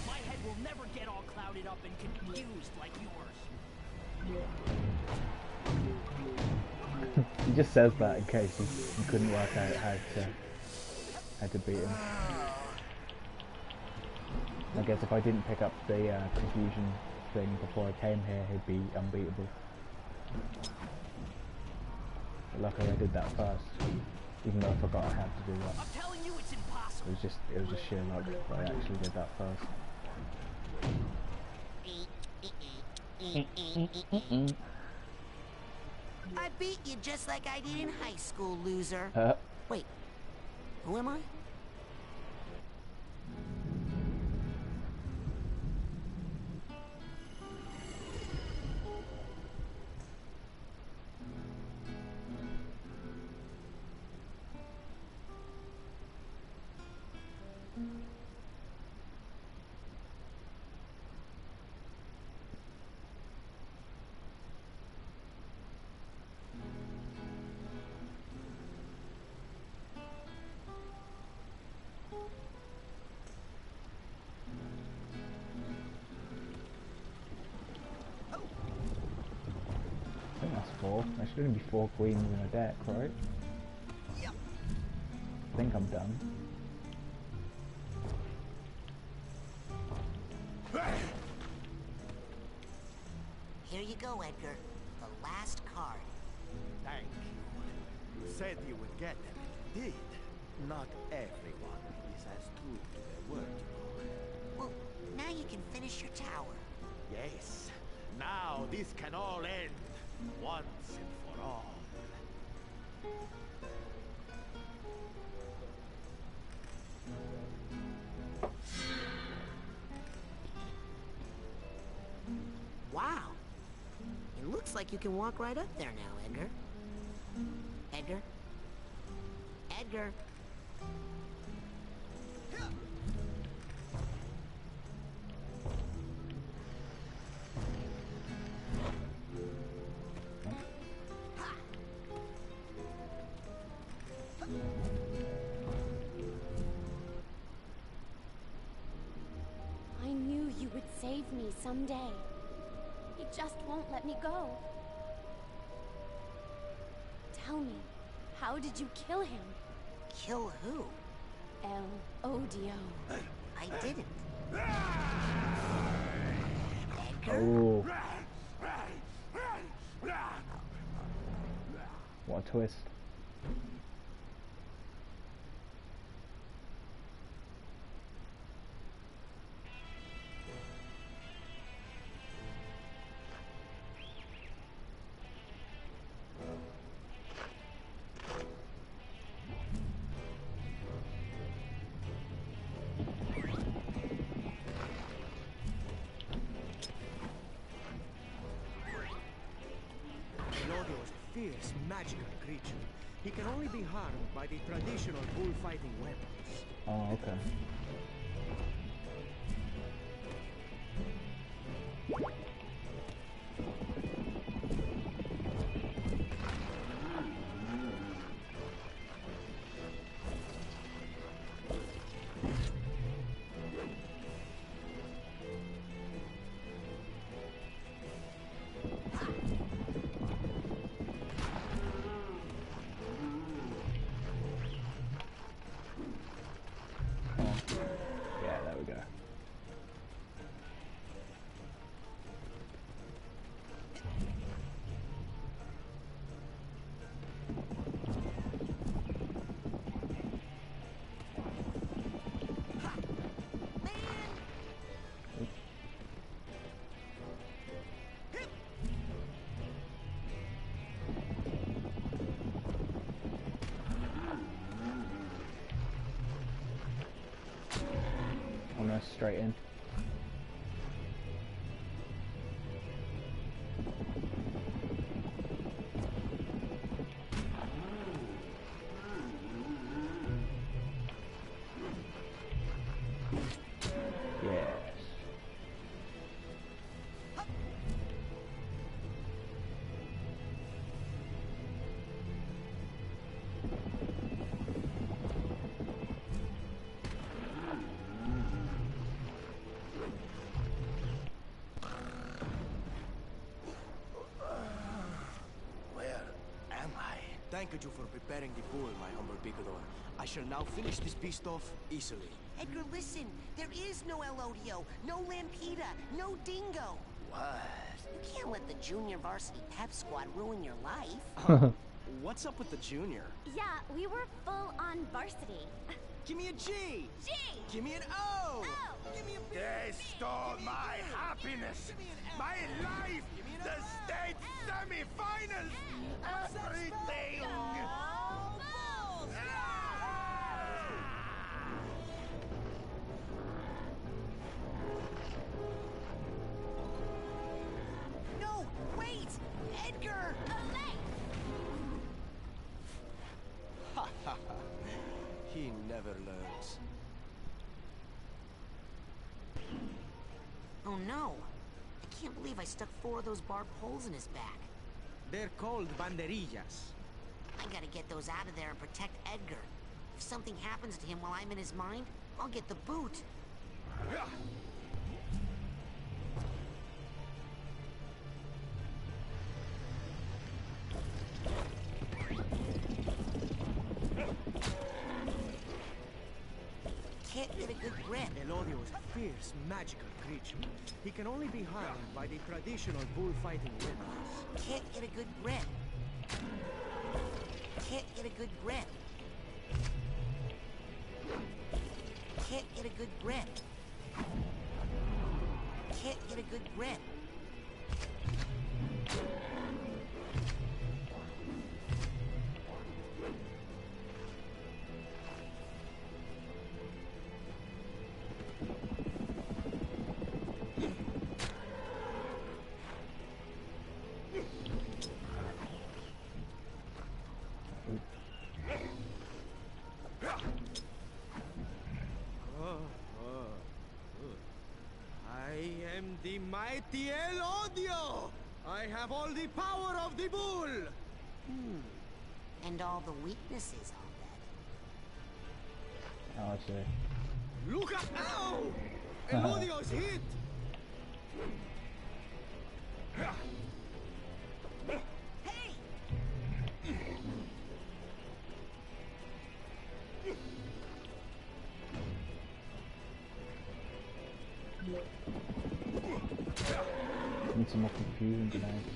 [SPEAKER 18] My head will never get all clouded up and confused like yours.
[SPEAKER 1] He just says that in case he couldn't work out how to beat him. I guess if I didn't pick up the confusion thing before I came here, he'd be unbeatable. But luckily I did that first, even though I forgot I had to do that.
[SPEAKER 18] I'm telling you it's impossible.
[SPEAKER 1] It was just sheer luck that I actually did that first.
[SPEAKER 2] I beat you just like I did in high school, loser. Wait, who am I?
[SPEAKER 1] I think that's 4. There should only be 4 queens in a deck, right?
[SPEAKER 2] Yep.
[SPEAKER 1] I think I'm done.
[SPEAKER 2] Here you go, Edgar. The last card.
[SPEAKER 10] Thank you. You said you would get them. Indeed. Not everyone is as true to their word, you know.
[SPEAKER 2] Well, now you can finish your tower.
[SPEAKER 7] Yes. Now this can all end once and for all.
[SPEAKER 2] Wow. It looks like you can walk right up there now, Edgar. Edgar? Edgar?
[SPEAKER 19] I knew you would save me someday. He just won't let me go. Tell me, how did you kill him?
[SPEAKER 2] Kill who?
[SPEAKER 19] El Odio.
[SPEAKER 2] I didn't.
[SPEAKER 1] Oh. What a twist.
[SPEAKER 10] Elodio is a fierce, magical creature. He can only be harmed by the traditional bullfighting weapons.
[SPEAKER 1] Oh, okay. Yeah, there we go. Almost straight in. Yes.
[SPEAKER 7] Where am I?
[SPEAKER 10] Thank you for preparing the bull, my humble picador. I shall now finish this beast off easily.
[SPEAKER 2] Edgar, listen. There is no Elodio, no Lampita, no Dingo.
[SPEAKER 7] What?
[SPEAKER 2] You can't let the junior varsity pep squad ruin your life.
[SPEAKER 10] What's up with the junior?
[SPEAKER 19] Yeah, we were full on varsity.
[SPEAKER 10] Give me a G!
[SPEAKER 19] G!
[SPEAKER 10] Give me an O! Give me a B!
[SPEAKER 7] They stole my happiness, my life, the state semi-finals, everything!
[SPEAKER 2] No, wait! Edgar!
[SPEAKER 10] Ha ha ha. He never learns.
[SPEAKER 2] Oh no! I can't believe I stuck 4 of those barbed holes in his back.
[SPEAKER 10] They're called banderillas.
[SPEAKER 2] I gotta get those out of there and protect Edgar. If something happens to him while I'm in his mind, I'll get the boot. Can't get a good grip.
[SPEAKER 10] Elodio is a fierce, magical creature. He can only be harmed by the traditional bullfighting weapons.
[SPEAKER 2] Can't get a good grip. Can't get a good grip. Can't get a good grip. Can't get a good grip.
[SPEAKER 7] I am the mighty El Odio! I have all the power of the bull!
[SPEAKER 2] And all the weaknesses, I'll
[SPEAKER 1] Oh, I see.
[SPEAKER 7] Look up! Ow! El Odio's hit!
[SPEAKER 1] Need some more confusion grenades.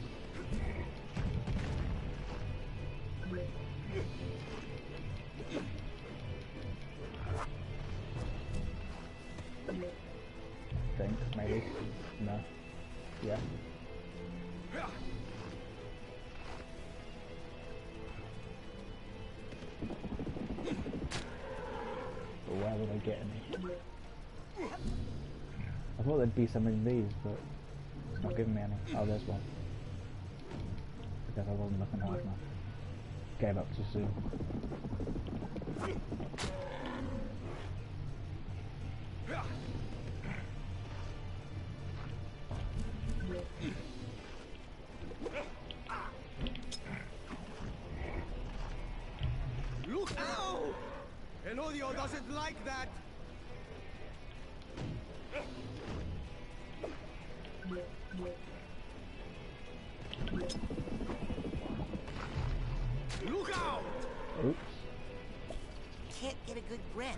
[SPEAKER 1] Think, maybe. No. Yeah. But where were they getting me? I thought there'd be some in these, but it's not giving me any. Oh, there's one. Because I wasn't looking hard enough. Gave up too soon.
[SPEAKER 7] Look out! El Odio doesn't like that! Look out!
[SPEAKER 1] Oops.
[SPEAKER 2] Can't get a good grip.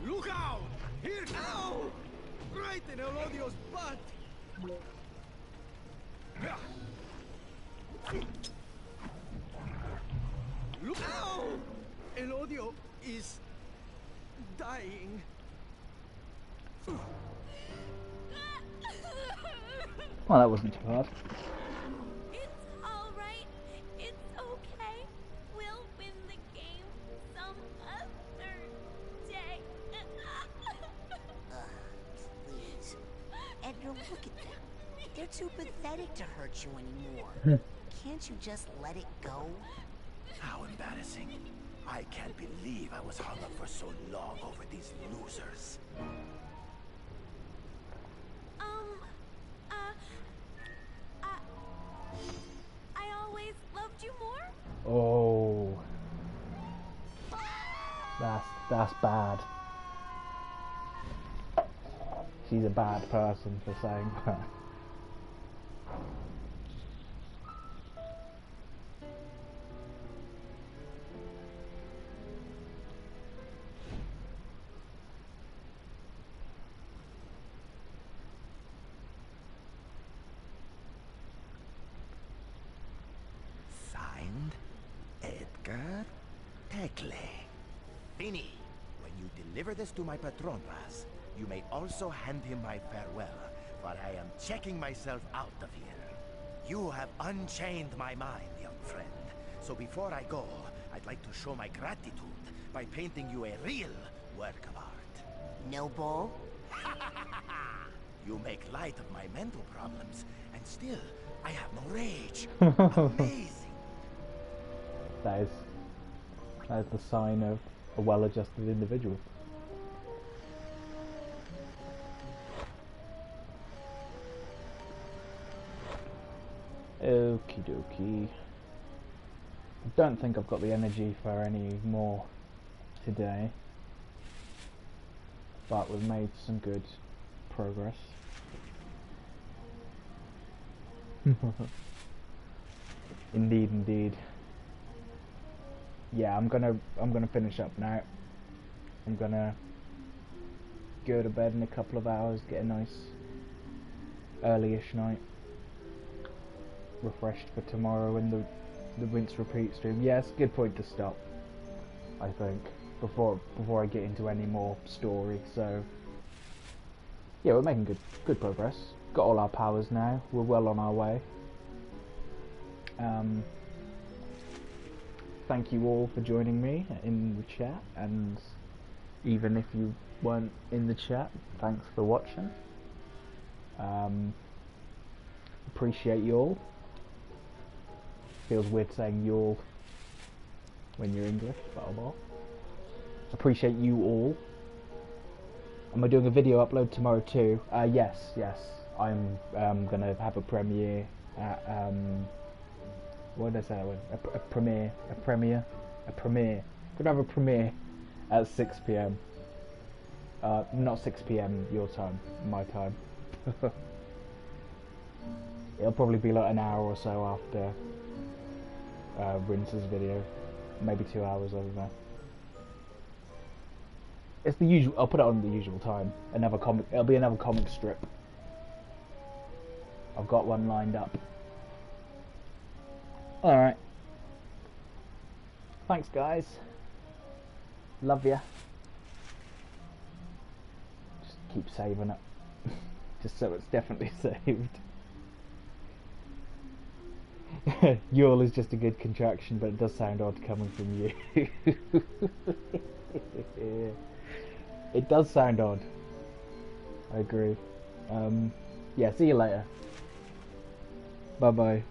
[SPEAKER 7] Look out! Here now! Right in El Odio's butt! Look out! El Odio is dying.
[SPEAKER 1] Well, that wasn't too hard.
[SPEAKER 19] It's alright. It's okay. We'll win the game some other day.
[SPEAKER 2] Please. Edgar, look at them. They're too pathetic to hurt you anymore. Can't you just let it go?
[SPEAKER 13] How embarrassing. I can't believe I was hung up for so long over these losers.
[SPEAKER 19] I always loved you more.
[SPEAKER 1] Oh. That's bad. She's a bad person for saying that.
[SPEAKER 13] Signed, Edgar Tecle. Fini, when you deliver this to my patron, Raz, you may also hand him my farewell, for I am checking myself out of here. You have unchained my mind, young friend. So before I go, I'd like to show my gratitude by painting you a real work of art.
[SPEAKER 2] No bull?
[SPEAKER 13] You make light of my mental problems, and still, I have no rage. Amazing.
[SPEAKER 1] That is the sign of a well-adjusted individual. Okie dokie. I don't think I've got the energy for any more today, but we've made some good progress. Indeed, indeed. Yeah, I'm gonna finish up now. I'm gonna go to bed in a couple of hours, get a nice early-ish night, refreshed for tomorrow and the rinse repeat stream. Yes, good point to stop, I think, before I get into any more story. So yeah, we're making good progress. Got all our powers now. We're well on our way. Thank you all for joining me in the chat, and even if you weren't in the chat, thanks for watching. Appreciate you all. Feels weird saying you all when you're English, but oh well. Appreciate you all. Am I doing a video upload tomorrow too? Yes. I'm gonna have a premiere at what did I say? A premiere. Gonna have a premiere at 6 PM. Not 6 PM your time, my time. It'll probably be like an hour or so after Rince's video, maybe 2 hours. I don't know. It's the usual. I'll put it on the usual time. Another comic. It'll be another comic strip. I've got one lined up. Alright. Thanks, guys. Love ya. Just keep saving it. Just so it's definitely saved. Yawl is just a good contraction, but it does sound odd coming from you. It does sound odd. I agree. Yeah, see you later. Bye bye.